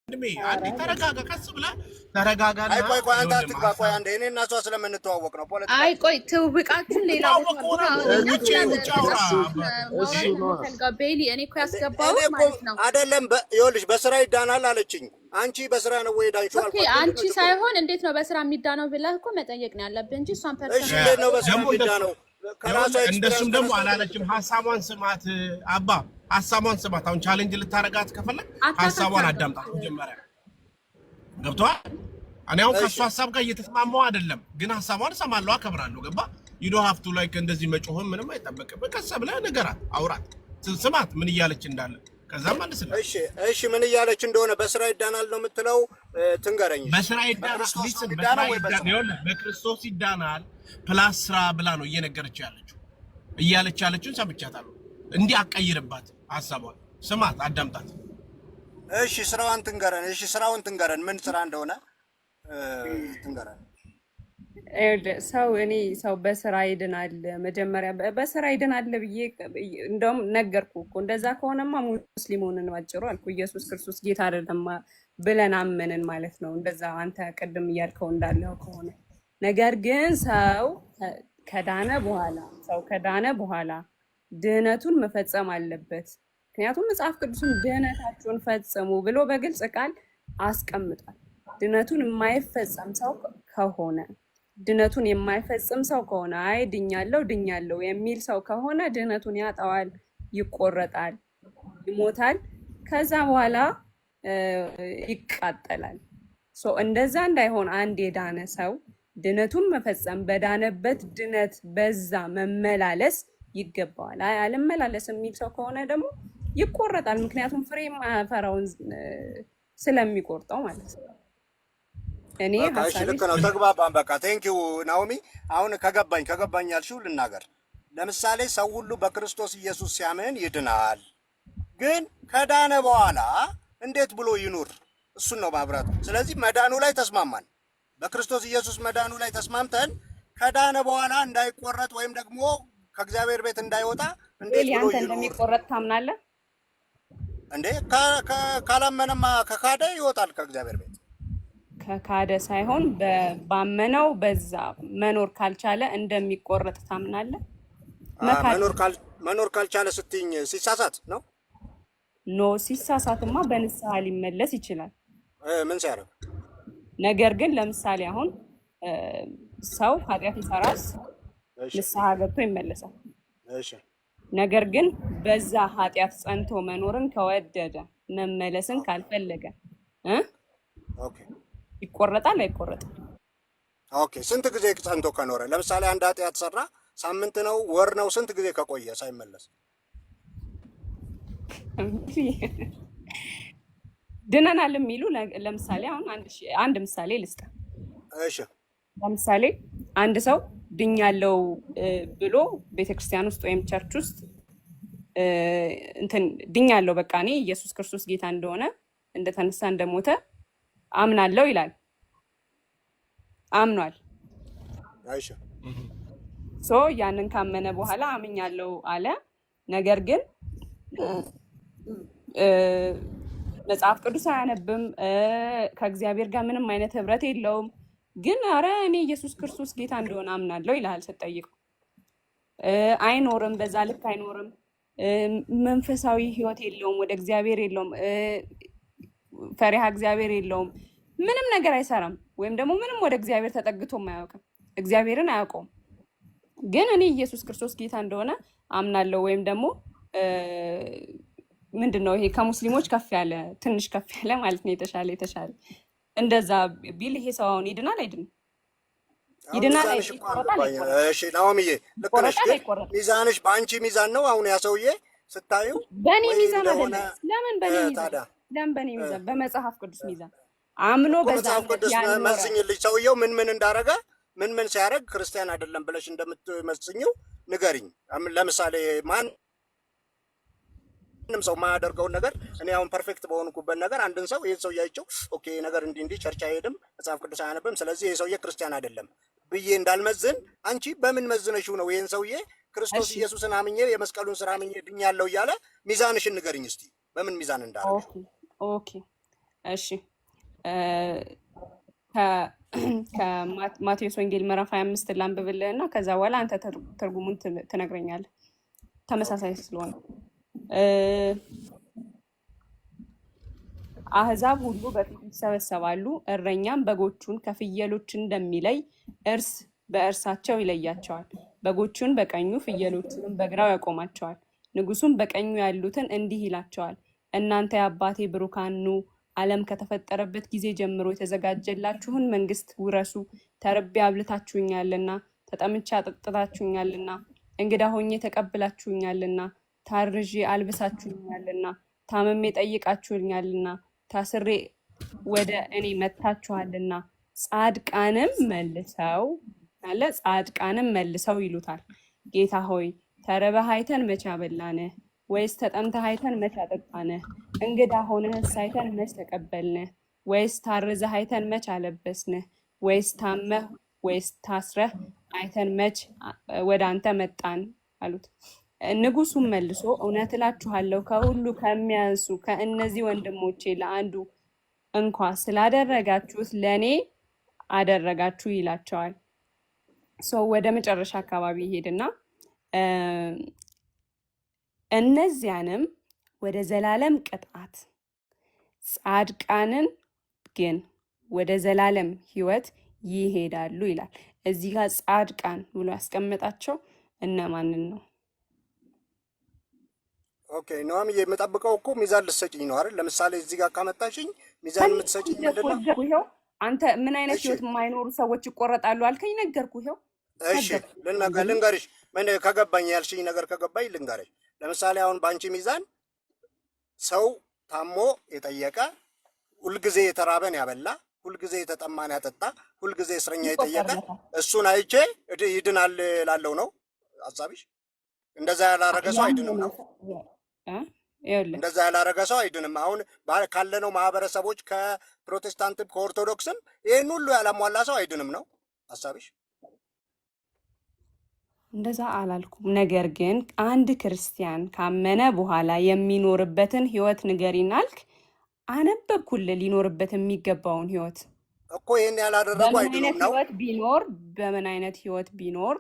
አንዴ ተረጋጋ፣ ቀስ ብለህ ተረጋጋና። አይ ቆይ አንተ አትግባ። ቆይ አንዴ እኔ እና እሷ ስለምንተዋወቅ ነው ፖለቲካ። አይ ቆይ ትውውቃችሁ ሌላ ቦታ ነው። ቤሊ እኔ እኮ ያስገባሁት ማለት ነው አይደለም። ይኸውልሽ በስራ ይዳናል አለችኝ። አንቺ በስራ ነው ወይ ዳንሽው አልኩ። ኦኬ አንቺ ሳይሆን እንዴት ነው በስራ የሚዳነው ብለህ እኮ መጠየቅ ነው ያለብህ እንጂ እሷን ፐርሰናል። እሺ እንዴት ነው በስራ የሚዳነው? እንደሱም ደግሞ አላለችም። ሐሳቧን ስማት አባ፣ ሐሳቧን ስማት። አሁን ቻሌንጅ ልታረጋት ከፈለክ ሐሳቧን አዳምጣት መጀመሪያ። ገብቶሃል? እኔ አሁን ከሷ ሐሳብ ጋር እየተስማማው አይደለም፣ ግን ሐሳቧን እሰማለሁ፣ አከብራለሁ። ገባ? you don't have to like እንደዚህ መጮህም ምንም አይጠበቅም። በቀስ ብለህ ንገራት፣ አውራት፣ ስማት ምን እያለች እንዳለ። ከዛም አንስለ እሺ ምን እያለች እንደሆነ በስራ ይዳናል ነው የምትለው? ትንገረኝ። በስራ ይዳናል በክርስቶስ ይዳናል ፕላስ ስራ ብላ ነው እየነገረች ያለችውን ሰምቻታለሁ። እንዲህ አቀይርባት ሐሳቧን፣ ስማት፣ አዳምጣት። እሺ ስራዋን ትንገረን። እሺ ስራውን ትንገረን፣ ምን ስራ እንደሆነ ትንገረን። ሰው በስራ ይድናል። መጀመሪያ በስራ ይድናል ብዬ እንደውም ነገርኩ እኮ። እንደዛ ከሆነማ ሙስሊም ሆነን ባጭሩ አልኩ። ኢየሱስ ክርስቶስ ጌታ አይደለም ብለን አመንን ማለት ነው። እንደዛ አንተ ቅድም እያልከው እንዳለው ከሆነ ነገር ግን ሰው ከዳነ በኋላ ድህነቱን መፈጸም አለበት። ምክንያቱም መጽሐፍ ቅዱስን ድህነታችሁን ፈጽሙ ብሎ በግልጽ ቃል አስቀምጧል። ድህነቱን የማይፈጽም ሰው ከሆነ አይ ድኛለው የሚል ሰው ከሆነ ድህነቱን ያጣዋል፣ ይቆረጣል፣ ይሞታል፣ ከዛ በኋላ ይቃጠላል። እንደዛ እንዳይሆን አንድ የዳነ ሰው ድነቱን መፈጸም፣ በዳነበት ድነት በዛ መመላለስ ይገባዋል። አይ አልመላለስ የሚል ሰው ከሆነ ደግሞ ይቆረጣል። ምክንያቱም ፍሬ ማፈራውን ስለሚቆርጠው ማለት ነው። እኔ ልክ ነው። ተግባባን። በቃ ቴንኪው ናኦሚ። አሁን ከገባኝ ያልሽው ልናገር። ለምሳሌ ሰው ሁሉ በክርስቶስ ኢየሱስ ሲያምን ይድናል። ግን ከዳነ በኋላ እንዴት ብሎ ይኑር? እሱን ነው ማብራቱ። ስለዚህ መዳኑ ላይ ተስማማን። በክርስቶስ ኢየሱስ መዳኑ ላይ ተስማምተን ከዳነ በኋላ እንዳይቆረጥ ወይም ደግሞ ከእግዚአብሔር ቤት እንዳይወጣ እንዴት ብሎ ይኑር? እንደሚቆረጥ ታምናለህ እንዴ? ካላመነማ ከካደ ይወጣል ከእግዚአብሔር ቤት። ከካደ ሳይሆን ባመነው በዛ መኖር ካልቻለ እንደሚቆረጥ ታምናለህ? መኖር ካልቻለ ስትይኝ ሲሳሳት ነው? ኖ ሲሳሳትማ በንስሐ ሊመለስ ይችላል። ምን ሲያደርግ? ነገር ግን ለምሳሌ አሁን ሰው ኃጢአት ይሰራል፣ ንስሐ ገብቶ ይመለሳል። ነገር ግን በዛ ኃጢአት ጸንቶ መኖርን ከወደደ መመለስን ካልፈለገ ይቆረጣል አይቆረጥም? ኦኬ ስንት ጊዜ ጸንቶ ከኖረ? ለምሳሌ አንድ ኃጢአት ሰራ፣ ሳምንት ነው ወር ነው ስንት ጊዜ ከቆየ ሳይመለስ ድነናል የሚሉ ለምሳሌ አሁን አንድ ምሳሌ ልስጥ። እሺ ለምሳሌ አንድ ሰው ድኛለው ብሎ ቤተክርስቲያን ውስጥ ወይም ቸርች ውስጥ ድኛለው በቃ እኔ ኢየሱስ ክርስቶስ ጌታ እንደሆነ እንደተነሳ እንደሞተ አምናለው ይላል። አምኗል። እሺ ያንን ካመነ በኋላ አምኛለው አለ። ነገር ግን መጽሐፍ ቅዱስ አያነብም፣ ከእግዚአብሔር ጋር ምንም አይነት ህብረት የለውም። ግን አረ እኔ ኢየሱስ ክርስቶስ ጌታ እንደሆነ አምናለሁ ይልሃል ስትጠይቀው። አይኖርም፣ በዛ ልክ አይኖርም፣ መንፈሳዊ ህይወት የለውም፣ ወደ እግዚአብሔር የለውም፣ ፈሪሃ እግዚአብሔር የለውም፣ ምንም ነገር አይሰራም፣ ወይም ደግሞ ምንም ወደ እግዚአብሔር ተጠግቶም አያውቅም፣ እግዚአብሔርን አያውቀውም። ግን እኔ ኢየሱስ ክርስቶስ ጌታ እንደሆነ አምናለሁ ወይም ደግሞ ምንድነው ይሄ ከሙስሊሞች ትንሽ ከፍ ያለ ማለት ነው፣ የተሻለ እንደዛ ቢል ይሄ ሰው አሁን ይድናል አይድንም? ይድናል አይቆረጣል? እሺ ናኦሚዬ ልክ ነሽ። ሚዛንሽ በአንቺ ሚዛን ነው አሁን ያ ሰውዬ ስታዩ? በእኔ ሚዛን አይደለም። ለምን በእኔ ሚዛን? በመጽሐፍ ቅዱስ ሚዛን አምኖ በመጽሐፍ ቅዱስ መዝኝልኝ። ሰውየው ምን እንዳረገ ምን ሲያደርግ ክርስቲያን አይደለም ብለሽ እንደምትመስኝው ንገሪኝ። ለምሳሌ ምንም ሰው የማያደርገውን ነገር እኔ አሁን ፐርፌክት በሆንኩበት ነገር አንድን ሰው ይሄን ሰው ያይቸው ኦኬ ነገር እንዲህ ቸርች አይሄድም፣ መጽሐፍ ቅዱስ አያነብም፣ ስለዚህ ይሄ ሰውዬ ክርስቲያን አይደለም ብዬ እንዳልመዝን አንቺ በምን መዝነሽው ነው ይሄን ሰውዬ ክርስቶስ ኢየሱስን አምኜ የመስቀሉን ስራ አምኜ ድኛለሁ እያለ ሚዛንሽን ንገሪኝ እስቲ በምን ሚዛን እንዳደረገ። ኦኬ እሺ ከማቴዎስ ወንጌል ምዕራፍ 25 ላንብብልህ እና ከዛ በኋላ አንተ ትርጉሙን ትነግረኛለህ። ተመሳሳይ ስለሆነ አሕዛብ ሁሉ በፊት ይሰበሰባሉ፣ እረኛም በጎቹን ከፍየሎች እንደሚለይ እርስ በእርሳቸው ይለያቸዋል። በጎቹን በቀኙ ፍየሎቹንም በግራው ያቆማቸዋል። ንጉሡም በቀኙ ያሉትን እንዲህ ይላቸዋል፣ እናንተ የአባቴ ብሩካን ኑ፣ ዓለም ከተፈጠረበት ጊዜ ጀምሮ የተዘጋጀላችሁን መንግስት ውረሱ። ተርቤ አብልታችሁኛልና፣ ተጠምቼ አጠጥታችሁኛልና፣ እንግዳ ሆኜ ተቀብላችሁኛልና፣ ታርዤ አልብሳችሁኛልና፣ ታምሜ ጠይቃችሁኛልና፣ ታስሬ ወደ እኔ መጥታችኋልና። ጻድቃንም መልሰው ይሉታል፣ ጌታ ሆይ ተርበህ አይተን መቼ አበላንህ? ወይስ ተጠምተህ አይተን መቼ አጠጣንህ? እንግዳ ሆነህስ አይተን መች ተቀበልንህ? ወይስ ታርዘህ አይተን መች አለበስንህ? ወይስ ታመህ ወይስ ታስረህ አይተን መች ወደ አንተ መጣን አሉት። ንጉሡም መልሶ እውነት እላችኋለሁ ከሁሉ ከሚያንሱ ከእነዚህ ወንድሞቼ ለአንዱ እንኳ ስላደረጋችሁት ለእኔ አደረጋችሁ ይላቸዋል። ሰው ወደ መጨረሻ አካባቢ ይሄድና እነዚያንም ወደ ዘላለም ቅጣት ጻድቃንን ግን ወደ ዘላለም ሕይወት ይሄዳሉ ይላል። እዚህ ጋር ጻድቃን ብሎ ያስቀመጣቸው እነማንን ነው? ኦኬ ኖም የምጠብቀው እኮ ሚዛን ልትሰጪኝ ነው አይደል? ለምሳሌ እዚህ ጋር ካመጣሽኝ ሚዛን የምትሰጪኝ ምንድነው? ይኸው አንተ ምን አይነት ሕይወት የማይኖሩ ሰዎች ይቆረጣሉ አልከኝ፣ ነገርኩህ። ይኸው እሺ ልንገርሽ፣ ምን ከገባኝ ያልሽኝ ነገር ከገባኝ ልንገርሽ። ለምሳሌ አሁን በአንቺ ሚዛን ሰው ታሞ የጠየቀ፣ ሁልጊዜ የተራበን ያበላ፣ ሁልጊዜ የተጠማን ያጠጣ፣ ሁልጊዜ እስረኛ የጠየቀ እሱን አይቼ ይድናል ላለው ነው ሀሳብሽ? እንደዛ ያላረገ ሰው አይድንም ነው? እንደዛ ያላረገ ሰው አይድንም። አሁን ካለነው ማህበረሰቦች ከፕሮቴስታንትም ከኦርቶዶክስም ይህን ሁሉ ያላሟላ ሰው አይድንም ነው ሀሳብሽ? እንደዛ አላልኩም። ነገር ግን አንድ ክርስቲያን ካመነ በኋላ የሚኖርበትን ህይወት ንገሪን አልክ። አነበብኩልህ ሊኖርበት የሚገባውን ህይወት እኮ። ይህን ያላደረጉ አይድኑም ነው። በምን አይነት ህይወት ቢኖር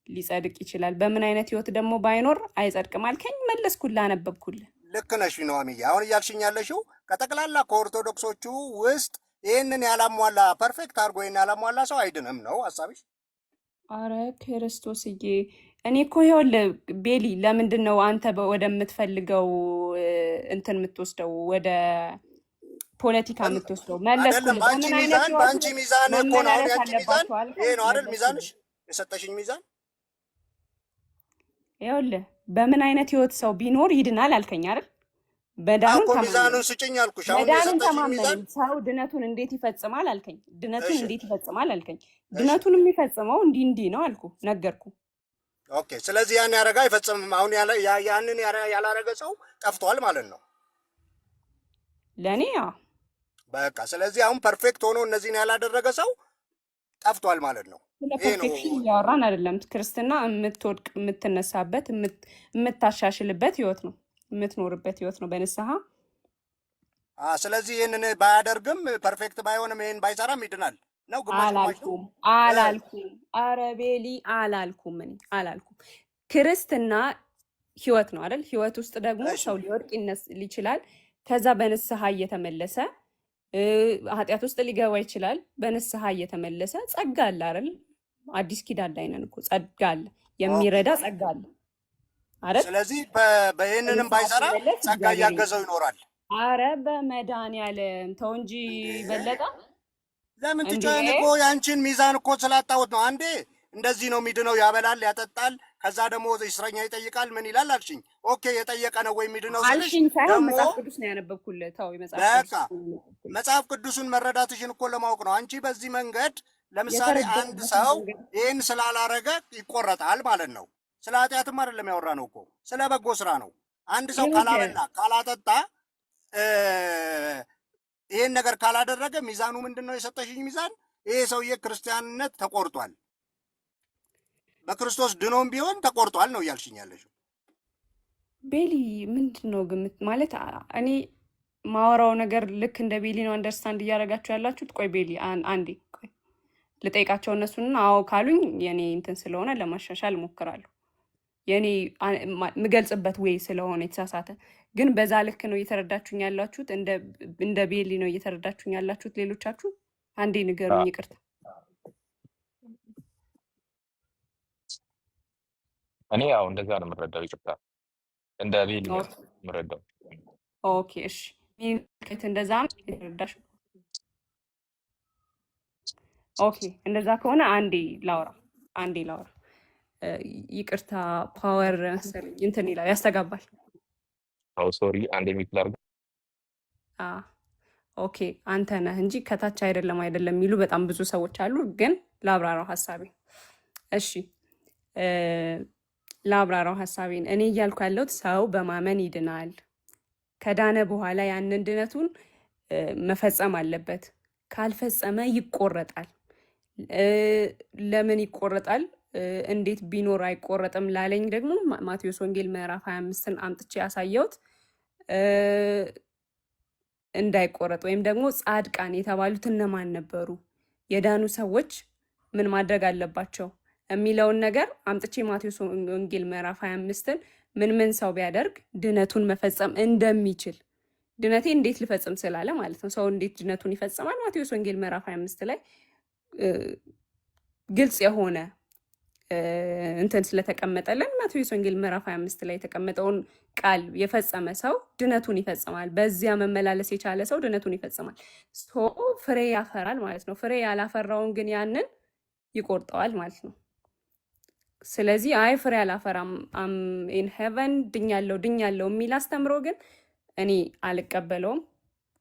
ሊጸድቅ ይችላል? በምን አይነት ህይወት ደግሞ ባይኖር አይጸድቅም አልከኝ። መለስኩልህ፣ አነበብኩልህ። ልክ ነሽ ኑሃሚዬ። አሁን እያልሽኝ ያለሽው ከጠቅላላ ከኦርቶዶክሶቹ ውስጥ ይህንን ያላሟላ ፐርፌክት አድርጎ ይህን ያላሟላ ሰው አይድንም ነው ሀሳብሽ? አረ ክርስቶስዬ፣ እኔ እኮ ይኸውልህ ቤሊ፣ ለምንድን ነው አንተ ወደምትፈልገው እንትን የምትወስደው ወደ ፖለቲካ የምትወስደው? መለስኩልህ። በአንቺ ሚዛን እኮ ነው። አሁን ያንቺ ሚዛን ይሄ ነው አይደል? ሚዛንሽ የሰጠሽኝ ሚዛን ይኸውልህ፣ በምን አይነት ህይወት ሰው ቢኖር ይድናል አልከኝ አይደል? ሚዛኑን ስጭኝ አልኩሽ። አሁን የሰጠሽኝ ሚዛን ሰው ድነቱን እንዴት ይፈጽማል አልከኝ። ድነቱን እንዴት ይፈጽማል አልከኝ። ድነቱን የሚፈጽመው እንዲህ ነው አልኩ፣ ነገርኩ። ኦኬ፣ ስለዚህ ያን ያረጋ አይፈጽምም። አሁን ያንን ያላረገ ሰው ጠፍቷል ማለት ነው ለእኔ። በቃ ስለዚህ አሁን ፐርፌክት ሆኖ እነዚህን ያላደረገ ሰው ጠፍቷል ማለት ነው። ስለ ፐርፌክሽን እያወራን አይደለም። ክርስትና የምትወድቅ የምትነሳበት የምታሻሽልበት ህይወት ነው፣ የምትኖርበት ህይወት ነው በንስሐ። ስለዚህ ይህንን ባያደርግም ፐርፌክት ባይሆንም ይህን ባይሰራም ይድናል ነው። አላልኩም። አረ ቤሊ አላልኩም። እኔ አላልኩም። ክርስትና ህይወት ነው አይደል? ህይወት ውስጥ ደግሞ ሰው ሊወድቅ ይችላል። ከዛ በንስሐ እየተመለሰ ኃጢአት ውስጥ ሊገባ ይችላል። በንስሐ እየተመለሰ ጸጋ አለ አይደል? አዲስ ኪዳን ላይ ነን እኮ። ጸጋ አለ፣ የሚረዳ ጸጋ አለ አይደል? ስለዚህ በይህንንም ባይሰራ ጸጋ እያገዘው ይኖራል። አረ በመድኃኒዓለም ተው እንጂ በለጠ። ለምን ትጫን እኮ ያንቺን ሚዛን እኮ ስላጣሁት ነው። አንዴ እንደዚህ ነው የሚድነው፣ ያበላል፣ ያጠጣል፣ ከዛ ደግሞ እስረኛ ይጠይቃል። ምን ይላል አልሽኝ? ኦኬ የጠየቀ ነው ወይ የሚድነው አልሽኝ ሳይሆን መጽሐፍ ቅዱስ ነው ያነበብኩልህ። ተው መጽሐፍ ቅዱስን መረዳትሽን እኮ ለማወቅ ነው። አንቺ በዚህ መንገድ ለምሳሌ አንድ ሰው ይህን ስላላረገ ይቆረጣል ማለት ነው። ስለ ኃጢአትም አይደለም ያወራ ነው እኮ ስለ በጎ ስራ ነው። አንድ ሰው ካላበላ ካላጠጣ ይህን ነገር ካላደረገ ሚዛኑ ምንድን ነው? የሰጠሽኝ ሚዛን ይሄ ሰውዬ ክርስቲያንነት ተቆርጧል፣ በክርስቶስ ድኖም ቢሆን ተቆርጧል ነው እያልሽኝ ያለሽው። ቤሊ ምንድን ነው ግምት ማለት? እኔ ማወራው ነገር ልክ እንደ ቤሊ ነው አንደርስታንድ እያደረጋችሁ ያላችሁት? ቆይ ቤሊ አንዴ ቆይ ልጠይቃቸው እነሱን። አዎ ካሉኝ የኔ እንትን ስለሆነ ለማሻሻል እሞክራለሁ። የኔ የምገልጽበት ወይ ስለሆነ የተሳሳተ ግን በዛ ልክ ነው እየተረዳችሁኝ ያላችሁት? እንደ ቤሊ ነው እየተረዳችሁኝ ያላችሁት? ሌሎቻችሁ አንዴ ንገሩኝ። ይቅርታ እኔ ያው እንደዛ ነው የምረዳው። ይቅርታ እንደ ቤሊ ነው የምረዳው። ኦኬ እሺ፣ ከት እንደዛ ነው የተረዳሽ? ኦኬ እንደዛ ከሆነ አንዴ ላውራ። ይቅርታ ፓወር መሰለኝ እንትን ይላል ያስተጋባል። አው ሶሪ አንዴ ሚት ላድርግ። ኦኬ አንተ ነህ እንጂ ከታች አይደለም የሚሉ በጣም ብዙ ሰዎች አሉ። ግን ላብራራው ሀሳቤ። እሺ ላብራራው ሀሳቤን። እኔ እያልኩ ያለሁት ሰው በማመን ይድናል። ከዳነ በኋላ ያንን ድነቱን መፈጸም አለበት። ካልፈጸመ ይቆረጣል። ለምን ይቆረጣል? እንዴት ቢኖር አይቆረጥም ላለኝ ደግሞ ማቴዎስ ወንጌል ምዕራፍ 25ን አምጥቼ ያሳየሁት እንዳይቆረጥ ወይም ደግሞ ጻድቃን የተባሉት እነማን ነበሩ፣ የዳኑ ሰዎች ምን ማድረግ አለባቸው የሚለውን ነገር አምጥቼ ማቴዎስ ወንጌል ምዕራፍ 25ን ምን ሰው ቢያደርግ ድነቱን መፈጸም እንደሚችል ድነቴ እንዴት ልፈጽም ስላለ ማለት ነው። ሰው እንዴት ድነቱን ይፈጽማል? ማቴዎስ ወንጌል ምዕራፍ 25 ላይ ግልጽ የሆነ እንትን ስለተቀመጠልን ማቴዎስ ወንጌል ምዕራፍ 25 ላይ የተቀመጠውን ቃል የፈጸመ ሰው ድነቱን ይፈጽማል። በዚያ መመላለስ የቻለ ሰው ድነቱን ይፈጽማል። ፍሬ ያፈራል ማለት ነው። ፍሬ ያላፈራውን ግን ያንን ይቆርጠዋል ማለት ነው። ስለዚህ አይ ፍሬ አላፈራም ኢን ሄቨን ድኛለው የሚል አስተምሮ ግን እኔ አልቀበለውም።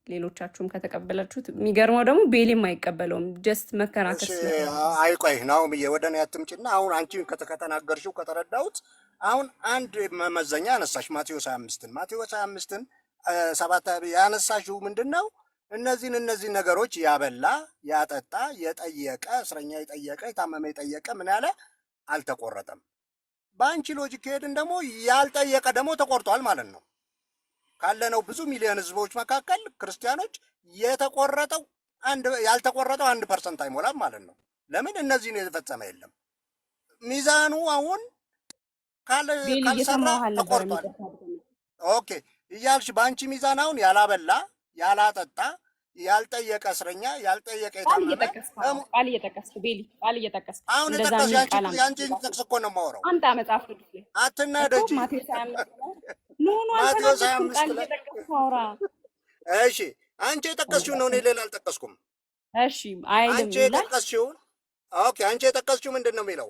ሌሎቻችሁም ከተቀበላችሁት፣ የሚገርመው ደግሞ ቤሊም አይቀበለውም። ጀስት መከራከር አይቆይ ነው ወደ እኔ አትምጪና አሁን አንቺ ከተናገርሽው ከተረዳሁት አሁን አንድ መመዘኛ አነሳሽ። ማቴዎስ 25ን 7 ያነሳሽው ምንድነው? እነዚህ ነገሮች ያበላ ያጠጣ የጠየቀ እስረኛ የጠየቀ የታመመ የጠየቀ ምን ያለ አልተቆረጠም። በአንቺ ሎጂክ ሄድን ደግሞ ያልጠየቀ ደግሞ ተቆርጧል ማለት ነው። ካለነው ብዙ ሚሊዮን ህዝቦች መካከል ክርስቲያኖች የተቆረጠው ያልተቆረጠው 1% አይሞላም ማለት ነው። ለምን? እነዚህን የፈጸመ የለም። ሚዛኑ አሁን ካልሰራ ተቆርጧል። ኦኬ እያልሽ በአንቺ ሚዛን አሁን ያላበላ ያላጠጣ ያልጠየቀ እስረኛ ያልጠየቀ የታመመ ቃል እየጠቀስክ ቤሊ ቃል እየጠቀስክ አሁን ተጠቀስ። ያንቺን ጥቅስ እኮ ነው የማወራው። አንተ መጽሐፍ ቅዱስ ላይ አትናደጂ። ማቴዎስ 25 ላይ እሺ፣ አንቺ የጠቀስሽው ነው፣ እኔ ሌላ አልጠቀስኩም። እሺ አይልም። አንቺ የጠቀስሽው ኦኬ፣ አንቺ የጠቀስሽው ምንድን ነው የሚለው?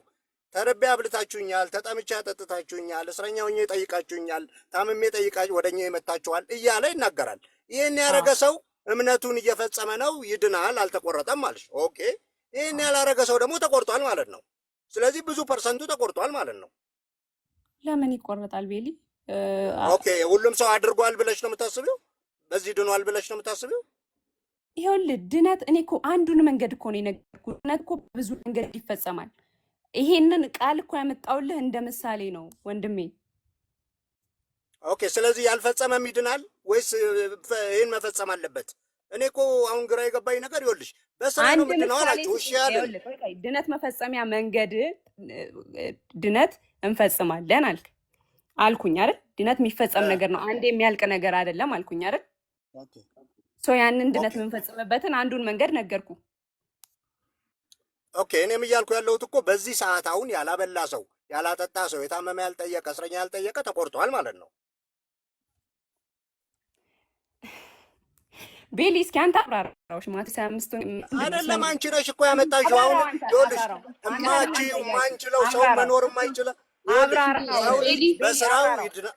ተርቤ አብልታችሁኛል፣ ተጠምቼ አጠጥታችሁኛል፣ እስረኛ ሆኜ ጠይቃችሁኛል፣ ታምሜ ጠይቃችሁ ወደኛ የመታችኋል እያለ ይናገራል። ይህን ያደረገ ሰው እምነቱን እየፈጸመ ነው፣ ይድናል፣ አልተቆረጠም አለሽ። ኦኬ፣ ይህን ያላረገ ሰው ደግሞ ተቆርጧል ማለት ነው። ስለዚህ ብዙ ፐርሰንቱ ተቆርጧል ማለት ነው። ለምን ይቆረጣል ቤሊ? ኦኬ፣ ሁሉም ሰው አድርጓል ብለሽ ነው የምታስቢው? በዚህ ድኗል ብለሽ ነው የምታስቢው? ይኸውልህ ድነት እኔ እኮ አንዱን መንገድ እኮ ነው የነገርኩህ። ድነት እኮ ብዙ መንገድ ይፈጸማል። ይሄንን ቃል እኮ ያመጣውልህ እንደ ምሳሌ ነው ወንድሜ። ኦኬ፣ ስለዚህ ያልፈጸመም ይድናል ወይስ ይህን መፈጸም አለበት? እኔ እኮ አሁን ግራ የገባኝ ነገር ይኸውልሽ፣ በስራ ነው የምድነው አላችሁ። እሺ ያለ ድነት መፈጸሚያ መንገድ ድነት እንፈጽማለን አልኩኝ አይደል? ድነት የሚፈጸም ነገር ነው፣ አንድ የሚያልቅ ነገር አይደለም አልኩኝ አይደል? ያንን ድነት የምንፈጽምበትን አንዱን መንገድ ነገርኩ። ኦኬ፣ እኔም እያልኩ ያለሁት እኮ በዚህ ሰዓት አሁን ያላበላ ሰው፣ ያላጠጣ ሰው፣ የታመመ ያልጠየቀ፣ እስረኛ ያልጠየቀ ተቆርጧል ማለት ነው። ቤሊ እስኪ አንተ አብራራዎች ማቴዎስ 25 አይደለም አንቺ ነሽ እኮ ያመጣሽው። አሁን ይኸውልሽ የማንችለው ሰው መኖር የማይችለው በስራው ይድና።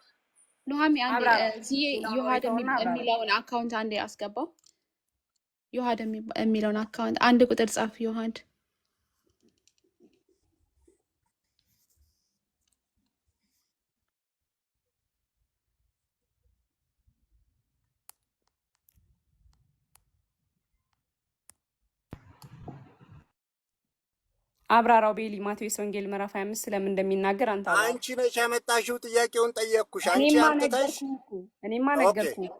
ኑሃሚ አንዴ እዚህ ዮሐድ የሚለውን አካውንት አንዴ አስገባው። ዮሐድ የሚለውን አካውንት አንድ ቁጥር ጻፍ ዮሐድ። አብራራው ቤሊ ማቴዎስ ወንጌል ምዕራፍ 25 ስለምን እንደሚናገር አንቺ ነሽ ያመጣሽው። ጥያቄውን ጠየቅኩሽ። አንቺ አምጥተሽ እኔማ ነገርኩህ።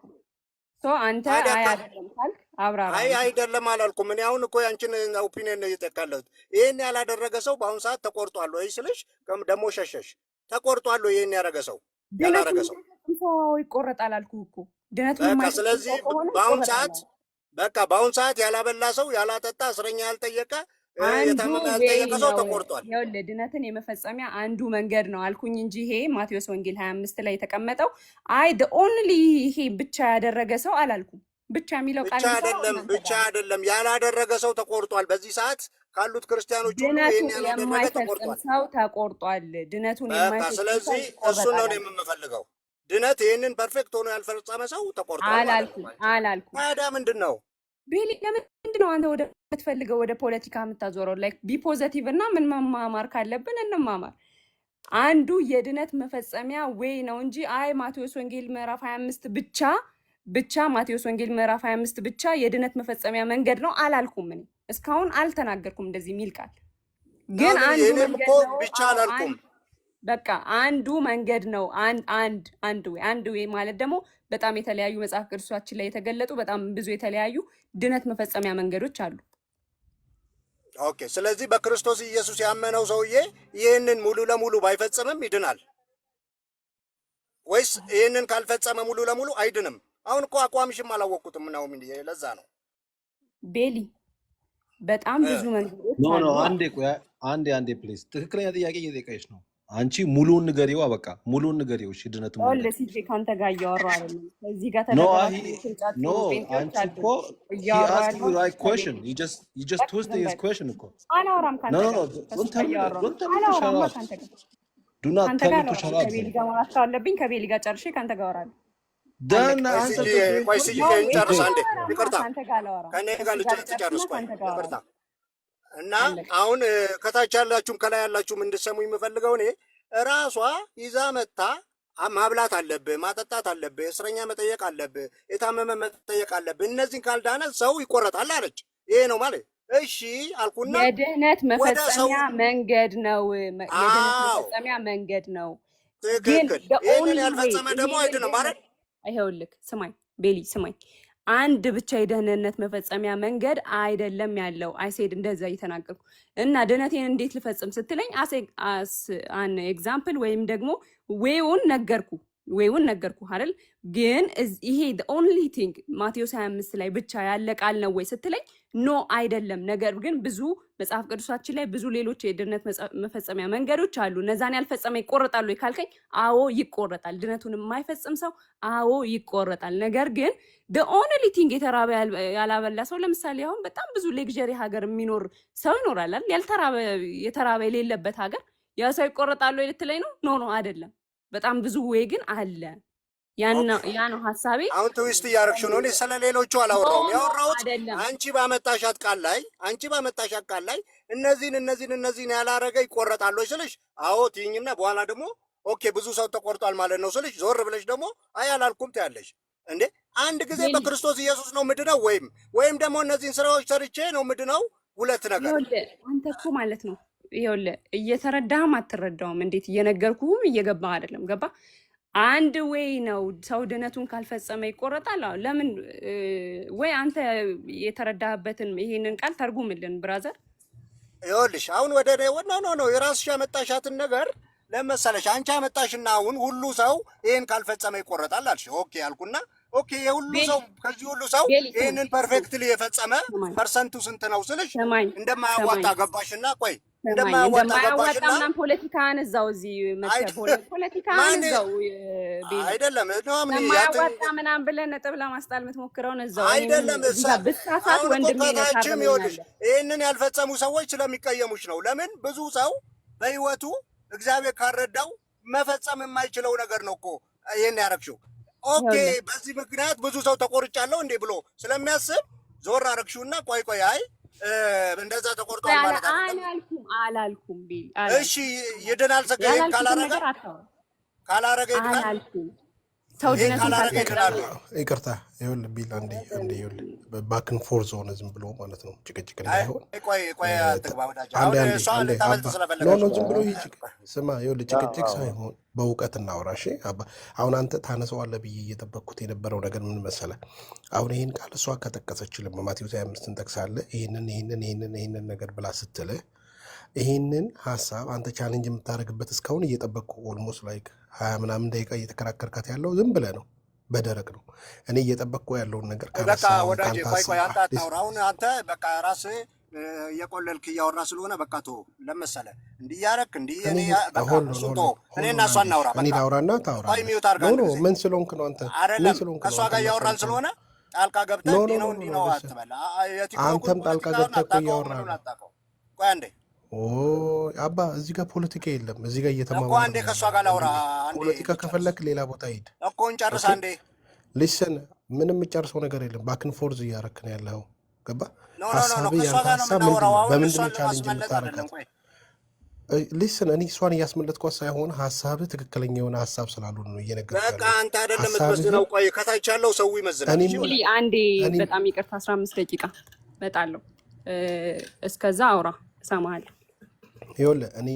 አንተ አይ አይደለም ካልክ አብራራ። አይ አይደለም አላልኩም። እኔ አሁን እኮ ያንቺን ኦፒኒየን ነው እየጠቃለሁት። ይሄን ያላደረገ ሰው በአሁን ሰዓት ተቆርጧል ወይ ስልሽ ደግሞ ሸሸሽ። ተቆርጧል ወይ ይሄን ያደረገ ሰው ያላደረገ ሰው ይቆረጣል አልኩህ እኮ ድነት በቃ። ስለዚህ በአሁን ሰዓት ያላበላ ሰው ያላጠጣ እስረኛ ያልጠየቀ የታመመ ያልጠየቀ ሰው ተቆርጧል። ይኸውልህ ድነትን የመፈጸሚያ አንዱ መንገድ ነው አልኩኝ እንጂ ይሄ ማቴዎስ ወንጌል 25 ላይ የተቀመጠው አይ the only ይሄ ብቻ ያደረገ ሰው አላልኩም። ብቻ የሚለው ቃል ብቻ አይደለም ያላደረገ ሰው ተቆርጧል። በዚህ ሰዓት ካሉት ክርስቲያኖች ሁሉ ይሄን ያላደረገ ተቆርጧል። ሰው ተቆርጧል። ድነቱን የማይፈጽም ስለዚህ እሱን ነው የምንፈልገው። ድነት ይሄንን ፐርፌክት ሆኖ ያልፈጸመ ሰው ተቆርጧል አላልኩም። ታዲያ ምንድን ነው ቤሊ ለምንድን ነው አንተ ወደ የምትፈልገው ወደ ፖለቲካ የምታዞረው? ላይክ ቢ ፖዘቲቭ እና ምን መማማር ካለብን እንማማር። አንዱ የድነት መፈጸሚያ ዌይ ነው እንጂ አይ ማቴዎስ ወንጌል ምዕራፍ 25 ብቻ ማቴዎስ ወንጌል ምዕራፍ 25 ብቻ የድነት መፈጸሚያ መንገድ ነው አላልኩም። እኔ እስካሁን አልተናገርኩም እንደዚህ የሚል ቃል። ግን አንዱ መንገድ ነው ብቻ አላልኩም። በቃ አንዱ መንገድ ነው። አንድ ዌይ ማለት ደግሞ በጣም የተለያዩ መጽሐፍ ቅዱሳችን ላይ የተገለጡ በጣም ብዙ የተለያዩ ድነት መፈጸሚያ መንገዶች አሉ። ኦኬ። ስለዚህ በክርስቶስ ኢየሱስ ያመነው ሰውዬ ይህንን ሙሉ ለሙሉ ባይፈጽምም ይድናል ወይስ ይህንን ካልፈጸመ ሙሉ ለሙሉ አይድንም? አሁን እኮ አቋምሽም አላወቅኩትም ነው። ምን ለዛ ነው ቤሊ በጣም ብዙ መንገዶች አሉ። አንዴ ቆይ አንዴ ፕሊዝ። ትክክለኛ ጥያቄ እየጠየቀሽ ነው። አንቺ ሙሉውን ንገሪዋ። በቃ ሙሉውን ንገሪው። እሺ ድነቱ ነው ወለ ሲጂ ካንተ ጋር እያወራሁ አይደለም። እዚህ ጋር ተደረጋችሁ ኖ አንቺ እኮ he asked you the right question. you just twisted his question እኮ አላወራም ካንተ ጋር don't tell me do not tell me to shut up። ከቤሊ ጋር ማውራት አለብኝ። ከቤሊ ጋር ጨርሼ ካንተ ጋር አወራለሁ። ደህና አንተ ቆይ ሲጂ ጨርስ አንዴ። ይቅርታ ካንተ ጋር አላወራም። ከኔ ጋር ልጨርስ። ቆይ ይቅርታ እና አሁን ከታች ያላችሁም ከላይ ያላችሁም እንድትሰሙ የምፈልገው እኔ ራሷ ይዛ መጣ ማብላት አለብህ፣ ማጠጣት አለብህ፣ እስረኛ መጠየቅ አለብህ፣ የታመመ መጠየቅ አለብህ። እነዚህን ካልዳነ ሰው ይቆረጣል አለች። ይሄ ነው ማለት እሺ አልኩና የድህነት መፈጸሚያ መንገድ ነው። የድህነት መፈጸሚያ መንገድ ነው። ትክክል። ይሄንን ያልፈጸመ ደግሞ አይድንም ማለት ይሄውልህ። ስማኝ ቤሊ ስማኝ። አንድ ብቻ የደህንነት መፈጸሚያ መንገድ አይደለም ያለው። አይሴድ እንደዛ እየተናገርኩ እና ድህነቴን እንዴት ልፈጽም ስትለኝ አን ኤግዛምፕል ወይም ደግሞ ዌውን ነገርኩ አይደል? ግን ይሄ the only thing ማቴዎስ 25 ላይ ብቻ ያለ ቃል ነው ወይ ስትለኝ ኖ አይደለም። ነገር ግን ብዙ መጽሐፍ ቅዱሳችን ላይ ብዙ ሌሎች የድህነት መፈጸሚያ መንገዶች አሉ። እነዛን ያልፈጸመ ይቆረጣል ወይ ካልከኝ አዎ ይቆረጣል። ድህነቱን የማይፈጽም ሰው አዎ ይቆረጣል። ነገር ግን the only thing የተራበ ያላበላ ሰው ለምሳሌ አሁን በጣም ብዙ ሌክዠሪ ሀገር የሚኖር ሰው ይኖራል አይደል? የተራበ የሌለበት ሀገር ያ ሰው ይቆረጣል ወይ ልትለኝ ነው? ኖ አይደለም። በጣም ብዙ ወይ ግን አለ። ያ ነው ሐሳቤ። አሁን ትዊስት እያደረግሽ ነው። እኔ ስለሌሎቹ አላወራሁም። ያወራሁት አንቺ ባመጣሻት ቃል ላይ እነዚህን ያላረገ ይቆረጣል ወይ ስልሽ አዎ ትይኝና በኋላ ደግሞ ኦኬ ብዙ ሰው ተቆርጧል ማለት ነው ስልሽ ዞር ብለሽ ደግሞ አይ አላልኩም ትያለሽ። እንዴ አንድ ጊዜ በክርስቶስ ኢየሱስ ነው ምድነው ወይም ደግሞ እነዚህን ስራዎች ሰርቼ ነው ምድነው? ሁለት ነገር። አንተ እኮ ማለት ነው ይኸውልህ እየተረዳህም አትረዳውም። እንዴት እየነገርኩህም እየገባህ አይደለም። ገባ? አንድ ወይ ነው ሰው ድህነቱን ካልፈጸመ ይቆረጣል። ለምን ወይ አንተ የተረዳህበትን ይሄንን ቃል ተርጉምልን ብራዘር። ይኸውልሽ አሁን ወደ ነው የራስሽ ያመጣሻትን ነገር ለመሰለሽ አንቺ አመጣሽና አሁን ሁሉ ሰው ይሄን ካልፈጸመ ይቆረጣል አልሽ። ኦኬ አልኩና ኦኬ የሁሉ ሰው ከዚህ ሁሉ ሰው ይሄንን ፐርፌክትሊ የፈጸመ ፐርሰንቱ ስንት ነው ስልሽ እንደማያዋጣ ገባሽና ቆይ እንደማያዋጣ ገባሽና ፖለቲካን እዛው እዚህ ፖለቲካን እዛው አይደለም ነው እንደማያዋጣ ምናምን ብለህ ነጥብ ለማስጣል የምትሞክረውን እዛው አይደለም ብትሳሳት ወንድሜ ነው ታርመኛለህ። ይሄንን ያልፈጸሙ ሰዎች ስለሚቀየሙሽ ነው። ለምን ብዙ ሰው በህይወቱ እግዚአብሔር ካረዳው መፈጸም የማይችለው ነገር ነው እኮ ይሄን ያረግሽው። ኦኬ በዚህ ምክንያት ብዙ ሰው ተቆርጫለሁ እንዴ ብሎ ስለሚያስብ ዞር አረግሽውና ቆይ አይ እንደዛ ተቆርጧል ማለት አላልኩም ቢል እሺ ይድናል። ሰገይ ካላረገ ይድናል። ተውድነቱን ካላረገ ይክዳሉ። ይቅርታ ይኸውልህ ቢል አንዴ ይኸውልህ ባክን ፎርዝ ሆነ ዝም ብሎ ማለት ነው ጭቅጭቅ እንዳይሆን ቆይ አትግባ ወዳጅ። አሁን እሷ ልታመልጥ ስለፈለገች ኖ ዝም ብሎ ይህ ስማ ይኸውልህ ጭቅጭቅ ሳይሆን በእውቀት እናውራ እሺ አባ። አሁን አንተ ታነሰዋለህ ብዬ እየጠበቅኩት የነበረው ነገር ምን መሰለህ? አሁን ይህን ቃል እሷ ከጠቀሰችልን በማቴዎስ 25 እንጠቅሳለህ ይህንን ነገር ብላ ስትልህ ይህንን ሀሳብ አንተ ቻሌንጅ የምታደርግበት እስካሁን እየጠበቅኩ ኦልሞስት ላይክ 20 ምናምን ደቂቃ እየተከራከርካት ያለው ዝም ብለህ ነው፣ በደረቅ ነው። እኔ እየጠበቅኩ ያለውን ነገር በቃ ወዳጅ ቆይ አንተ አታውራ። አሁን አንተ በቃ ራስህ እየቆለልክ እያወራ ስለሆነ በቃ ተወው። ለመሰለ እንዲህ እያደረክ እንዲህ እኔ በቃ ሱቶ እኔና እሷ እናውራ። በቃ እኔ ላውራና ታውራ። ቆይ ሚውት አድርጋ ነው ምን ስለሆንክ ነው አንተ? አይደለም ከእሷ ጋር እያወራን ስለሆነ ጣልቃ ገብተህ እንዲህ ነው አትበላ። አንተም ጣልቃ ገብተህ እኮ እያወራህ ነው። ቆይ አንዴ አባ እዚህ ጋር ፖለቲካ የለም። እዚህ ጋር እየተማማ እኮ አንዴ ከእሷ ጋር ላውራ። ፖለቲካ ከፈለክ ሌላ ቦታ ሂድ እኮ እንጨርስ። አንዴ ሊስን ምንም የምጨርሰው ነገር የለም። ባክን ፎርዝ እያረክ ነው ያለው። ገባ ሀሳብ በምንድን ነው ቻሌንጅ የምታረጋት? ሊስን እኔ እሷን እያስመለጥኳት ሳይሆን ሀሳብህ ትክክለኛ የሆነ ሀሳብ ስላልሆነ ነው እየነገርኩህ ያለው። በቃ አንተ አይደለም የምትመዝነው። ቆይ ከታች ያለው ሰው ይመዝናል። አንዴ በጣም ይቅርታ 15 ደቂቃ እመጣለሁ። እስከዛ አውራ እሰማሃለሁ። ይኸውልህ እኔ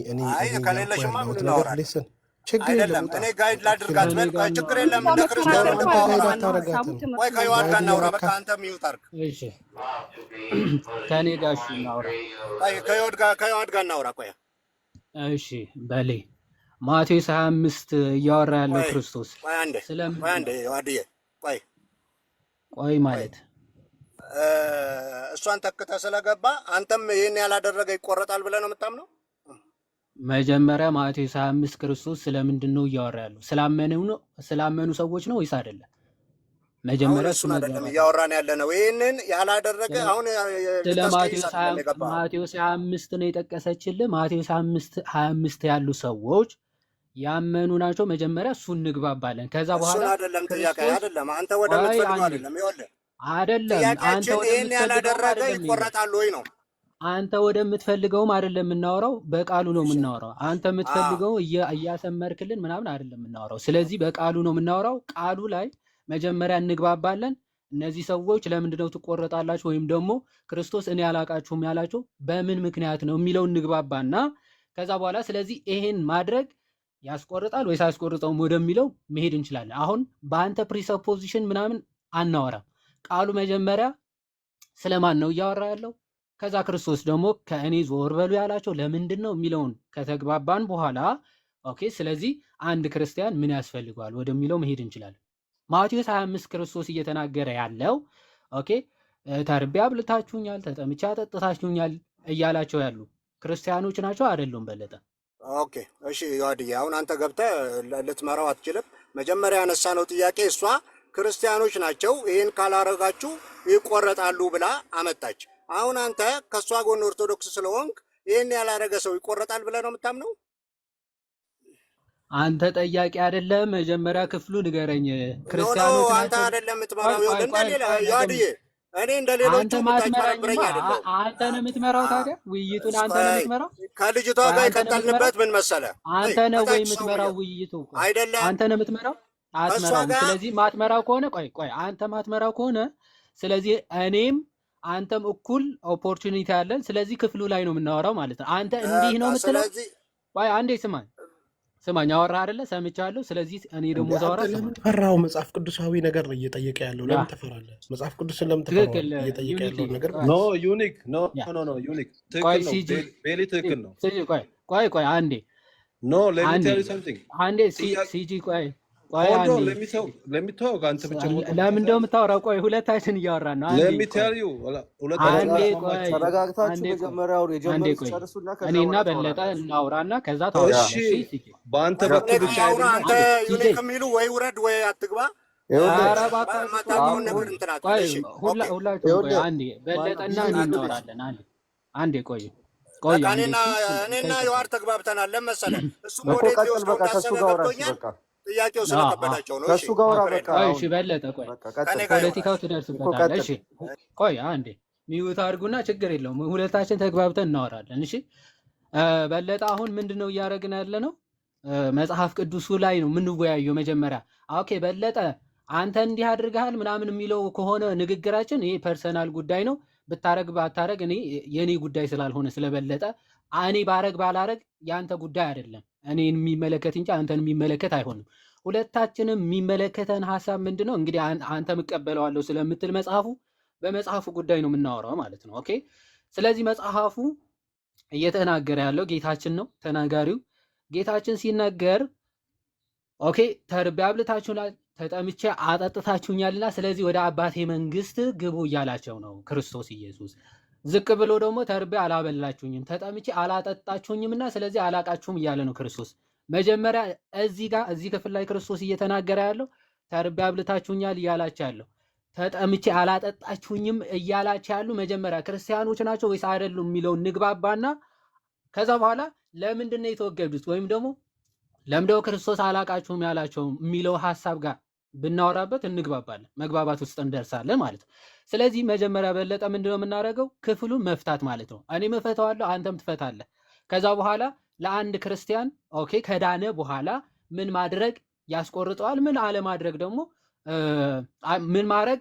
ከሌለሽማ ምን እናወራለን? ሊስን ችግር የለም። እኔ ጋይድ ላድርጋት በል። ችግር የለም። እንደ ክርስቲያን ወይ ከዮሐድ ጋር እናውራ። በቃ አንተ ሚውት አድርግ። እሺ ከኔ ጋር እሺ እናውራ። ቆይ ከዮሐድ ጋር እናውራ። ቆይ እሺ በሌ ማቴዎስ 25 እያወራ ያለው ክርስቶስ ቆይ አንዴ ዮሐድዬ ቆይ ማለት እሷን ተክተህ ስለገባ አንተም ይህን ያላደረገ ይቆረጣል ብለህ ነው የምታምነው? መጀመሪያ ማቴዎስ 25 ክርስቶስ ስለምንድን ነው እያወራ ያለው? ስላመኑ ሰዎች ነው ወይስ አይደለም? መጀመሪያ እሱን አይደለም እያወራን ያለ ነው። ይህንን ያላደረገ አሁን ስለ ማቴዎስ 25 ነው የጠቀሰችልህ። ማቴዎስ 25 ያሉ ሰዎች ያመኑ ናቸው። መጀመሪያ እሱን እንግባባለን። ከዛ በኋላ እሱን አይደለም ጥያቄ አይደለም። አንተ ወደምትፈልገው አይደለም። ይኸውልህ አይደለም አንተ ይሄን ያላደረገ ይቆረጣል ወይ ነው? አንተ ወደምትፈልገውም አይደለም የምናወራው፣ በቃሉ ነው የምናወራው። አንተ የምትፈልገው እያሰመርክልን ምናምን አይደለም የምናወራው። ስለዚህ በቃሉ ነው የምናወራው። ቃሉ ላይ መጀመሪያ እንግባባለን። እነዚህ ሰዎች ለምንድነው ትቆረጣላችሁ ወይም ደግሞ ክርስቶስ እኔ ያላቃችሁም ያላቸው በምን ምክንያት ነው የሚለው እንግባባና ከዛ በኋላ ስለዚህ ይሄን ማድረግ ያስቆርጣል ወይስ አያስቆርጠውም ወደሚለው መሄድ እንችላለን። አሁን በአንተ ፕሪሰፖዚሽን ምናምን አናወራም። ቃሉ መጀመሪያ ስለማን ነው እያወራ ያለው? ከዛ ክርስቶስ ደግሞ ከእኔ ዞር በሉ ያላቸው ለምንድን ነው የሚለውን ከተግባባን በኋላ ኦኬ፣ ስለዚህ አንድ ክርስቲያን ምን ያስፈልገዋል ወደሚለው መሄድ እንችላለን። ማቴዎስ 25 ክርስቶስ እየተናገረ ያለው ኦኬ፣ ተርቤ አብልታችሁኛል፣ ተጠምቼ አጠጥታችሁኛል እያላቸው ያሉ ክርስቲያኖች ናቸው አይደሉም? በለጠ ኦኬ፣ እሺ ዮሐድዬ፣ አሁን አንተ ገብተህ ልትመራው አትችልም። መጀመሪያ ያነሳነው ጥያቄ እሷ ክርስቲያኖች ናቸው ይህን ካላረጋችሁ ይቆረጣሉ ብላ አመጣች። አሁን አንተ ከእሷ ጎን ኦርቶዶክስ ስለሆንክ ይህን ያላረገ ሰው ይቆረጣል ብለህ ነው የምታምነው? አንተ ጠያቂ አይደለም። መጀመሪያ ክፍሉ ንገረኝ። ክርስቲያኖች ናቸው አንተ አይደለም የምትመራው። እንደሌላ ዮሐድዬ፣ እኔ እንደሌሎቹ ታጭበረብረኝ አይደለም። አንተ ነው የምትመራው። ታዲያ ውይይቱን አንተ ነው የምትመራው። ከልጅቷ ጋር የቀጠልንበት ምን መሰለህ? አንተ ነው ወይ የምትመራው? ውይይቱ አይደለም አንተ ነው የምትመራው። አትመራውም። ስለዚህ ማትመራው ከሆነ ቆይ አንተ ማትመራው ከሆነ ስለዚህ እኔም አንተም እኩል ኦፖርቹኒቲ አለን። ስለዚህ ክፍሉ ላይ ነው የምናወራው ማለት ነው። አንተ እንዲህ ነው የምትለው። ቆይ አንዴ ስማኝ፣ አወራህ አይደለ? ሰምቻለሁ። ስለዚህ እኔ ደግሞ ዛወራ ፈራው። መጽሐፍ ቅዱሳዊ ነገር ነው እየጠየቀ ያለው። ለምን ትፈራለህ? መጽሐፍ ቅዱስን ለምን ትፈራለህ? እየጠየቀ ያለው ነገር ዩኒክ ዩኒክ ትክክል ነው። ቤሊ ትክክል ነው። ቆይ አንዴ አንዴ ሲጂ ቆይ ለምን እንደው የምታወራው? ቆይ ሁለታችን እያወራን ነው። እኔና በለጠ እናውራና ከዛ በአንተ በኩል ብቻ ከሚሉ ወይ ውረድ ወይ አትግባ። ሁላችሁም አንዴ በለጠና እኔ እናወራለን። አንዴ ቆይ እኔና ዮሐድ ተግባብተናል። ለመሰለህ እሱ ወዴት ሊወስደው እንዳሰበ ገብቶኛል። ጥያቄው ስለከበዳቸው ነው። ከሱ ጋር በቃ እሺ፣ በለጠ ቆይ ፖለቲካው ትደርስበታለህ። እሺ ቆይ አንዴ ሚውት አድርጉና ችግር የለውም ሁለታችን ተግባብተን እናወራለን። እሺ በለጠ አሁን ምንድነው እያደረግን ያለ ነው? መጽሐፍ ቅዱሱ ላይ ነው የምንወያየው መጀመሪያ። ኦኬ በለጠ አንተ እንዲህ አድርገሃል ምናምን የሚለው ከሆነ ንግግራችን ይሄ ፐርሰናል ጉዳይ ነው። ብታረግ ባታረግ እኔ የኔ ጉዳይ ስላልሆነ ስለበለጠ እኔ ባረግ ባላረግ ያንተ ጉዳይ አይደለም። እኔን የሚመለከት እንጂ አንተን የሚመለከት አይሆንም። ሁለታችንም የሚመለከተን ሀሳብ ምንድነው? እንግዲህ አንተ እቀበለዋለሁ ስለምትል በመጽሐፉ ጉዳይ ነው የምናወራው ማለት ነው። ኦኬ ስለዚህ መጽሐፉ እየተናገረ ያለው ጌታችን ነው ተናጋሪው። ጌታችን ሲናገር ኦኬ ተርቤ አብልታችሁኛል፣ ተጠምቼ አጠጥታችሁኛልና ስለዚህ ወደ አባቴ መንግስት ግቡ እያላቸው ነው ክርስቶስ ኢየሱስ። ዝቅ ብሎ ደግሞ ተርቤ አላበላችሁኝም፣ ተጠምቼ አላጠጣችሁኝምና ስለዚህ አላቃችሁም እያለ ነው ክርስቶስ። መጀመሪያ እዚህ ክፍል ላይ ክርስቶስ እየተናገረ ያለው ተርቤ አብልታችሁኛል እያላቸው ያለው፣ ተጠምቼ አላጠጣችሁኝም እያላቸው ያሉ መጀመሪያ ክርስቲያኖች ናቸው ወይስ አይደሉም የሚለውን ንግባባና ከዛ በኋላ ለምንድን ነው የተወገዱት ወይም ደግሞ ለምንድነው ክርስቶስ አላቃችሁም ያላቸው የሚለው ሐሳብ ጋር ብናወራበት እንግባባለን፣ መግባባት ውስጥ እንደርሳለን ማለት ነው። ስለዚህ መጀመሪያ በለጠ ምንድነው የምናደርገው? ክፍሉን መፍታት ማለት ነው። እኔም እፈታዋለሁ፣ አንተም ትፈታለህ። ከዛ በኋላ ለአንድ ክርስቲያን ኦኬ ከዳነ በኋላ ምን ማድረግ ያስቆርጠዋል፣ ምን አለማድረግ ደግሞ ምን ማድረግ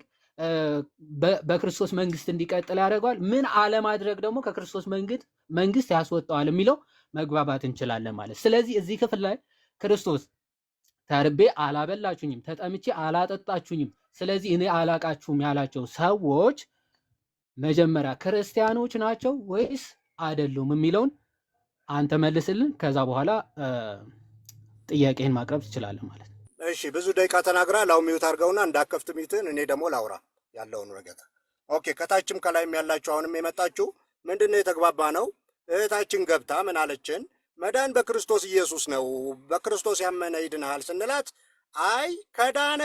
በክርስቶስ መንግስት እንዲቀጥል ያደርገዋል፣ ምን አለማድረግ ደግሞ ከክርስቶስ መንግስት ያስወጣዋል የሚለው መግባባት እንችላለን ማለት። ስለዚህ እዚህ ክፍል ላይ ክርስቶስ ተርቤ አላበላችሁኝም፣ ተጠምቼ አላጠጣችሁኝም፣ ስለዚህ እኔ አላቃችሁም ያላቸው ሰዎች መጀመሪያ ክርስቲያኖች ናቸው ወይስ አይደሉም የሚለውን አንተ መልስልን። ከዛ በኋላ ጥያቄህን ማቅረብ ትችላለህ ማለት ነው። እሺ ብዙ ደቂቃ ተናግረሃል። አሁን ሚዩት አድርገውና እንዳከፍት ሚዩትን እኔ ደግሞ ላውራ ያለውን ረገጣ። ኦኬ ከታችም ከላይም ያላችሁ አሁንም የመጣችሁ ምንድነው የተግባባ ነው? እህታችን ገብታ ምን አለችን? መዳን በክርስቶስ ኢየሱስ ነው፣ በክርስቶስ ያመነ ይድናል ስንላት አይ ከዳነ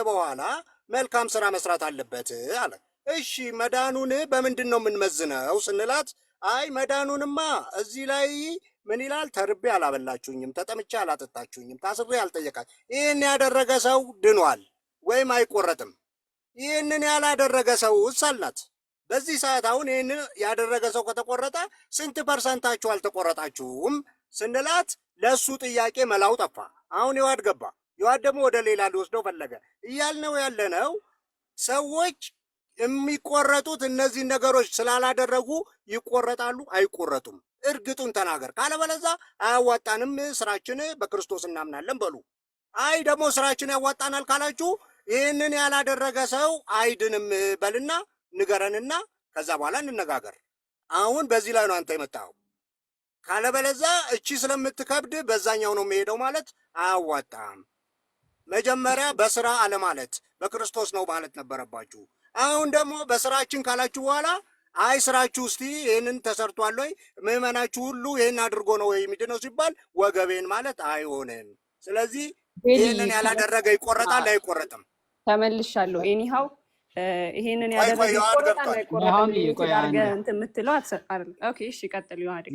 በኋላ መልካም ስራ መስራት አለበት አለ። እሺ መዳኑን በምንድን ነው የምንመዝነው ስንላት አይ መዳኑንማ እዚህ ላይ ምን ይላል? ተርቤ አላበላችሁኝም፣ ተጠምቼ አላጠጣችሁኝም፣ ታስሬ አልጠየቃችሁም። ይህን ያደረገ ሰው ድኗል ወይም አይቆረጥም። ይህንን ያላደረገ ሰው እሳላት በዚህ ሰዓት አሁን ይህን ያደረገ ሰው ከተቆረጠ ስንት ፐርሰንታችሁ አልተቆረጣችሁም ስንላት ለእሱ ጥያቄ መላው ጠፋ። አሁን ይዋድ ገባ። ይዋድ ደግሞ ወደ ሌላ ሊወስደው ፈለገ። እያልነው ያለነው ሰዎች የሚቆረጡት እነዚህ ነገሮች ስላላደረጉ ይቆረጣሉ አይቆረጡም? እርግጡን ተናገር። ካለበለዛ አያዋጣንም፣ ስራችን በክርስቶስ እናምናለን በሉ። አይ ደግሞ ስራችን ያዋጣናል ካላችሁ ይህንን ያላደረገ ሰው አይድንም በልና ንገረንና ከዛ በኋላ እንነጋገር። አሁን በዚህ ላይ ነው አንተ የመጣው። ካለበለዛ እቺ ስለምትከብድ በዛኛው ነው የሚሄደው ማለት አያዋጣም። መጀመሪያ በስራ አለማለት በክርስቶስ ነው ማለት ነበረባችሁ። አሁን ደግሞ በስራችን ካላችሁ በኋላ አይ ስራችሁ እስቲ ይህንን ተሰርቷል ወይ ምዕመናችሁ ሁሉ ይህን አድርጎ ነው ወይ የሚድነው ሲባል ወገቤን ማለት አይሆንም። ስለዚህ ይህንን ያላደረገ ይቆረጣል አይቆረጥም? ተመልሻለሁ። ኤኒሃው ይሄንን ያደረገ ይቆረጣል አይቆረጥም እንትን የምትለው አይደል? ኦኬ እሺ ቀጥል። ይዋድ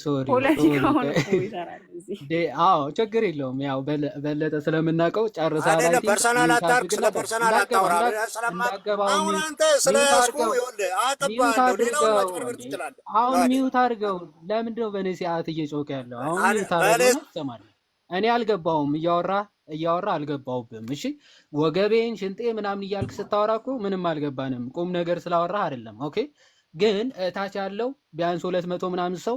ሶሪ ፖለቲካውን ይሰራል እዚህ። አዎ ችግር የለውም። ያው በለጠ ስለምናውቀው ጨርሳ ላይ ፐርሰናል አታርግ፣ ስለ ፐርሰናል አታውራ። አሁን አንተ ስለ ያስኩ ይኸውልህ አጠባለሁ፣ ሌላው ማጭበርበር ትችላለህ። አሁን ሚውት አድርገው። ለምንድን ነው በእኔ ሰዓት እየጮከ ያለው? አሁን ሚውት አድርገው ትሰማለህ። እኔ አልገባውም፣ እያወራ አልገባውብም። እሺ ወገቤን ሽንጤ ምናምን እያልክ ስታወራ እኮ ምንም አልገባንም። ቁም ነገር ስላወራህ አይደለም። ኦኬ ግን እታች ያለው ቢያንስ 200 ምናምን ሰው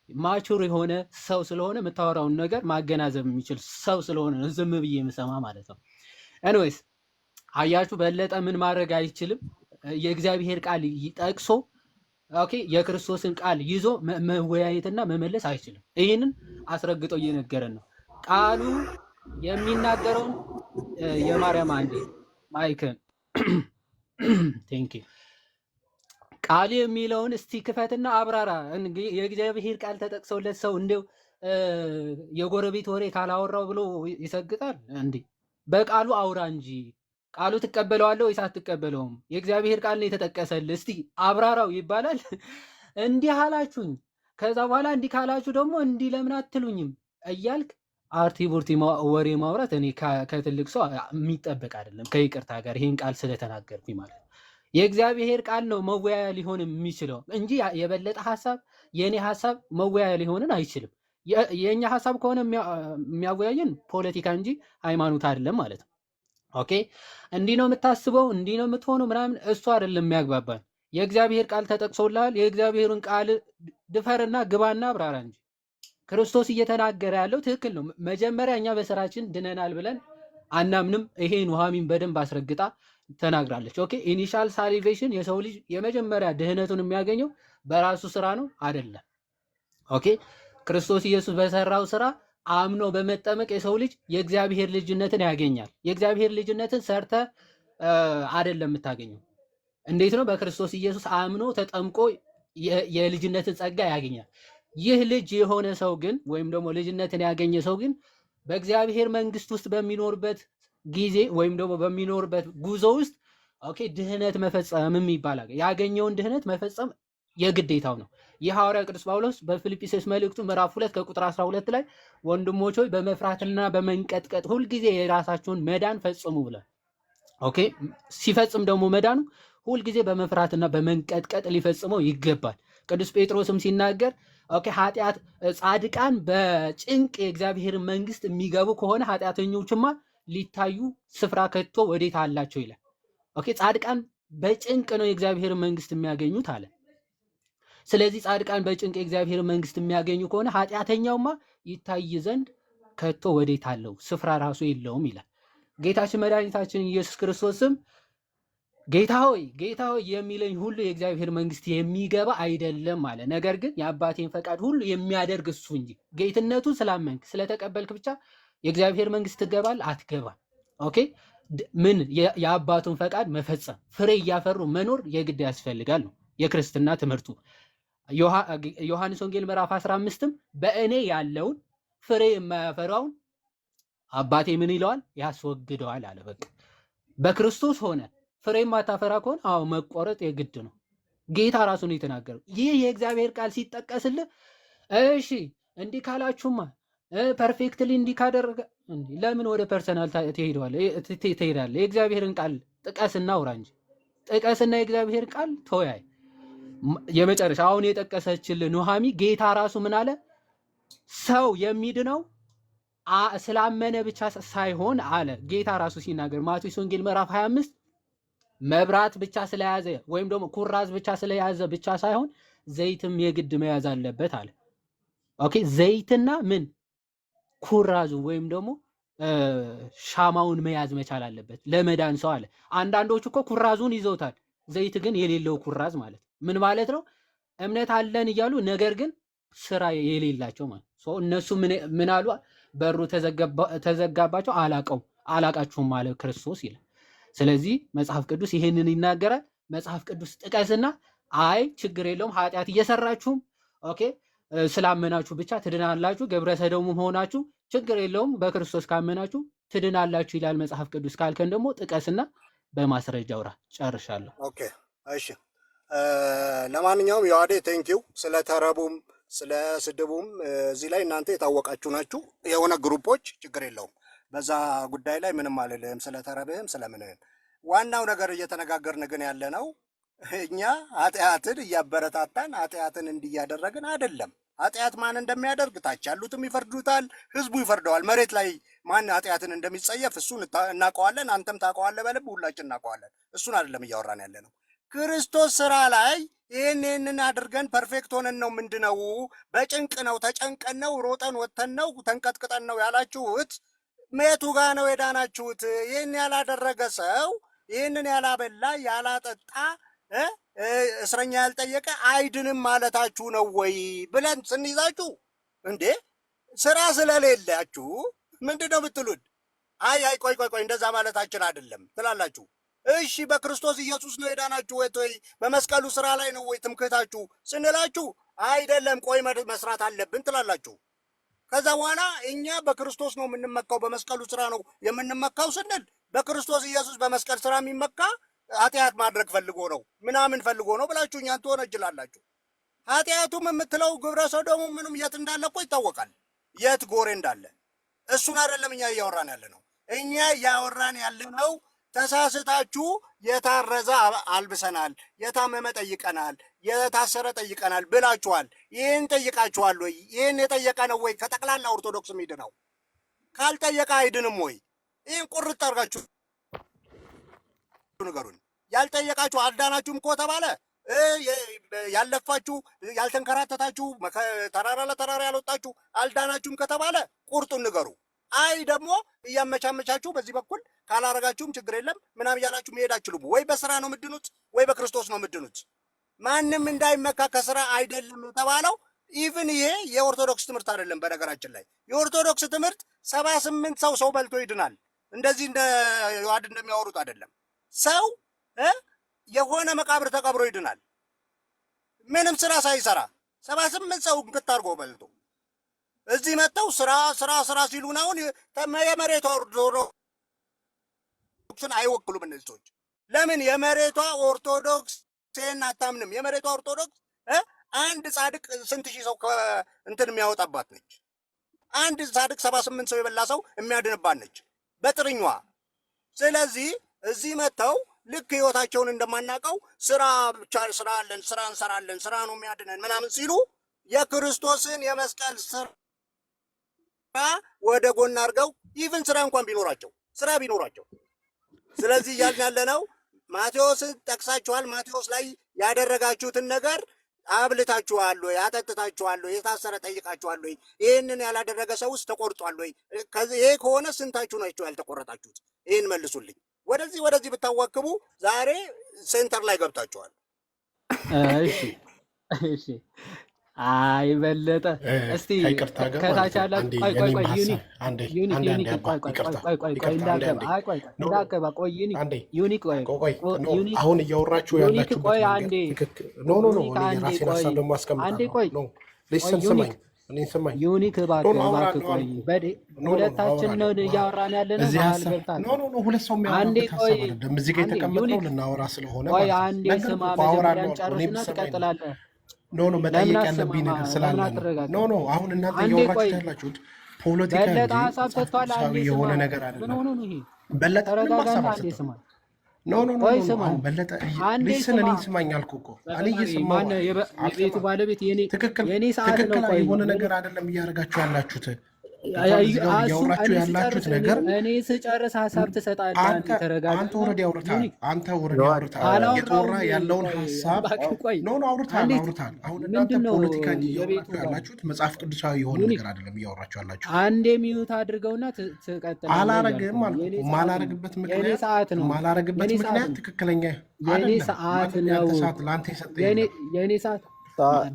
ማቹር የሆነ ሰው ስለሆነ የምታወራውን ነገር ማገናዘብ የሚችል ሰው ስለሆነ ዝም ብዬ የምሰማ ማለት ነው። ኤኒዌይስ አያችሁ በለጠ ምን ማድረግ አይችልም። የእግዚአብሔር ቃል ጠቅሶ ኦኬ የክርስቶስን ቃል ይዞ መወያየትና መመለስ አይችልም። ይህንን አስረግጦ እየነገረን ነው። ቃሉ የሚናገረውን የማርያም አንዴ ማይክን ቴንኪ ቃሉ የሚለውን እስቲ ክፈትና አብራራ። የእግዚአብሔር ቃል ተጠቅሰውለት ሰው እንደው የጎረቤት ወሬ ካላወራው ብሎ ይሰግጣል እንዴ? በቃሉ አውራ እንጂ ቃሉ ትቀበለዋለህ ወይስ አትቀበለውም? የእግዚአብሔር ቃል ነው የተጠቀሰልህ፣ እስቲ አብራራው ይባላል። እንዲህ አላችሁኝ፣ ከዛ በኋላ እንዲህ ካላችሁ ደግሞ እንዲህ ለምን አትሉኝም እያልክ አርቲ ቡርቲ ወሬ ማውራት እኔ ከትልቅ ሰው የሚጠበቅ አይደለም። ከይቅርታ ጋር ይህን ቃል ስለተናገርኩኝ ማለት ነው። የእግዚአብሔር ቃል ነው መወያያ ሊሆን የሚችለው እንጂ የበለጠ ሀሳብ የእኔ ሀሳብ መወያያ ሊሆንን አይችልም። የኛ ሐሳብ ከሆነ የሚያወያየን ፖለቲካ እንጂ ሃይማኖት አይደለም ማለት ነው። ኦኬ እንዲህ ነው የምታስበው እንዲህ ነው የምትሆነው ምናምን እሱ አይደለም የሚያግባባን። የእግዚአብሔር ቃል ተጠቅሶልሃል። የእግዚአብሔርን ቃል ድፈርና ግባና አብራራ እንጂ ክርስቶስ እየተናገረ ያለው ትክክል ነው። መጀመሪያ እኛ በስራችን ድነናል ብለን አናምንም። ይሄ ኑሃሚን በደንብ አስረግጣ ተናግራለች። ኦኬ ኢኒሻል ሳሊቬሽን የሰው ልጅ የመጀመሪያ ድህነቱን የሚያገኘው በራሱ ስራ ነው አይደለም። ኦኬ ክርስቶስ ኢየሱስ በሰራው ስራ አምኖ በመጠመቅ የሰው ልጅ የእግዚአብሔር ልጅነትን ያገኛል። የእግዚአብሔር ልጅነትን ሰርተ አይደለም የምታገኘው። እንዴት ነው? በክርስቶስ ኢየሱስ አምኖ ተጠምቆ የልጅነትን ጸጋ ያገኛል። ይህ ልጅ የሆነ ሰው ግን ወይም ደግሞ ልጅነትን ያገኘ ሰው ግን በእግዚአብሔር መንግስት ውስጥ በሚኖርበት ጊዜ ወይም ደግሞ በሚኖርበት ጉዞ ውስጥ ኦኬ ድህነት መፈጸም ይባላል። ያገኘውን ድህነት መፈጸም የግዴታው ነው። የሐዋርያ ቅዱስ ጳውሎስ በፊልጵስዩስ መልእክቱ ምዕራፍ 2 ከቁጥር 12 ላይ ወንድሞች ሆይ በመፍራትና በመንቀጥቀጥ ሁልጊዜ የራሳችሁን መዳን ፈጽሙ ብሏል። ኦኬ ሲፈጽም ደግሞ መዳኑ ሁልጊዜ በመፍራትና በመንቀጥቀጥ ሊፈጽመው ይገባል። ቅዱስ ጴጥሮስም ሲናገር ኦኬ ጻድቃን በጭንቅ የእግዚአብሔርን መንግስት የሚገቡ ከሆነ ኃጢአተኞችማ ሊታዩ ስፍራ ከቶ ወዴት አላቸው ይላል። ኦኬ ጻድቃን በጭንቅ ነው የእግዚአብሔርን መንግስት የሚያገኙት አለ። ስለዚህ ጻድቃን በጭንቅ የእግዚአብሔርን መንግስት የሚያገኙ ከሆነ ኃጢአተኛውማ ይታይ ዘንድ ከቶ ወዴት አለው ስፍራ ራሱ የለውም ይላል። ጌታችን መድኃኒታችን ኢየሱስ ክርስቶስም ጌታ ሆይ የሚለኝ ሁሉ የእግዚአብሔር መንግስት የሚገባ አይደለም አለ። ነገር ግን የአባቴን ፈቃድ ሁሉ የሚያደርግ እሱ እንጂ። ጌትነቱን ስላመንክ ስለተቀበልክ ብቻ የእግዚአብሔር መንግስት ትገባል አትገባም። ኦኬ ምን የአባቱን ፈቃድ መፈጸም ፍሬ እያፈሩ መኖር የግድ ያስፈልጋል ነው የክርስትና ትምህርቱ። ዮሐንስ ወንጌል ምዕራፍ 15ም በእኔ ያለውን ፍሬ የማያፈራውን አባቴ ምን ይለዋል? ያስወግደዋል አለ። በቃ በክርስቶስ ሆነ ፍሬ ማታፈራ ከሆነ አዎ መቆረጥ የግድ ነው። ጌታ ራሱ ነው የተናገረው። ይህ የእግዚአብሔር ቃል ሲጠቀስልህ እሺ እንዲህ ካላችሁማ ፐርፌክትሊ እንዲህ ካደረገ ለምን ወደ ፐርሰናል ትሄዳለህ? የእግዚአብሔርን ቃል ጥቀስና አውራ እንጂ ጥቀስና የእግዚአብሔር ቃል ተወያይ። የመጨረሻ አሁን የጠቀሰችልህ ኑሃሚ ጌታ ራሱ ምን አለ? ሰው የሚድነው ስላመነ ብቻ ሳይሆን አለ ጌታ ራሱ ሲናገር ማቴዎስ ወንጌል ምዕራፍ 25 መብራት ብቻ ስለያዘ ወይም ደግሞ ኩራዝ ብቻ ስለያዘ ብቻ ሳይሆን ዘይትም የግድ መያዝ አለበት አለ። ኦኬ ዘይትና ምን ኩራዙ ወይም ደግሞ ሻማውን መያዝ መቻል አለበት ለመዳን ሰው አለ። አንዳንዶቹ እኮ ኩራዙን ይዘውታል፣ ዘይት ግን የሌለው ኩራዝ ማለት ምን ማለት ነው? እምነት አለን እያሉ ነገር ግን ስራ የሌላቸው ማለት ሶ እነሱ ምን አሉ? በሩ ተዘጋባቸው፣ አላቃችሁም አለ ክርስቶስ ይላል። ስለዚህ መጽሐፍ ቅዱስ ይሄንን ይናገራል። መጽሐፍ ቅዱስ ጥቀስና አይ ችግር የለውም ኃጢአት እየሰራችሁም ኦኬ ስላመናችሁ ብቻ ትድናላችሁ፣ ግብረ ሰዶም ሆናችሁ ችግር የለውም በክርስቶስ ካመናችሁ ትድናላችሁ ይላል መጽሐፍ ቅዱስ ካልከን ደግሞ ጥቀስና በማስረጃ አውራ። ጨርሻለሁ። ኦኬ እሺ። ለማንኛውም ዮሐዴ ቴንኪው ስለ ተረቡም ስለ ስድቡም እዚህ ላይ እናንተ የታወቃችሁ ናችሁ። የሆነ ግሩፖች ችግር የለውም በዛ ጉዳይ ላይ ምንም አልልህም፣ ስለ ተረብህም ስለምንህም። ዋናው ነገር እየተነጋገርን ግን ያለ ነው እኛ ኃጢአትን እያበረታታን ኃጢአትን እንዲያደረግን አይደለም። ኃጢአት ማን እንደሚያደርግ ታች ያሉትም ይፈርዱታል፣ ህዝቡ ይፈርደዋል። መሬት ላይ ማን ኃጢአትን እንደሚጸየፍ እሱን እናውቀዋለን፣ አንተም ታውቀዋለህ፣ በልብ ሁላችን እናውቀዋለን። እሱን አይደለም እያወራን ያለ ነው። ክርስቶስ ስራ ላይ ይህንን አድርገን ፐርፌክት ሆነን ነው ምንድነው? በጭንቅ ነው ተጨንቀን ነው ሮጠን ወጥተን ነው ተንቀጥቅጠን ነው ያላችሁት? የቱ ጋ ነው የዳናችሁት? ይህን ያላደረገ ሰው ይህንን ያላበላ ያላጠጣ እስረኛ ያልጠየቀ አይድንም ማለታችሁ ነው ወይ ብለን ስንይዛችሁ እንዴ ስራ ስለሌላችሁ ምንድን ነው የምትሉን? አይ ቆይ እንደዛ ማለታችን አይደለም ትላላችሁ። እሺ በክርስቶስ ኢየሱስ ነው የዳናችሁ ወይ በመስቀሉ ስራ ላይ ነው ወይ ትምክህታችሁ ስንላችሁ አይደለም ቆይ መስራት አለብን ትላላችሁ። ከዛ በኋላ እኛ በክርስቶስ ነው የምንመካው በመስቀሉ ስራ ነው የምንመካው ስንል በክርስቶስ ኢየሱስ በመስቀል ስራ የሚመካ ኃጢአት ማድረግ ፈልጎ ነው ምናምን ፈልጎ ነው ብላችሁ እኛን ትወነጅላላችሁ። ኃጢአቱም የምትለው ግብረ ሰዶሙ ምንም የት እንዳለ እኮ ይታወቃል፣ የት ጎሬ እንዳለ። እሱን አይደለም እኛ እያወራን ያለ ነው። እኛ እያወራን ያለ ነው ተሳስታችሁ የታረዘ አልብሰናል፣ የታመመ ጠይቀናል፣ የታሰረ ጠይቀናል ብላችኋል። ይህን ጠይቃችኋል ወይ? ይህን የጠየቀ ነው ወይ ከጠቅላላ ኦርቶዶክስ የሚድነው? ካልጠየቀ አይድንም ወይ? ይህን ቁርጥ አድርጋችሁ ንገሩን። ያልጠየቃችሁ አልዳናችሁም እኮ ተባለ። ያለፋችሁ ያልተንከራተታችሁ ተራራ ለተራራ ያልወጣችሁ አልዳናችሁም ከተባለ ቁርጡን ንገሩ። አይ ደግሞ እያመቻመቻችሁ በዚህ በኩል ካላረጋችሁም ችግር የለም ምናምን እያላችሁ መሄድ አትችሉም። ወይ በስራ ነው የምድኑት ወይ በክርስቶስ ነው የምድኑት። ማንም እንዳይመካ ከስራ አይደለም የተባለው። ኢቭን ይሄ የኦርቶዶክስ ትምህርት አይደለም። በነገራችን ላይ የኦርቶዶክስ ትምህርት 78 ሰው በልቶ ይድናል። እንደዚህ እንደ ዮሐድ እንደሚያወሩት አይደለም። ሰው የሆነ መቃብር ተቀብሮ ይድናል ምንም ስራ ሳይሰራ 78 ሰው እንክት አድርጎ በልቶ። እዚህ መጥተው ስራ ሲሉን አሁን የመሬቷ ኦርቶዶክስን አይወክሉም እነዚህ ሰዎች። ለምን የመሬቷ ኦርቶዶክስ ሴን አታምንም? የመሬቷ ኦርቶዶክስ አንድ ጻድቅ ስንት ሺህ ሰው እንትን የሚያወጣባት ነች። አንድ ጻድቅ 78 ሰው የበላ ሰው የሚያድንባት ነች በጥርኟ። ስለዚህ እዚህ መጥተው ልክ ህይወታቸውን እንደማናውቀው ስራ አለን፣ ስራ እንሰራለን፣ ስራ ነው የሚያድነን ምናምን ሲሉ የክርስቶስን የመስቀል ስራ ወደ ጎን አድርገው ኢቭን ስራ እንኳን ቢኖራቸው ስለዚህ እያልን ያለነው ማቴዎስን ጠቅሳችኋል። ማቴዎስ ላይ ያደረጋችሁትን ነገር አብልታችኋል ወይ? አጠጥታችኋል ወይ? የታሰረ ጠይቃችኋል ወይ? ይህንን ያላደረገ ሰውስ ተቆርጧል ወይ? ይሄ ከሆነ ስንታችሁ ናችሁ ያልተቆረጣችሁት? ይህን መልሱልኝ። ወደዚህ ብታዋክቡ ዛሬ ሴንተር ላይ ገብታችኋል። እሺ አይ በለጠ እስቲ ከታች ያላችሁ አሁን እያወራችሁ ያላችሁበት ዩኒክ እባክህ ቆይ፣ ሁለታችን ነው እያወራን ያለነው። ሁለት ሰው አንዴ ቆይ፣ እዚህ ጋር የተቀመጥነው ልናወራ ስለሆነ ቆይ አንዴ ስማ፣ መጀመሪያ ጨርስና ትቀጥላለህ። መጠየቅ ያለብኝ ነገር ስላለ ነው። አሁን እናንተ እያወራችሁ ያላችሁት ፖለቲካ የሆነ ነገር አይደለም። በለጠ በለጠ እኔ ስማኝ አልኩህ እኮ እኔ እየሰማሁ የቤቱ ባለቤት ትክክል የሆነ ነገር አይደለም እያደረጋችሁ ያላችሁት። እያወራችሁ ያላችሁት ነገር እኔ ስጨርስ ሀሳብ ትሰጣለህ። ተረጋጋ። አንተ ወረድ ያውርታል። እየተወራ ያለውን ሀሳብ አውርታል። አሁን እናንተ ፖለቲካ እያወራችሁ ያላችሁት መጽሐፍ ቅዱሳዊ የሆነ ነገር አይደለም እያወራችሁ ያላችሁት። አንዴ ሚዩት አድርገውና ትቀጥላለህ። አላረግም አልኩህ። የማላረግበት ምክንያት ትክክለኛ የኔ ሰዓት ነው። ለአንተ የሰጠኝ የኔ ሰዓት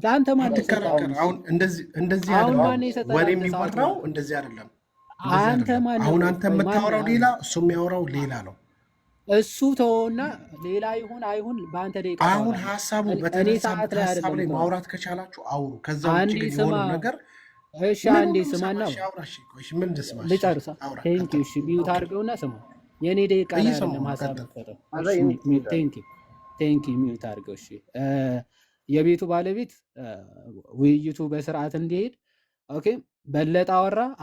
ዳንተ ማለት አሁን እንደዚህ አይደለም። ወሬ የሚወራው እንደዚህ አይደለም። አሁን አንተ የምታወራው ሌላ፣ እሱ የሚያወራው ሌላ ነው። እሱ ተወውና ሌላ ይሁን አይሁን በአንተ ደቂቃ አሁን ሀሳቡ በተነሳበት ሀሳብ ላይ ማውራት ከቻላችሁ አውሩ። ከዛ ውጭ ግን የሆነ ነገር እሺ፣ አንዴ ስማና ልጨርሳ። ቴንክ ዩ። እሺ ቢዩት አድርገውና ስማ። የኔ ደቂቃ ላይ አይደለም ሀሳብ ተፈጠረ። ቴንክ ዩ። ሚዩት አድርገው። እሺ የቤቱ ባለቤት ውይይቱ በስርዓት እንዲሄድ ኦኬ። በለጠ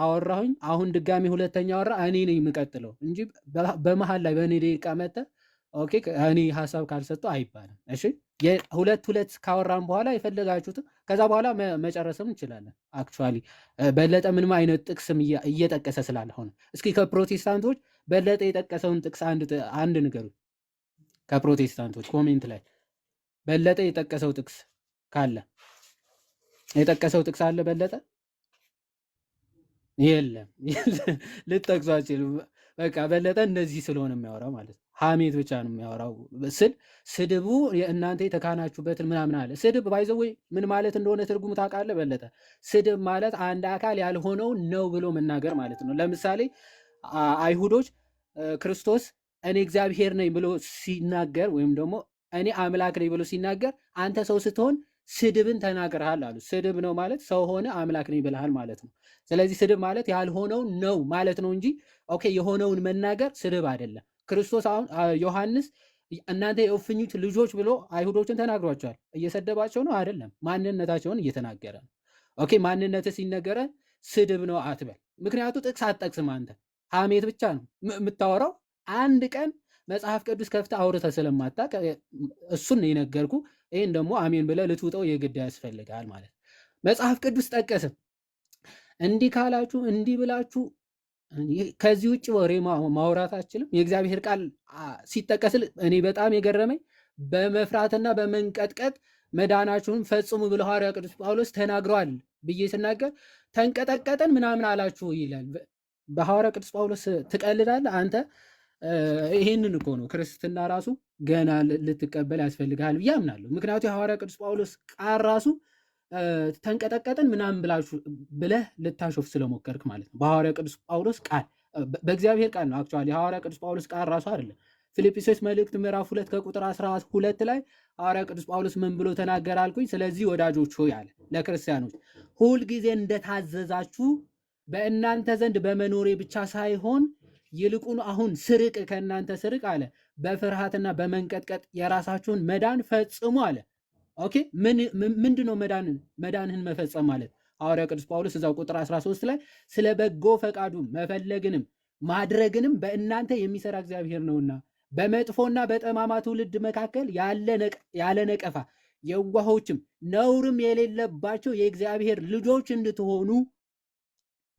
አወራሁኝ። አሁን ድጋሚ ሁለተኛ አወራ። እኔ ነኝ የምቀጥለው እንጂ በመሀል ላይ በእኔ ደቂቃ መጠ ኦኬ። እኔ ሀሳብ ካልሰጠው አይባልም። እሺ ሁለት ካወራን በኋላ የፈለጋችሁት ከዛ በኋላ መጨረስም እንችላለን። አክቹዋሊ በለጠ ምንም አይነት ጥቅስም እየጠቀሰ ስላልሆነ እስኪ ከፕሮቴስታንቶች በለጠ የጠቀሰውን ጥቅስ አንድ ንገሩ። ከፕሮቴስታንቶች ኮሜንት ላይ በለጠ የጠቀሰው ጥቅስ ካለ የጠቀሰው ጥቅስ አለ በለጠ? የለም። ልጠቅሱ አልችልም። በቃ በለጠ እንደዚህ ስለሆነ የሚያወራው ማለት ነው። ሐሜት ብቻ ነው የሚያወራው። ስድቡ የእናንተ የተካናችሁበትን ምናምን አለ። ስድብ ባይዘው ምን ማለት እንደሆነ ትርጉሙ ታውቃለህ በለጠ? ስድብ ማለት አንድ አካል ያልሆነው ነው ብሎ መናገር ማለት ነው። ለምሳሌ አይሁዶች ክርስቶስ እኔ እግዚአብሔር ነኝ ብሎ ሲናገር ወይም ደግሞ እኔ አምላክ ነኝ ብሎ ሲናገር አንተ ሰው ስትሆን ስድብን ተናግረሃል አሉ። ስድብ ነው ማለት ሰው ሆነ አምላክ ነኝ ብለሃል ማለት ነው። ስለዚህ ስድብ ማለት ያልሆነውን ነው ማለት ነው እንጂ ኦኬ የሆነውን መናገር ስድብ አይደለም። ክርስቶስ አሁን ዮሐንስ እናንተ የእፉኝት ልጆች ብሎ አይሁዶችን ተናግሯቸዋል። እየሰደባቸው ነው አይደለም፣ ማንነታቸውን እየተናገረ ነው። ኦኬ ማንነት ሲነገረ ስድብ ነው አትበል። ምክንያቱ ጥቅስ አትጠቅስም አንተ፣ ሐሜት ብቻ ነው የምታወራው። አንድ ቀን መጽሐፍ ቅዱስ ከፍተህ አውርተህ ስለማታውቅ እሱን ነው የነገርኩ። ይህን ደግሞ አሜን ብለህ ልትውጠው የግድ ያስፈልጋል ማለት ነው። መጽሐፍ ቅዱስ ጠቀስም እንዲህ ካላችሁ እንዲህ ብላችሁ ከዚህ ውጭ ወሬ ማውራት አችልም። የእግዚአብሔር ቃል ሲጠቀስል እኔ በጣም የገረመኝ በመፍራትና በመንቀጥቀጥ መዳናችሁን ፈጽሙ ብሎ ሐዋርያ ቅዱስ ጳውሎስ ተናግረዋል ብዬ ስናገር ተንቀጠቀጠን ምናምን አላችሁ ይላል። በሐዋርያ ቅዱስ ጳውሎስ ትቀልዳለህ አንተ? ይሄንን እኮ ነው ክርስትና ራሱ ገና ልትቀበል ያስፈልጋል ብዬ አምናለሁ። ምክንያቱም የሐዋርያ ቅዱስ ጳውሎስ ቃል ራሱ ተንቀጠቀጥን ምናምን ብለህ ልታሾፍ ስለሞከርክ ማለት ነው። በሐዋርያ ቅዱስ ጳውሎስ ቃል በእግዚአብሔር ቃል ነው። አክቹዋሊ የሐዋርያ ቅዱስ ጳውሎስ ቃል ራሱ አይደለም። ፊልጵስዩስ መልእክት ምዕራፍ 2 ከቁጥር 12 ላይ ሐዋርያ ቅዱስ ጳውሎስ ምን ብሎ ተናገረ አልኩኝ? ስለዚህ ወዳጆች ሆይ አለ ለክርስቲያኖች ሁልጊዜ እንደታዘዛችሁ በእናንተ ዘንድ በመኖሬ ብቻ ሳይሆን ይልቁን አሁን ስርቅ ከእናንተ ስርቅ አለ በፍርሃትና በመንቀጥቀጥ የራሳችሁን መዳን ፈጽሙ አለ። ኦኬ ምንድነው መዳንህን መፈጸም ማለት? ሐዋርያ ቅዱስ ጳውሎስ እዛው ቁጥር 13 ላይ ስለ በጎ ፈቃዱ መፈለግንም ማድረግንም በእናንተ የሚሰራ እግዚአብሔር ነውና በመጥፎና በጠማማ ትውልድ መካከል ያለ ነቀፋ የዋሆችም ነውርም የሌለባቸው የእግዚአብሔር ልጆች እንድትሆኑ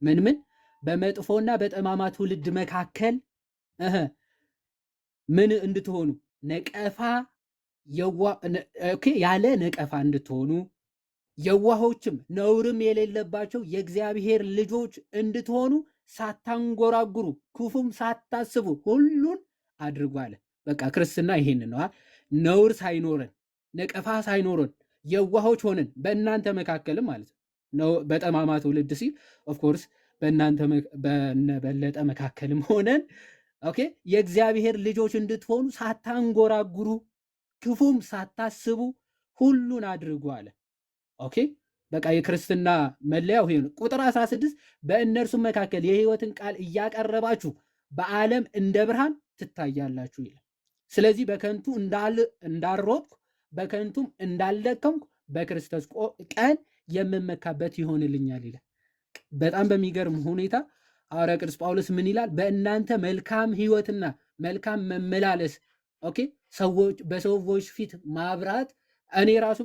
ምን በመጥፎና በጠማማ ትውልድ መካከል ምን እንድትሆኑ ነቀፋ ያለ ነቀፋ እንድትሆኑ የዋሆችም ነውርም የሌለባቸው የእግዚአብሔር ልጆች እንድትሆኑ ሳታንጎራጉሩ ክፉም ሳታስቡ ሁሉን አድርጉ አለ። በቃ ክርስትና ይሄን ነው። ነውር ሳይኖረን ነቀፋ ሳይኖረን የዋሆች ሆነን በእናንተ መካከልም ማለት ነው። በጠማማ ትውልድ ሲል ኦፍኮርስ በእናንተ በበለጠ መካከልም ሆነን ኦኬ የእግዚአብሔር ልጆች እንድትሆኑ ሳታንጎራጉሩ ክፉም ሳታስቡ ሁሉን አድርጉ አለ። ኦኬ በቃ የክርስትና መለያው ይሄ ነው። ቁጥር 16 በእነርሱም መካከል የሕይወትን ቃል እያቀረባችሁ በዓለም እንደ ብርሃን ትታያላችሁ ይላል። ስለዚህ በከንቱ እንዳልሮጥኩ በከንቱም እንዳልደከምኩ በክርስቶስ ቀን የምመካበት ይሆንልኛል ይላል። በጣም በሚገርም ሁኔታ ሐዋርያ ቅዱስ ጳውሎስ ምን ይላል? በእናንተ መልካም ሕይወትና መልካም መመላለስ ኦኬ በሰዎች ፊት ማብራት እኔ ራሱ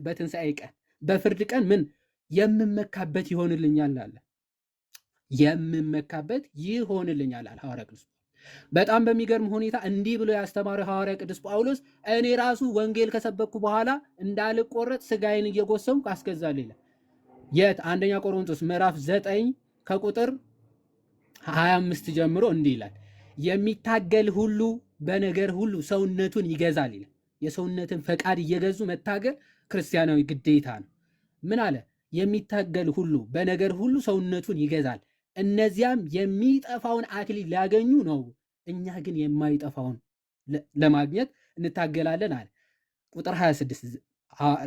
በትንሣኤ ቀን በፍርድ ቀን ምን የምመካበት ይሆንልኛል አለ። የምመካበት ይሆንልኛል አለ ሐዋርያ ቅዱስ። በጣም በሚገርም ሁኔታ እንዲህ ብሎ ያስተማረው ሐዋርያ ቅዱስ ጳውሎስ እኔ ራሱ ወንጌል ከሰበኩ በኋላ እንዳልቆረጥ ስጋዬን እየጎሰምኩ አስገዛለሁ ይላል። የት? አንደኛ ቆሮንቶስ ምዕራፍ 9 ከቁጥር 25 ጀምሮ እንዲህ ይላል፣ የሚታገል ሁሉ በነገር ሁሉ ሰውነቱን ይገዛል ይላል። የሰውነትን ፈቃድ እየገዙ መታገል ክርስቲያናዊ ግዴታ ነው። ምን አለ? የሚታገል ሁሉ በነገር ሁሉ ሰውነቱን ይገዛል፣ እነዚያም የሚጠፋውን አክሊል ሊያገኙ ነው፣ እኛ ግን የማይጠፋውን ለማግኘት እንታገላለን አለ። ቁጥር 26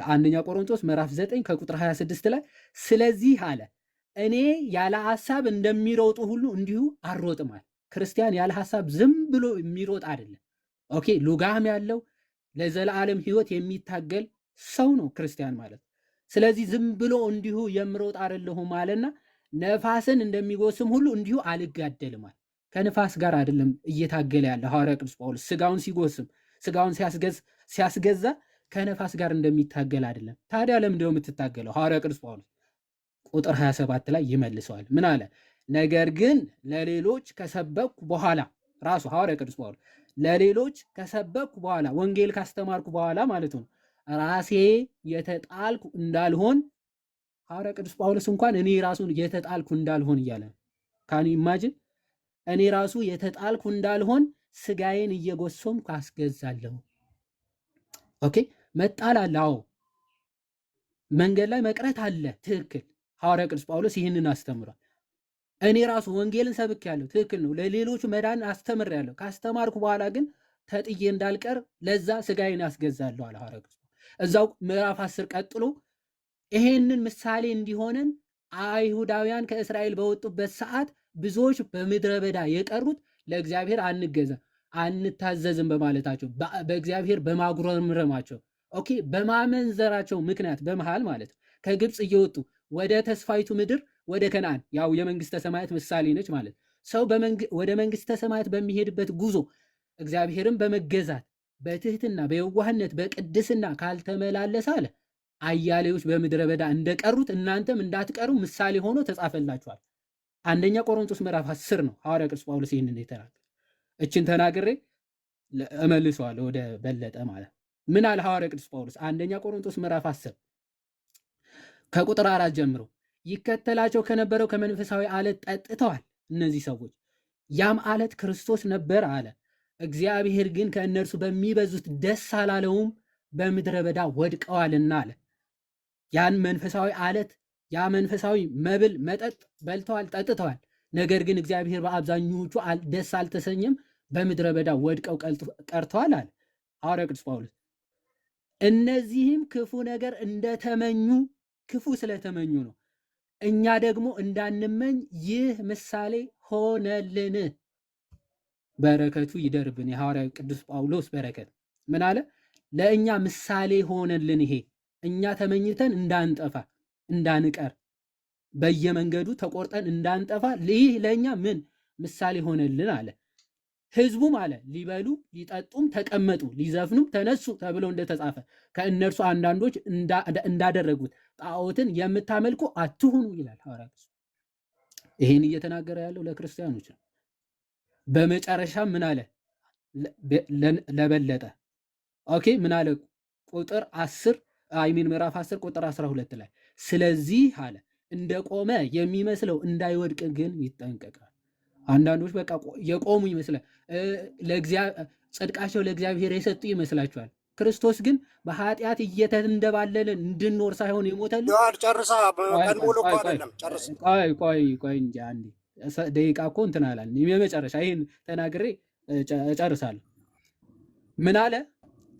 አንደኛ ቆሮንቶስ ምዕራፍ 9 ከቁጥር 26 ላይ ስለዚህ አለ እኔ ያለ ሐሳብ እንደሚሮጡ ሁሉ እንዲሁ አልሮጥም አለ። ክርስቲያን ያለ ሐሳብ ዝም ብሎ የሚሮጥ አይደለም። ኦኬ ሉጋም ያለው ለዘላለም ሕይወት የሚታገል ሰው ነው ክርስቲያን ማለት። ስለዚህ ዝም ብሎ እንዲሁ የምሮጥ አይደለሁም አለና ነፋስን እንደሚጎስም ሁሉ እንዲሁ አልጋደልም አለ። ከነፋስ ጋር አይደለም እየታገለ ያለ ሐዋርያ ቅዱስ ጳውሎስ ስጋውን ሲጎስም ስጋውን ሲያስገዛ ከነፋስ ጋር እንደሚታገል አይደለም። ታዲያ ለምንድነው የምትታገለው? ሐዋርያ ቅዱስ ጳውሎስ ቁጥር 27 ላይ ይመልሰዋል። ምን አለ? ነገር ግን ለሌሎች ከሰበኩ በኋላ ራሱ ሐዋርያ ቅዱስ ጳውሎስ ለሌሎች ከሰበኩ በኋላ ወንጌል ካስተማርኩ በኋላ ማለት ነው ራሴ የተጣልኩ እንዳልሆን ሐዋርያ ቅዱስ ጳውሎስ እንኳን እኔ ራሱን የተጣልኩ እንዳልሆን እያለ ካን ኢማጂን እኔ ራሱ የተጣልኩ እንዳልሆን ስጋዬን እየጎሰምኩ አስገዛለሁ። ኦኬ መጣል አለ። አዎ መንገድ ላይ መቅረት አለ። ትክክል። ሐዋርያ ቅዱስ ጳውሎስ ይህንን አስተምሯል። እኔ ራሱ ወንጌልን ሰብኬያለሁ። ትክክል ነው። ለሌሎቹ መዳን አስተምሬያለሁ። ካስተማርኩ በኋላ ግን ተጥዬ እንዳልቀር ለዛ ስጋዬን አስገዛለሁ አለ ሐዋርያ ቅዱስ። እዛው ምዕራፍ 10 ቀጥሎ ይሄንን ምሳሌ እንዲሆነን አይሁዳውያን ከእስራኤል በወጡበት ሰዓት ብዙዎች በምድረ በዳ የቀሩት ለእግዚአብሔር አንገዛ አንታዘዝም በማለታቸው በእግዚአብሔር በማጉረምረማቸው ኦኬ በማመንዘራቸው ምክንያት በመሃል ማለት ከግብፅ እየወጡ ወደ ተስፋይቱ ምድር ወደ ከነዓን ያው የመንግስተ ሰማያት ምሳሌ ነች ማለት ሰው ወደ መንግስተ ሰማያት በሚሄድበት ጉዞ እግዚአብሔርን በመገዛት በትህትና በየዋህነት በቅድስና ካልተመላለሰ አለ አያሌዎች በምድረ በዳ እንደቀሩት እናንተም እንዳትቀሩ ምሳሌ ሆኖ ተጻፈላችኋል። አንደኛ ቆሮንቶስ ምዕራፍ 10 ነው ሐዋርያ ቅዱስ ጳውሎስ ይህንን የተናገረ። እችን ተናግሬ እመልሰዋለሁ ወደ በለጠ ማለት ምን አለ ሐዋርያ ቅዱስ ጳውሎስ አንደኛ ቆሮንቶስ ምዕራፍ 10 ከቁጥር 4 ጀምሮ ይከተላቸው ከነበረው ከመንፈሳዊ አለት ጠጥተዋል እነዚህ ሰዎች፣ ያም አለት ክርስቶስ ነበር አለ። እግዚአብሔር ግን ከእነርሱ በሚበዙት ደስ አላለውም፣ በምድረ በዳ ወድቀዋልና አለ። ያን መንፈሳዊ አለት ያ መንፈሳዊ መብል መጠጥ በልተዋል ጠጥተዋል። ነገር ግን እግዚአብሔር በአብዛኞቹ ደስ አልተሰኘም፣ በምድረ በዳ ወድቀው ቀርተዋል አለ ሐዋርያ ቅዱስ ጳውሎስ። እነዚህም ክፉ ነገር እንደተመኙ ክፉ ስለተመኙ ነው። እኛ ደግሞ እንዳንመኝ ይህ ምሳሌ ሆነልን። በረከቱ ይደርብን። የሐዋርያ ቅዱስ ጳውሎስ በረከት ምን አለ? ለእኛ ምሳሌ ሆነልን። ይሄ እኛ ተመኝተን እንዳንጠፋ እንዳንቀር በየመንገዱ ተቆርጠን እንዳንጠፋ ይህ ለእኛ ምን ምሳሌ ሆነልን አለ። ሕዝቡም አለ ሊበሉ ሊጠጡም ተቀመጡ ሊዘፍኑም ተነሱ ተብሎ እንደተጻፈ ከእነርሱ አንዳንዶች እንዳደረጉት ጣዖትን የምታመልኩ አትሁኑ ይላል ሐዋርያ ቅዱስ። ይሄን እየተናገረ ያለው ለክርስቲያኖች ነው። በመጨረሻም ምን አለ ለበለጠ ኦኬ ምን አለ ቁጥር 10 ምዕራፍ 10 ቁጥር 12 ላይ ስለዚህ አለ እንደቆመ የሚመስለው እንዳይወድቅ ግን ይጠንቀቃል። አንዳንዶች በቃ የቆሙ ይመስላል ጽድቃቸው ለእግዚአብሔር የሰጡ ይመስላችኋል። ክርስቶስ ግን በኃጢአት እየተንደባለልን እንድንኖር ሳይሆን የሞተልን ጨርሳ ቀን ሙሉ እኮ አይደለም ጨርስ ቆይ እንጂ አንዴ ደቂቃ እኮ እንትን አላልን። የመጨረሻ ይህን ተናግሬ እጨርሳለሁ። ምን አለ?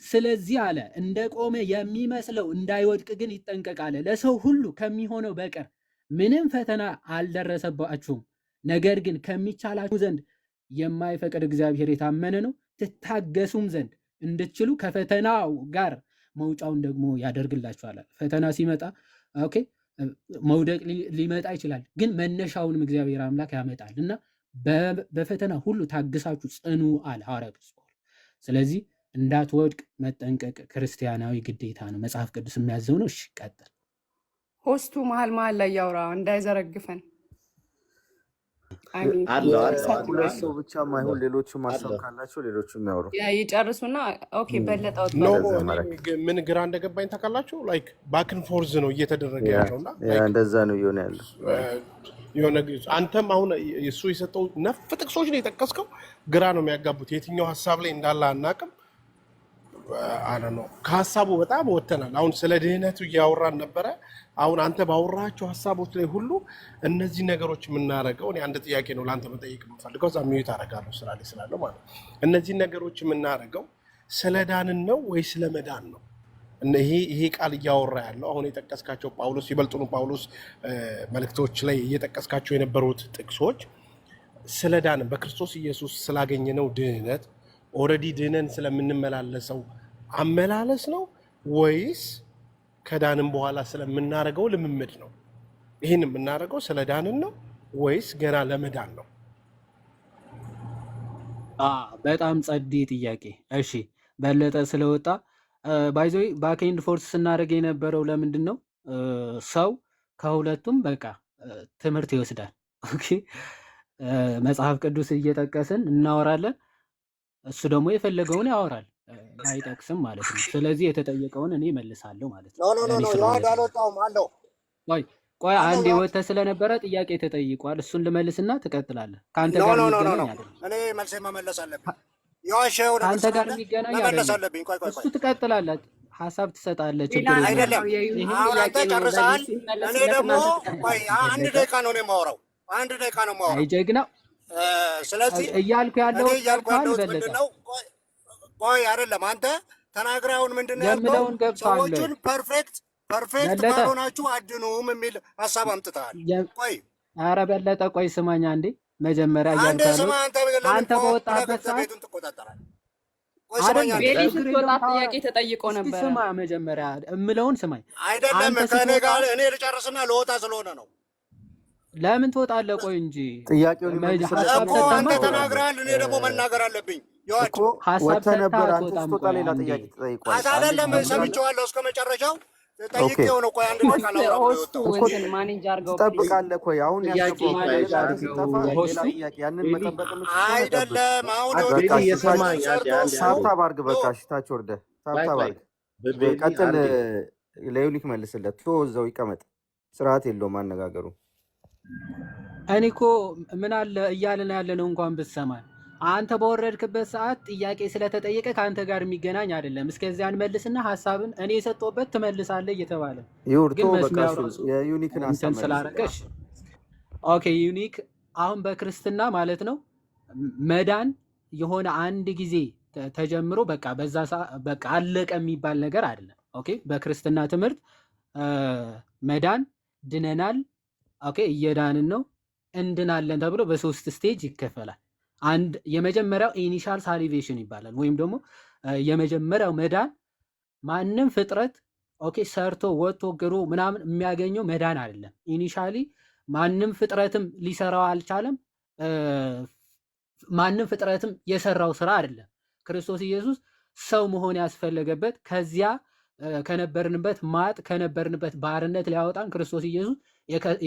ስለዚህ አለ እንደቆመ የሚመስለው እንዳይወድቅ ግን ይጠንቀቃል። ለሰው ሁሉ ከሚሆነው በቀር ምንም ፈተና አልደረሰባችሁም። ነገር ግን ከሚቻላችሁ ዘንድ የማይፈቅድ እግዚአብሔር የታመነ ነው። ትታገሱም ዘንድ እንድትችሉ ከፈተናው ጋር መውጫውን ደግሞ ያደርግላችኋል። ፈተና ሲመጣ ኦኬ መውደቅ ሊመጣ ይችላል፣ ግን መነሻውንም እግዚአብሔር አምላክ ያመጣል እና በፈተና ሁሉ ታግሳችሁ ጽኑ አለ ሐዋርያ ቅዱስ ጳውሎስ። ስለዚህ እንዳትወድቅ መጠንቀቅ ክርስቲያናዊ ግዴታ ነው። መጽሐፍ ቅዱስ የሚያዘው ነው። እሺ ቀጥል። ሆስቱ መሀል ላይ ያውራ እንዳይዘረግፈን። ሁለት ሰው ብቻ ማይሆን ሌሎቹ ማሰብ ካላቸው ሌሎቹ የሚያወሩ ይጨርሱና ኦኬ በለጠው ምን ግራ እንደገባኝ ታውቃላችሁ? ላይክ ባክን ፎርዝ ነው እየተደረገ ያለውና እንደዛ ነው እየሆነ ያለው። የሆነ አንተም አሁን እሱ የሰጠው ነፍ ጥቅሶች ነው የጠቀስከው፣ ግራ ነው የሚያጋቡት። የትኛው ሀሳብ ላይ እንዳለ አናውቅም። አረ ነው ከሀሳቡ በጣም ወተናል። አሁን ስለ ድህነቱ እያወራን ነበረ። አሁን አንተ ባወራቸው ሀሳቦች ላይ ሁሉ እነዚህ ነገሮች የምናደርገው እኔ አንድ ጥያቄ ነው ለአንተ መጠየቅ የምፈልገው፣ እዛ ሚዩት አደርጋለሁ ስላለው ማለት ነው። እነዚህ ነገሮች የምናደርገው ስለ ዳንን ነው ወይ ስለ መዳን ነው? ይሄ ቃል እያወራ ያለው አሁን የጠቀስካቸው ጳውሎስ ይበልጡኑ ጳውሎስ መልእክቶች ላይ እየጠቀስካቸው የነበሩት ጥቅሶች ስለ ዳንን በክርስቶስ ኢየሱስ ስላገኘነው ድህነት ኦልሬዲ ድህነን ስለምንመላለሰው አመላለስ ነው ወይስ ከዳንን በኋላ ስለምናደርገው ልምምድ ነው? ይህን የምናደርገው ስለ ዳንን ነው ወይስ ገና ለመዳን ነው? በጣም ጸዴ ጥያቄ። እሺ በለጠ ስለወጣ ባይዞይ ባክኤንድ ፎርስ ስናደርግ የነበረው ለምንድን ነው? ሰው ከሁለቱም በቃ ትምህርት ይወስዳል። ኦኬ መጽሐፍ ቅዱስ እየጠቀስን እናወራለን፣ እሱ ደግሞ የፈለገውን ያወራል፣ አይጠቅስም ማለት ነው። ስለዚህ የተጠየቀውን እኔ መልሳለሁ ማለት ነው። ቆይ አንዴ ወተህ ስለነበረ ጥያቄ ተጠይቋል፣ እሱን ልመልስና ትቀጥላለህ። ከአንተ ጋር የሚገናኝ አይደለም። እኔ መልሴ መመለስ አለብኝ። ከአንተ ጋር የሚገናኝ አይደለም። እሱ ትቀጥላለህ፣ ሀሳብ ትሰጣለህ። ችግር አይደለም። አሁን አንተ ጨርሰሃል። እኔ ደግሞ አንድ ደቂቃ ነው የማወራው፣ አንድ ደቂቃ ነው የማወራው። አይ ጀግና። ስለዚህ እያልኩ ያለው ምንድነው? ቆይ አይደለም፣ አንተ ተናግረህ አሁን ምንድነው ያልከው? ሰዎችን ፐርፌክት ባልሆናችሁ አድኑም የሚል ሀሳብ አምጥተሃል። ቆይ ኧረ በለጠ ቆይ ስማኝ አንዴ። መጀመሪያ እያልኩ አንተ በወጣበት ሰዓት ጥያቄ ተጠይቆ ነበር። ስማ መጀመሪያ እምለውን ስማኝ። አይደለም ከእኔ ጋር እኔ ልጨርስና ለወጣ ስለሆነ ነው። ለምን ትወጣለህ? ቆይ እንጂ ጥያቄውን አንተ ተናግረሃል፣ እኔ ደግሞ መናገር አለብኝ። እኮ ወጥተህ ነበር አንተ ስትወጣ ሌላ ጥያቄ ተጠይቋል። አይደለም ሰምቼዋለሁ እስከ መጨረሻው ጠይቄው ነው። ቆይ አንድ ደቂቃ ላውራ ብሎ የወጣው ማኔጅ አድርገው ትጠብቃለህ። ቆይ አሁን ያስገባው ሲጠፋ ሌላ ጥያቄ ያንን መጠበቅ አይደለም። አሁን ታብታብ አድርግ። በቃ ታች ወርደህ ታብታብ አድርግ። ቀጥል። ለዩኒክ መልስለት። እዛው ይቀመጥ። ስርዓት የለውም አነጋገሩ። እኔ እኮ ምን አለ እያልን ያለ ነው እንኳን ብትሰማን። አንተ በወረድክበት ሰዓት ጥያቄ ስለተጠየቀ ከአንተ ጋር የሚገናኝ አይደለም። እስከዚያ እንመልስና ሀሳብን እኔ የሰጠሁበት ትመልሳለህ እየተባለ ግን የዩኒክን እንትን ስላረገሽ ኦኬ። ዩኒክ አሁን በክርስትና ማለት ነው መዳን የሆነ አንድ ጊዜ ተጀምሮ በቃ በዛ በቃ አለቀ የሚባል ነገር አይደለም። ኦኬ በክርስትና ትምህርት መዳን ድነናል፣ ኦኬ እየዳንን ነው፣ እንድናለን ተብሎ በሶስት ስቴጅ ይከፈላል። አንድ የመጀመሪያው ኢኒሻል ሳሊቬሽን ይባላል። ወይም ደግሞ የመጀመሪያው መዳን ማንም ፍጥረት ኦኬ ሰርቶ ወጥቶ ግሮ ምናምን የሚያገኘው መዳን አይደለም። ኢኒሻሊ ማንም ፍጥረትም ሊሰራው አልቻለም። ማንም ፍጥረትም የሰራው ስራ አይደለም። ክርስቶስ ኢየሱስ ሰው መሆን ያስፈለገበት ከዚያ ከነበርንበት ማጥ ከነበርንበት ባርነት ሊያወጣን ክርስቶስ ኢየሱስ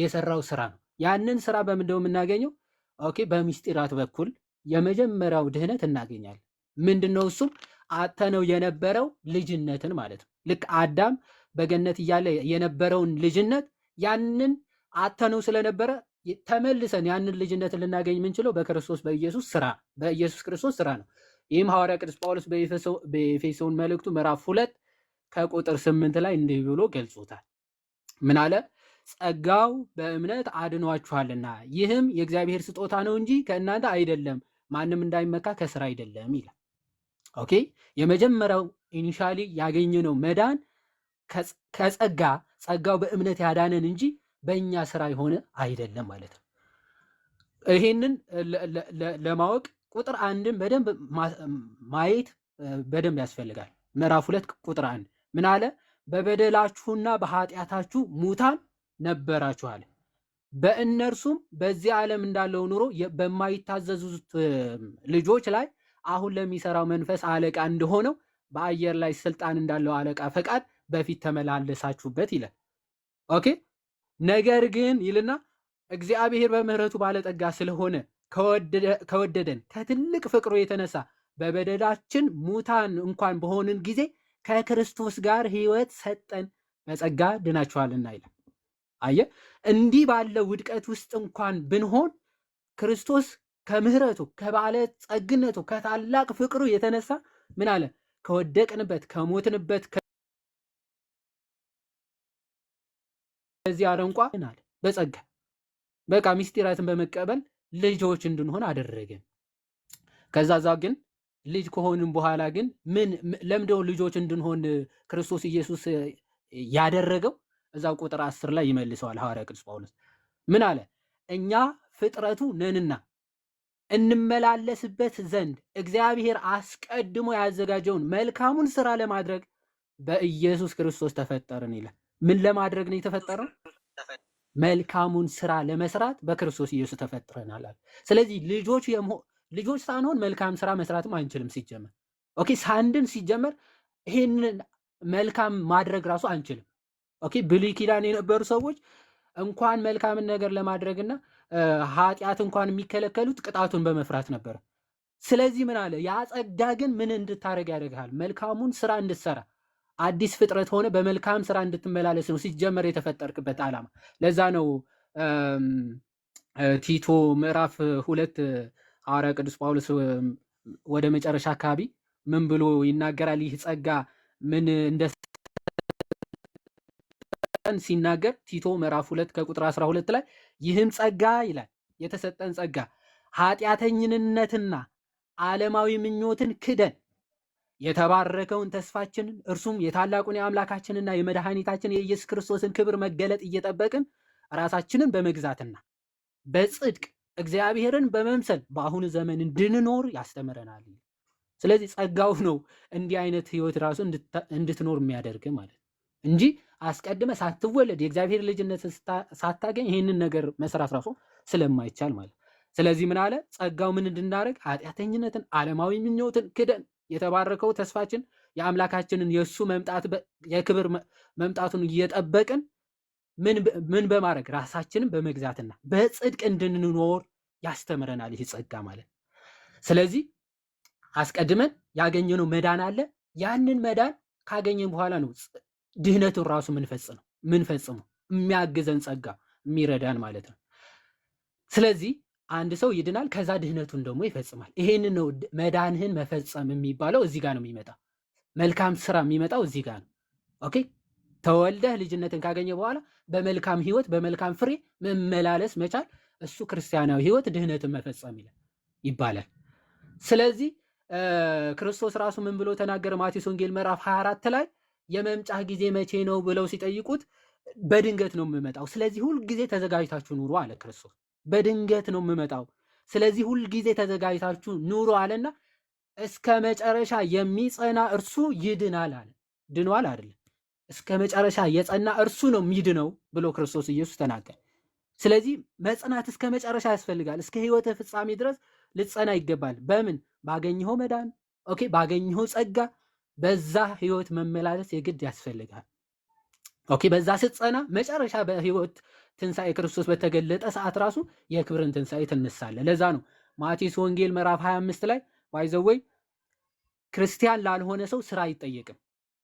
የሰራው ስራ ነው። ያንን ስራ በምንድነው የምናገኘው? ኦኬ በሚስጢራት በኩል የመጀመሪያው ድህነት እናገኛለን። ምንድነው እሱም? አተነው የነበረው ልጅነትን ማለት ነው። ልክ አዳም በገነት እያለ የነበረውን ልጅነት ያንን አተነው ስለነበረ ተመልሰን ያንን ልጅነትን ልናገኝ የምንችለው በክርስቶስ በኢየሱስ ስራ በኢየሱስ ክርስቶስ ስራ ነው። ይህም ሐዋርያ ቅዱስ ጳውሎስ በኤፌሶን መልእክቱ ምዕራፍ 2 ከቁጥር 8 ላይ እንዲህ ብሎ ገልጾታል። ምን አለ? ጸጋው በእምነት አድኗችኋልና ይህም የእግዚአብሔር ስጦታ ነው እንጂ ከእናንተ አይደለም፣ ማንም እንዳይመካ ከስራ አይደለም ይላል። ኦኬ የመጀመሪያው ኢኒሻሊ ያገኘነው መዳን ጸጋው በእምነት ያዳነን እንጂ በእኛ ስራ የሆነ አይደለም ማለት ነው። ይሄንን ለማወቅ ቁጥር 1ን በደንብ ማየት በደንብ ያስፈልጋል። ምዕራፍ 2 ቁጥር 1 ምን አለ? በበደላችሁና በኃጢአታችሁ ሙታን ነበራችሁ አለ። በእነርሱም በዚህ ዓለም እንዳለው ኑሮ በማይታዘዙት ልጆች ላይ አሁን ለሚሰራው መንፈስ አለቃ እንደሆነው በአየር ላይ ስልጣን እንዳለው አለቃ ፈቃድ በፊት ተመላለሳችሁበት ይላል። ኦኬ ነገር ግን ይልና እግዚአብሔር በምህረቱ ባለጠጋ ስለሆነ ከወደደን ከትልቅ ፍቅሩ የተነሳ በበደላችን ሙታን እንኳን በሆንን ጊዜ ከክርስቶስ ጋር ሕይወት ሰጠን፣ በጸጋ ድናችኋልና ይላል። አየ እንዲህ ባለ ውድቀት ውስጥ እንኳን ብንሆን ክርስቶስ ከምህረቱ ከባለ ጸግነቱ ከታላቅ ፍቅሩ የተነሳ ምን አለ? ከወደቅንበት ከሞትንበት ከዚህ አረንቋ አለ በጸጋ በቃ ሚስጢራትን በመቀበል ልጆች እንድንሆን አደረገን። ከዛዛ ግን ልጅ ከሆንን በኋላ ግን ለምንድነው ልጆች እንድንሆን ክርስቶስ ኢየሱስ ያደረገው? እዛው ቁጥር 10 ላይ ይመልሰዋል ሐዋርያ ቅዱስ ጳውሎስ ምን አለ? እኛ ፍጥረቱ ነንና እንመላለስበት ዘንድ እግዚአብሔር አስቀድሞ ያዘጋጀውን መልካሙን ስራ ለማድረግ በኢየሱስ ክርስቶስ ተፈጠርን ይላል። ምን ለማድረግ ነው የተፈጠረው? መልካሙን ስራ ለመስራት በክርስቶስ ኢየሱስ ተፈጥረናል። ስለዚህ ልጆች ሳንሆን መልካም ስራ መስራትም አንችልም ሲጀመር። ኦኬ ሳንድን ሲጀመር ይሄንን መልካም ማድረግ ራሱ አንችልም። ኦኬ ብሉይ ኪዳን የነበሩ ሰዎች እንኳን መልካምን ነገር ለማድረግና ኃጢአት እንኳን የሚከለከሉት ቅጣቱን በመፍራት ነበር። ስለዚህ ምን አለ? ያ ጸጋ ግን ምን እንድታረግ ያደርግሃል? መልካሙን ስራ እንድትሰራ አዲስ ፍጥረት ሆነ በመልካም ስራ እንድትመላለስ ነው ሲጀመር የተፈጠርክበት ዓላማ። ለዛ ነው ቲቶ ምዕራፍ 2 ሐዋርያ ቅዱስ ጳውሎስ ወደ መጨረሻ አካባቢ ምን ብሎ ይናገራል? ይህ ጸጋ ምን እንደሰጠን ሲናገር ቲቶ ምዕራፍ 2 ከቁጥር 12 ላይ ይህም ጸጋ ይላል የተሰጠን ጸጋ ኃጢአተኝነትና ዓለማዊ ምኞትን ክደን የተባረከውን ተስፋችንን እርሱም የታላቁን የአምላካችንና የመድኃኒታችን የኢየሱስ ክርስቶስን ክብር መገለጥ እየጠበቅን ራሳችንን በመግዛትና በጽድቅ እግዚአብሔርን በመምሰል በአሁኑ ዘመን እንድንኖር ያስተምረናል። ስለዚህ ጸጋው ነው እንዲህ አይነት ህይወት ራሱ እንድትኖር የሚያደርግ ማለት እንጂ አስቀድመ ሳትወለድ የእግዚአብሔር ልጅነት ሳታገኝ ይህንን ነገር መስራት ራሱ ስለማይቻል ማለት ስለዚህ ምን አለ? ጸጋው ምን እንድናደርግ ኃጢአተኝነትን፣ ዓለማዊ ምኞትን ክደን የተባረከው ተስፋችን የአምላካችንን የእሱ መምጣት የክብር መምጣቱን እየጠበቅን ምን በማድረግ ራሳችንን በመግዛትና በጽድቅ እንድንኖር ያስተምረናል ይህ ጸጋ ማለት። ስለዚህ አስቀድመን ያገኘነው መዳን አለ። ያንን መዳን ካገኘን በኋላ ነው ድህነቱን ራሱ ምንፈጽመው የሚያግዘን ጸጋ የሚረዳን ማለት ነው። ስለዚህ አንድ ሰው ይድናል፣ ከዛ ድህነቱን ደግሞ ይፈጽማል። ይሄንን ነው መዳንህን መፈጸም የሚባለው። እዚህ ጋር ነው የሚመጣው መልካም ስራ የሚመጣው እዚህ ጋር ነው። ኦኬ ተወልደህ ልጅነትን ካገኘ በኋላ በመልካም ህይወት በመልካም ፍሬ መመላለስ መቻል፣ እሱ ክርስቲያናዊ ህይወት ድህነትን መፈጸም ይባላል። ስለዚህ ክርስቶስ ራሱ ምን ብሎ ተናገረ? ማቴዎስ ወንጌል ምዕራፍ 24 ላይ የመምጫህ ጊዜ መቼ ነው ብለው ሲጠይቁት በድንገት ነው የምመጣው፣ ስለዚህ ሁልጊዜ ተዘጋጅታችሁ ኑሩ አለ ክርስቶስ። በድንገት ነው የምመጣው፣ ስለዚህ ሁልጊዜ ተዘጋጅታችሁ ኑሩ አለና እስከ መጨረሻ የሚጸና እርሱ ይድናል አለ። ድኗል አይደለም፣ እስከ መጨረሻ የጸና እርሱ ነው የሚድነው ብሎ ክርስቶስ ኢየሱስ ተናገረ። ስለዚህ መጽናት እስከ መጨረሻ ያስፈልጋል። እስከ ህይወት ፍጻሜ ድረስ ልጸና ይገባል። በምን? ባገኘኸው መዳን፣ ኦኬ፣ ባገኘኸው ጸጋ፣ በዛ ህይወት መመላለስ የግድ ያስፈልጋል። ኦኬ፣ በዛ ስትጸና መጨረሻ በህይወት ትንሣኤ ክርስቶስ በተገለጠ ሰዓት ራሱ የክብርን ትንሣኤ ትነሳለህ። ለዛ ነው ማቴዎስ ወንጌል ምዕራፍ 25 ላይ ባይዘወይ ክርስቲያን ላልሆነ ሰው ስራ አይጠየቅም።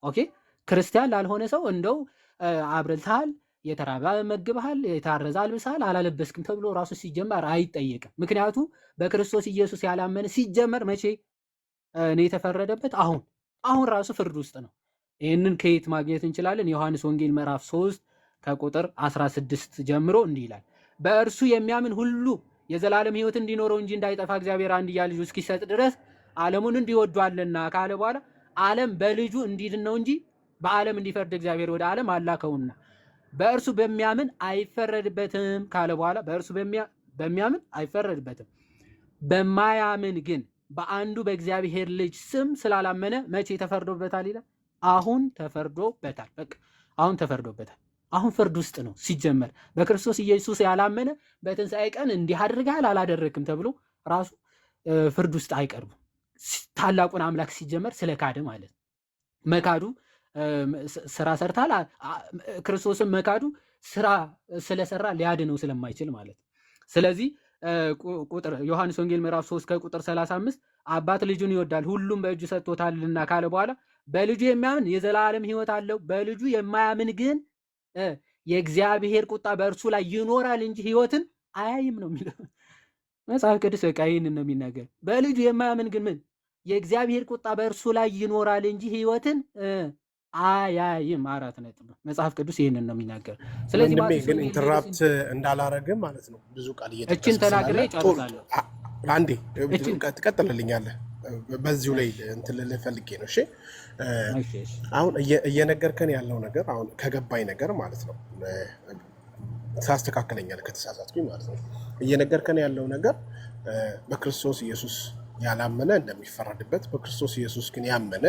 ኦኬ፣ ክርስቲያን ላልሆነ ሰው እንደው አብርልታል፣ የተራበ መግበሃል፣ የታረዘ አልብሰሃል፣ አላለበስክም ተብሎ ራሱ ሲጀመር አይጠየቅም። ምክንያቱ በክርስቶስ ኢየሱስ ያላመነ ሲጀመር መቼ ነው የተፈረደበት? አሁን ራሱ ፍርድ ውስጥ ነው። ይህንን ከየት ማግኘት እንችላለን? ዮሐንስ ወንጌል ምዕራፍ 3 ከቁጥር 16 ጀምሮ እንዲህ ይላል፣ በእርሱ የሚያምን ሁሉ የዘላለም ህይወት እንዲኖረው እንጂ እንዳይጠፋ እግዚአብሔር አንድያ ልጁ እስኪሰጥ ድረስ ዓለሙን እንዲወዷልና ካለ በኋላ ዓለም በልጁ እንዲድን ነው እንጂ በዓለም እንዲፈርድ እግዚአብሔር ወደ ዓለም አላከውና በእርሱ በሚያምን አይፈረድበትም ካለ በኋላ በእርሱ በሚያምን አይፈረድበትም፣ በማያምን ግን በአንዱ በእግዚአብሔር ልጅ ስም ስላላመነ መቼ ተፈርዶበታል ይላል? አሁን ተፈርዶበታል። በቃ አሁን ተፈርዶበታል። አሁን ፍርድ ውስጥ ነው ሲጀመር። በክርስቶስ ኢየሱስ ያላመነ በትንሣኤ ቀን እንዲህ አድርገሃል አላደረክም ተብሎ ራሱ ፍርድ ውስጥ አይቀርቡም። ታላቁን አምላክ ሲጀመር ስለካደ ማለት ነው። መካዱ ስራ ሰርታል፣ ክርስቶስን መካዱ ስራ ስለሰራ ሊያድነው ስለማይችል ማለት ነው። ስለዚህ ቁጥር ዮሐንስ ወንጌል ምዕራፍ 3 ከቁጥር 35 አባት ልጁን ይወዳል ሁሉም በእጁ ሰጥቶታልና ካለ በኋላ በልጁ የሚያምን የዘላለም ህይወት አለው፣ በልጁ የማያምን ግን የእግዚአብሔር ቁጣ በእርሱ ላይ ይኖራል እንጂ ህይወትን አያይም ነው የሚለው መጽሐፍ ቅዱስ። በቃ ይህንን ነው የሚናገር። በልጁ የማያምን ግን ምን? የእግዚአብሔር ቁጣ በእርሱ ላይ ይኖራል እንጂ ህይወትን አያይም። 4 ነጥብ መጽሐፍ ቅዱስ ይህንን ነው የሚናገር። ስለዚህ ግን ኢንተራፕት እንዳላረግም ማለት ነው ብዙ ቃል እችን ተናግሬ ጨርሳለሁ። አንዴ ትቀጥልልኛለህ። በዚሁ ላይ እንትን ልልህ ፈልጌ ነው። እሺ አሁን እየነገርከን ያለው ነገር አሁን ከገባኝ ነገር ማለት ነው ታስተካክለኛለህ ከተሳሳትኩኝ ማለት ነው። እየነገርከን ያለው ነገር በክርስቶስ ኢየሱስ ያላመነ እንደሚፈረድበት፣ በክርስቶስ ኢየሱስ ግን ያመነ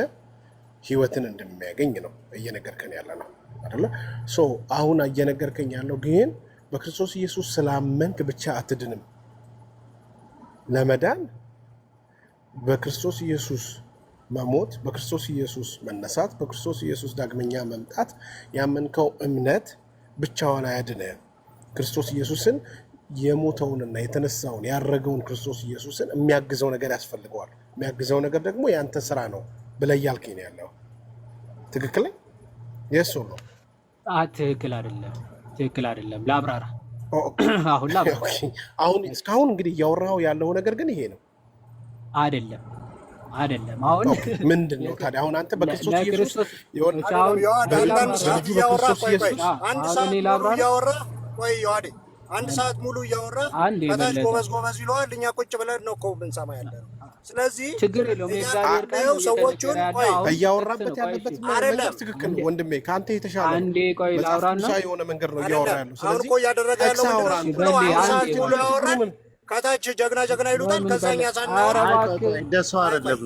ህይወትን እንደሚያገኝ ነው እየነገርከን ያለ ነው አይደለ? ሶ አሁን እየነገርከኝ ያለው ግን በክርስቶስ ኢየሱስ ስላመንክ ብቻ አትድንም። ለመዳን በክርስቶስ ኢየሱስ መሞት፣ በክርስቶስ ኢየሱስ መነሳት፣ በክርስቶስ ኢየሱስ ዳግመኛ መምጣት ያመንከው እምነት ብቻውን አያድንህም። ክርስቶስ ኢየሱስን የሞተውንና የተነሳውን ያረገውን ክርስቶስ ኢየሱስን የሚያግዘው ነገር ያስፈልገዋል። የሚያግዘው ነገር ደግሞ ያንተ ስራ ነው ብለህ እያልከኝ ነው ያለው። ትክክል የሱ ነው? ትክክል አይደለም። ላብራራ። አሁን እስካሁን እንግዲህ እያወራኸው ያለው ነገር ግን ይሄ ነው አይደለም። አሁን ምንድን ነው ታዲያ? አሁን አንተ በክርስቶስ ኢየሱስ አንድ ሰዓት ሙሉ እያወራ ከታች ጎበዝ ይለዋል። እኛ ቁጭ ብለን ነው እኮ ብንሰማ ያለ ነው። ስለዚህ ችግር የለውም። ሰዎቹን እያወራበት ያለበት መንገድ ትክክል ነው ወንድሜ። ከአንተ የተሻለ የሆነ መንገድ ነው እያወራ ያለው። ስለዚህ እኮ እያደረገ ያለው ሰዓት ሙሉ ያወራል። ከታች ጀግና ይሉታል። ከዛኛ ሳናወራ እንደሱ አይደለም።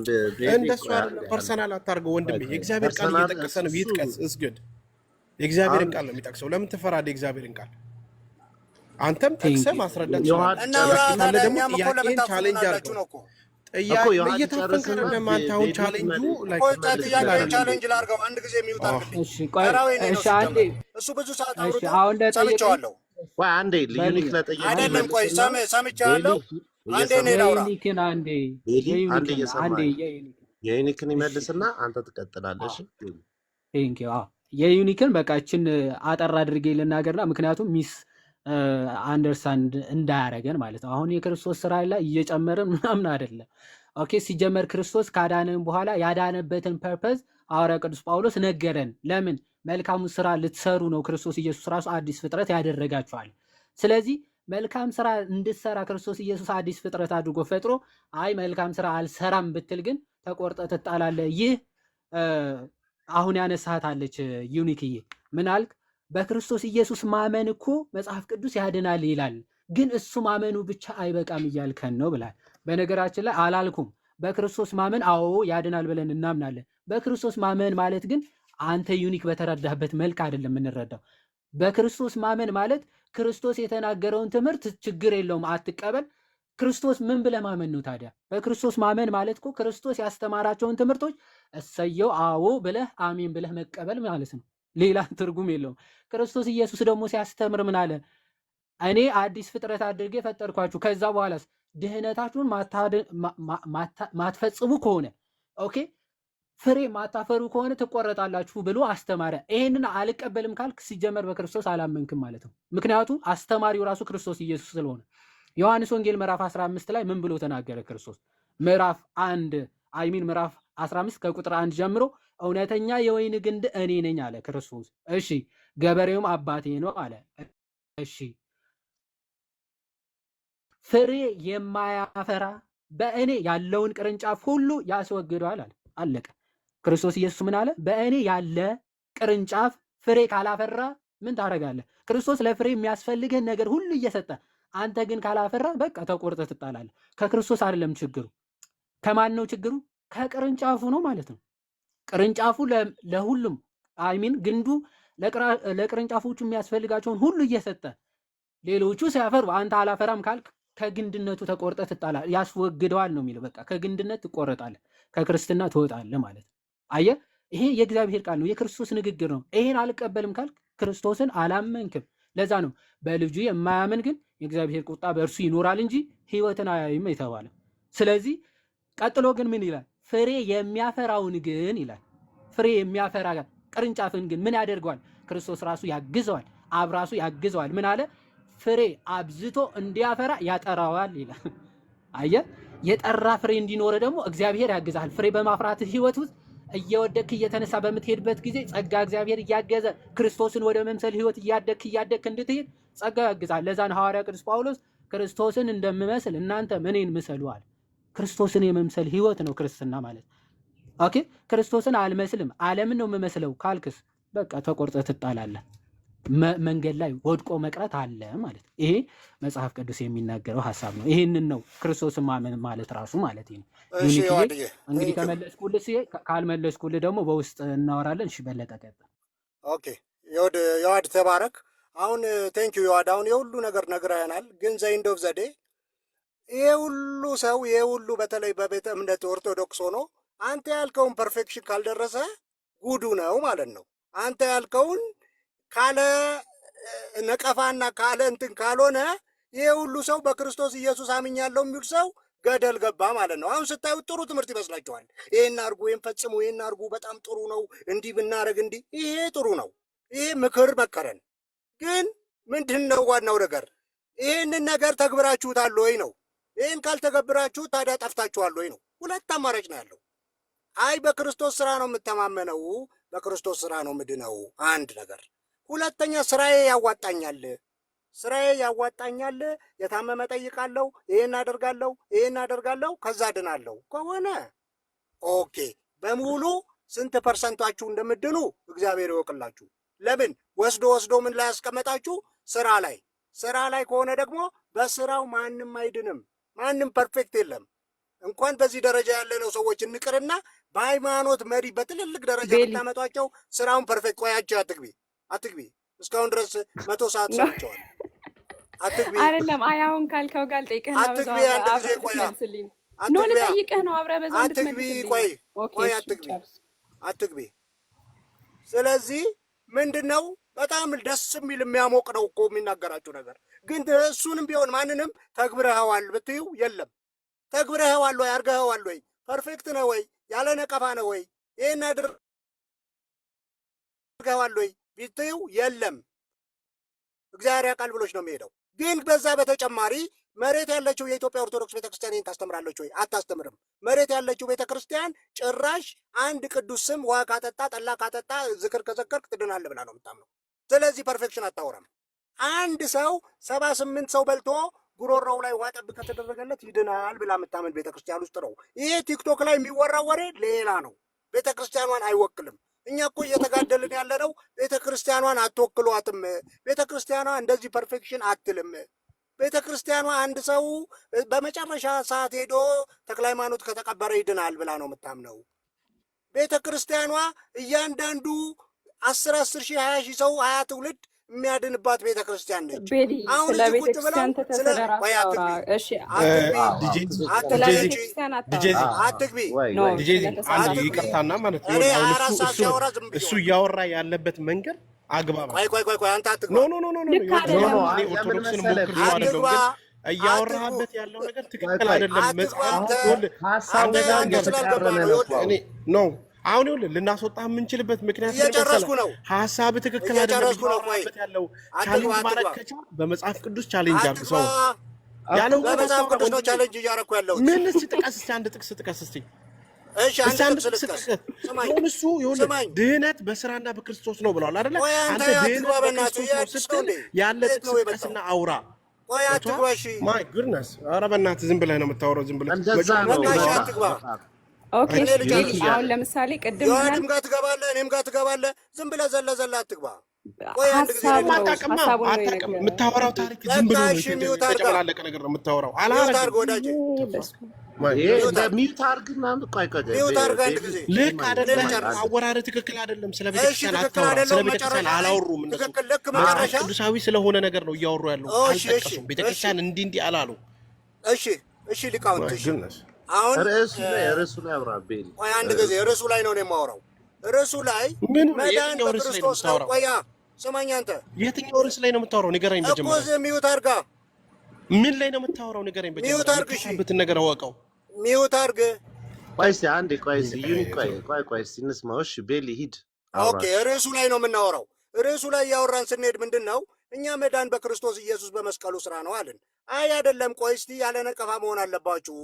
ፐርሰናል አታርገው ወንድሜ። የእግዚአብሔር ቃል እየጠቀሰ ነው። ይጥቀስ እስግድ የእግዚአብሔርን ቃል ነው የሚጠቅሰው። ለምን ትፈራለህ? የእግዚአብሔርን ቃል አንተም ጠቅሰህ ማስረዳት ዮሐድ ትችላለህ። እና ጥያቄ ካለ ደግሞ እኛም እኮ ለምን ጥያቄን ቻሌንጅ ታፍኑናላችሁ አድርገው። ነው እኮ ጥያቄ ዮሐድ እየታፈንክ ጨርስና አይደለም አንተ። አሁን ቤቢ ቻሌንጁ እኮ ትክክል ጥያቄ አይደለም። ቻሌንጅ ላድርገው። አንድ ጊዜ የሚውጥ አድርግልኝ። እሺ ቆይ ተራው የኔ ነው እሺ አንዴ ሲጀመር። እሱ ብዙ ሰዓት እሺ አውርቶ አሁን እንደጠየቀኝ ሰምቼዋለሁ። ቆይ አንዴ ዩኒክ በል ለጠየቀኝ አይደለም ቆይ መልስና ሰምቼዋለሁ። ቤሊ አንዴ እኔ ላውራ። የዩኒክን አንዴ ቤሊ አንዴ የዩኒክን አንዴ እየሰማኝ የዩኒክ የዩኒክን እሺ ይመልስና አንተ ትቀጥላለህ። እሺ ቴንክ ዩ የዩኒክን በቃ እችን አጠር አድርጌ ልናገርና ምክንያቱም ሚስ አንደርስታንድ እንዳያረገን ማለት ነው። አሁን የክርስቶስ ስራ ላይ እየጨመርን ምናምን አይደለም። ኦኬ ሲጀመር ክርስቶስ ካዳነን በኋላ ያዳነበትን ፐርፐዝ ሐዋርያ ቅዱስ ጳውሎስ ነገረን። ለምን መልካሙ ስራ ልትሰሩ ነው ክርስቶስ ኢየሱስ ራሱ አዲስ ፍጥረት ያደረጋችኋል። ስለዚህ መልካም ስራ እንድትሰራ ክርስቶስ ኢየሱስ አዲስ ፍጥረት አድርጎ ፈጥሮ አይ መልካም ስራ አልሰራም ብትል ግን ተቆርጠ ትጣላለህ። ይህ አሁን ያነሳት አለች ዩኒክዬ ምን አልክ? በክርስቶስ ኢየሱስ ማመን እኮ መጽሐፍ ቅዱስ ያድናል ይላል፣ ግን እሱ ማመኑ ብቻ አይበቃም እያልከን ነው ብላል። በነገራችን ላይ አላልኩም። በክርስቶስ ማመን አዎ ያድናል ብለን እናምናለን። በክርስቶስ ማመን ማለት ግን አንተ ዩኒክ በተረዳህበት መልክ አይደለም የምንረዳው። በክርስቶስ ማመን ማለት ክርስቶስ የተናገረውን ትምህርት ችግር የለውም አትቀበል። ክርስቶስ ምን ብለህ ማመን ነው ታዲያ? በክርስቶስ ማመን ማለት እኮ ክርስቶስ ያስተማራቸውን ትምህርቶች እሰየው አዎ ብለህ አሜን ብለህ መቀበል ማለት ነው። ሌላ ትርጉም የለውም። ክርስቶስ ኢየሱስ ደግሞ ሲያስተምር ምን አለ? እኔ አዲስ ፍጥረት አድርጌ ፈጠርኳችሁ፣ ከዛ በኋላስ ድህነታችሁን ማትፈጽሙ ከሆነ ኦኬ ፍሬ ማታፈሩ ከሆነ ትቆረጣላችሁ ብሎ አስተማረ። ይሄንን አልቀበልም ካልክ ሲጀመር በክርስቶስ አላመንክም ማለት ነው። ምክንያቱም አስተማሪው ራሱ ክርስቶስ ኢየሱስ ስለሆነ። ዮሐንስ ወንጌል ምዕራፍ 15 ላይ ምን ብሎ ተናገረ ክርስቶስ? ምዕራፍ 15 ከቁጥር 1 ጀምሮ እውነተኛ የወይን ግንድ እኔ ነኝ አለ ክርስቶስ። እሺ ገበሬውም አባቴ ነው አለ። እሺ ፍሬ የማያፈራ በእኔ ያለውን ቅርንጫፍ ሁሉ ያስወግደዋል አለ። አለቀ። ክርስቶስ ኢየሱስ ምን አለ? በእኔ ያለ ቅርንጫፍ ፍሬ ካላፈራ ምን ታደርጋለህ? ክርስቶስ ለፍሬ የሚያስፈልግህን ነገር ሁሉ እየሰጠ አንተ ግን ካላፈራ በቃ ተቆርጠህ ትጣላለህ። ከክርስቶስ አይደለም ችግሩ። ከማን ነው ችግሩ? ከቅርንጫፉ ነው ማለት ነው። ቅርንጫፉ ለሁሉም አይሚን ግንዱ ለቅርንጫፎቹ የሚያስፈልጋቸውን ሁሉ እየሰጠ ሌሎቹ ሲያፈሩ አንተ አላፈራም ካልክ ከግንድነቱ ተቆርጠህ ትጣላለህ። ያስወግደዋል ነው የሚለው። በቃ ከግንድነት ትቆረጣለህ፣ ከክርስትና ትወጣለህ ማለት ነው። አየህ፣ ይሄ የእግዚአብሔር ቃል ነው፣ የክርስቶስ ንግግር ነው። ይሄን አልቀበልም ካልክ ክርስቶስን አላመንክም። ለዛ ነው በልጁ የማያምን ግን የእግዚአብሔር ቁጣ በእርሱ ይኖራል እንጂ ሕይወትን አያይም የተባለ። ስለዚህ ቀጥሎ ግን ምን ይላል? ፍሬ የሚያፈራውን ግን ይላል። ፍሬ የሚያፈራ ቅርንጫፍን ግን ምን ያደርገዋል? ክርስቶስ ራሱ ያግዘዋል፣ አብ ራሱ ያግዘዋል። ምን አለ? ፍሬ አብዝቶ እንዲያፈራ ያጠራዋል ይላል። አየህ፣ የጠራ ፍሬ እንዲኖር ደግሞ እግዚአብሔር ያግዛል። ፍሬ በማፍራት ህይወት ውስጥ እየወደክ እየተነሳ በምትሄድበት ጊዜ ጸጋ እግዚአብሔር እያገዘ ክርስቶስን ወደ መምሰል ህይወት እያደክ እንድትሄድ ጸጋ ያግዛል። ለዛ ነው ሐዋርያ ቅዱስ ጳውሎስ ክርስቶስን እንደምመስል እናንተ እኔን ምሰሉ አለ። ክርስቶስን የመምሰል ህይወት ነው ክርስትና ማለት። ኦኬ፣ ክርስቶስን አልመስልም ዓለምን ነው የምመስለው ካልክስ በቃ ተቆርጠህ ትጣላለህ። መንገድ ላይ ወድቆ መቅረት አለ ማለት። ይሄ መጽሐፍ ቅዱስ የሚናገረው ሀሳብ ነው። ይሄንን ነው ክርስቶስን ማመን ማለት ራሱ ማለት ነው። እንግዲህ ከመለስኩልህ ካልመለስኩልህ ደግሞ በውስጥ እናወራለን። እሺ በለጠ ቀጥል። ኦኬ የዋድ ተባረክ። አሁን ቴንክ ዩ የዋድ አሁን የሁሉ ነገር ነግረህናል። ግን ዘይንዶቭ ዘዴ ይሄ ሁሉ ሰው ይሄ ሁሉ በተለይ በቤተ እምነት ኦርቶዶክስ ሆኖ አንተ ያልከውን ፐርፌክሽን ካልደረሰ ጉዱ ነው ማለት ነው። አንተ ያልከውን ካለ ነቀፋና ካለ እንትን ካልሆነ ይሄ ሁሉ ሰው በክርስቶስ ኢየሱስ አምኛለሁ የሚል ሰው ገደል ገባ ማለት ነው። አሁን ስታዩት ጥሩ ትምህርት ይመስላችኋል። ይሄን አርጉ፣ ይሄን ፈጽሙ፣ ይሄን አርጉ፣ በጣም ጥሩ ነው፣ እንዲህ ብናረግ እንዲህ፣ ይሄ ጥሩ ነው። ይሄ ምክር መከረን። ግን ምንድን ነው ዋናው ነገር? ይህንን ነገር ተግብራችሁታል ወይ ነው። ይህን ካልተገብራችሁ ታዲያ ጠፍታችኋል ወይ ነው። ሁለት አማራጭ ነው ያለው። አይ በክርስቶስ ስራ ነው የምተማመነው፣ በክርስቶስ ስራ ነው ምድነው፣ አንድ ነገር። ሁለተኛ ስራዬ ያዋጣኛል፣ የታመመ ጠይቃለሁ፣ ይሄን አደርጋለሁ፣ ከዛ ድናለሁ ከሆነ ኦኬ። በሙሉ ስንት ፐርሰንታችሁ እንደምድኑ እግዚአብሔር ይወቅላችሁ። ለምን ወስዶ ምን ላይ ያስቀመጣችሁ? ስራ ላይ ከሆነ ደግሞ በስራው ማንም አይድንም። ማንም ፐርፌክት የለም። እንኳን በዚህ ደረጃ ያለነው ሰዎች እንቅርና በሃይማኖት መሪ በትልልቅ ደረጃ ብታመጧቸው ስራውን ፐርፌክት። ቆይ አትግቢ። እስካሁን ድረስ 100 ሰዓት ሰምቸዋል። አትግቢ አይደለም። አይ አሁን ካልከው ጋር ልጠይቅህ ነው። አትግቢ። በዛው አንድ ጊዜ አብረህ ቆያ ትመልስልኝ ነው። አትግቢ ልጠይቅህ ነው። አብረህ በዛው አትግቢ። እንድትመልስልኝ ቆይ ነው። ኦኬ ቆይ እሺ አትግቢ ጨርስ። አትግቢ። ስለዚህ ምንድነው በጣም ደስ የሚል የሚያሞቅ ነው እኮ የሚናገራችሁ ነገር። ግን እሱንም ቢሆን ማንንም ተግብረኸዋል ብትይው የለም። ተግብረኸዋል ወይ አድርገኸዋል ወይ ፐርፌክት ነው ወይ ያለ ነቀፋ ነው ወይ ይሄን አድርገኸዋል ወይ ብትይው የለም። እግዚአብሔር ያውቃል ብሎች ነው የሚሄደው። ግን በዛ በተጨማሪ መሬት ያለችው የኢትዮጵያ ኦርቶዶክስ ቤተክርስቲያን ይህን ታስተምራለች ወይ? አታስተምርም። መሬት ያለችው ቤተክርስቲያን ጭራሽ አንድ ቅዱስ ስም ውሃ ካጠጣ ጠላ ካጠጣ ዝክር ከዘከርክ ትድናለህ ብላ ነው የምታምነው። ስለዚህ ፐርፌክሽን አታወራም። አንድ ሰው 78 ሰው በልቶ ጉሮሮው ላይ ውሃ ጠብ ከተደረገለት ይድናል ብላ የምታምን ቤተክርስቲያን ውስጥ ነው። ይሄ ቲክቶክ ላይ የሚወራው ወሬ ሌላ ነው። ቤተክርስቲያኗን አይወክልም። እኛ እኮ እየተጋደልን ያለ ነው። ቤተክርስቲያኗን አትወክሏትም። ቤተክርስቲያኗ እንደዚህ ፐርፌክሽን አትልም። ቤተክርስቲያኗ አንድ ሰው በመጨረሻ ሰዓት ሄዶ ተክለ ሃይማኖት ከተቀበረ ይድናል ብላ ነው የምታምነው። ቤተክርስቲያኗ እያንዳንዱ 10 ሺህ 20 ሺህ ሰው 20 ትውልድ የሚያድንባት ቤተክርስቲያን ነች። ቤሊ አሁን ስለ እዚህ ቁጭ ብለው ቤተክርስቲያን ተተሰደራ አውራ። እሺ አትግቢ አንድ ይቅርታና ማለት ነው። እኔ 24 ሰዓት ሲያወራ ዝም ብዬ እሱ እያወራ ያለበት መንገድ አግባብ ቆይ አንተ አትግባ። ኖ ኦርቶዶክስን ሞክር አይደለም ግን እያወራህበት ያለው ነገር ትክክል አይደለም። መጽሐፍ ነው አሁን ይኸውልህ ልናስወጣህ የምንችልበት ምክንያት እየጨረስኩ ነው። ሀሳብ ትክክል አይደለም ያለው ቻሌንጅ ማድረግ ከቻልክ በመጽሐፍ ቅዱስ ቻሌንጅ አድርግ። ሰው ያለው በመጽሐፍ ቅዱስ ነው ቻሌንጅ እያደረኩ ያለው። ምን እስኪ ጥቀስ እስኪ አንድ ጥቅስ ጥቀስ እስኪ። እሺ አንድ ጥቅስ ጥቀስ። እሱ ይኸውልህ ድህነት በስራና በክርስቶስ ነው ብለዋል አይደለ? አንተ ድህነት በክርስቶስ ነው ስትል ያለ ጥቅስ ጥቀስና አውራ። ቆይ አትግባ። እሺ ማይ ጉድነስ ኧረ በእናትህ ዝም ብለህ ነው የምታወራው። ዝም ብለህ አትግባ። ኦኬ አሁን ለምሳሌ ቅድም ዮሐንም ጋር ትገባለህ፣ እኔም ጋር ትገባለህ። ዝም ብለህ ዘለ አትግባ። ቆይ አንድ ጊዜ አታውቅም። የምታወራው ታሪክ ዝም ብሎ ነው የተጨመላለቀ ነገር ነው የምታወራው። አላረግ ወዳጄ ሚዩት አድርግ ምናምን። ቆይ ሚዩት አድርግ አንድ ጊዜ። ልክ አይደለም፣ አወራርህ ትክክል አይደለም። ስለ ቤተክርስቲያን አታወራ። ስለ ቤተክርስቲያን አላወሩም እነሱ። መጽሐፍ ቅዱሳዊ ስለሆነ ነገር ነው እያወሩ ያለው። አልጠቀሱም። ቤተክርስቲያን እንዲህ አላሉ። እሺ ሊቃውንት አሁን ርዕሱ ላይ አብራ ቤል። ቆይ አንድ ጊዜ ርዕሱ ላይ ነው የማወራው። ርዕሱ ላይ መዳን በክርስቶስ ነው። ቆያ ስማኝ አንተ የትኛው ርዕስ ላይ ነው የምታወራው? ንገረኝ መጀመሪያ። እኮ ሚዩት አድርጋ። ምን ላይ ነው የምታወራው? ንገረኝ በጀመሪያ። ሚዩት አድርግ። እሺ ብትን ነገር አወቀው። ሚዩት አድርግ። ቆይ እስኪ አንዴ ቆይ እስኪ ዩኒ ቆይ እስኪ እንስማው። እሺ ቤል ሂድ። ኦኬ ርዕሱ ላይ ነው የምናወራው። ርዕሱ ላይ ያወራን ስንሄድ ምንድን ነው እኛ መዳን በክርስቶስ ኢየሱስ በመስቀሉ ስራ ነው አለን። አይ አይደለም፣ ቆይ እስቲ ያለ ነቀፋ መሆን አለባችሁ፣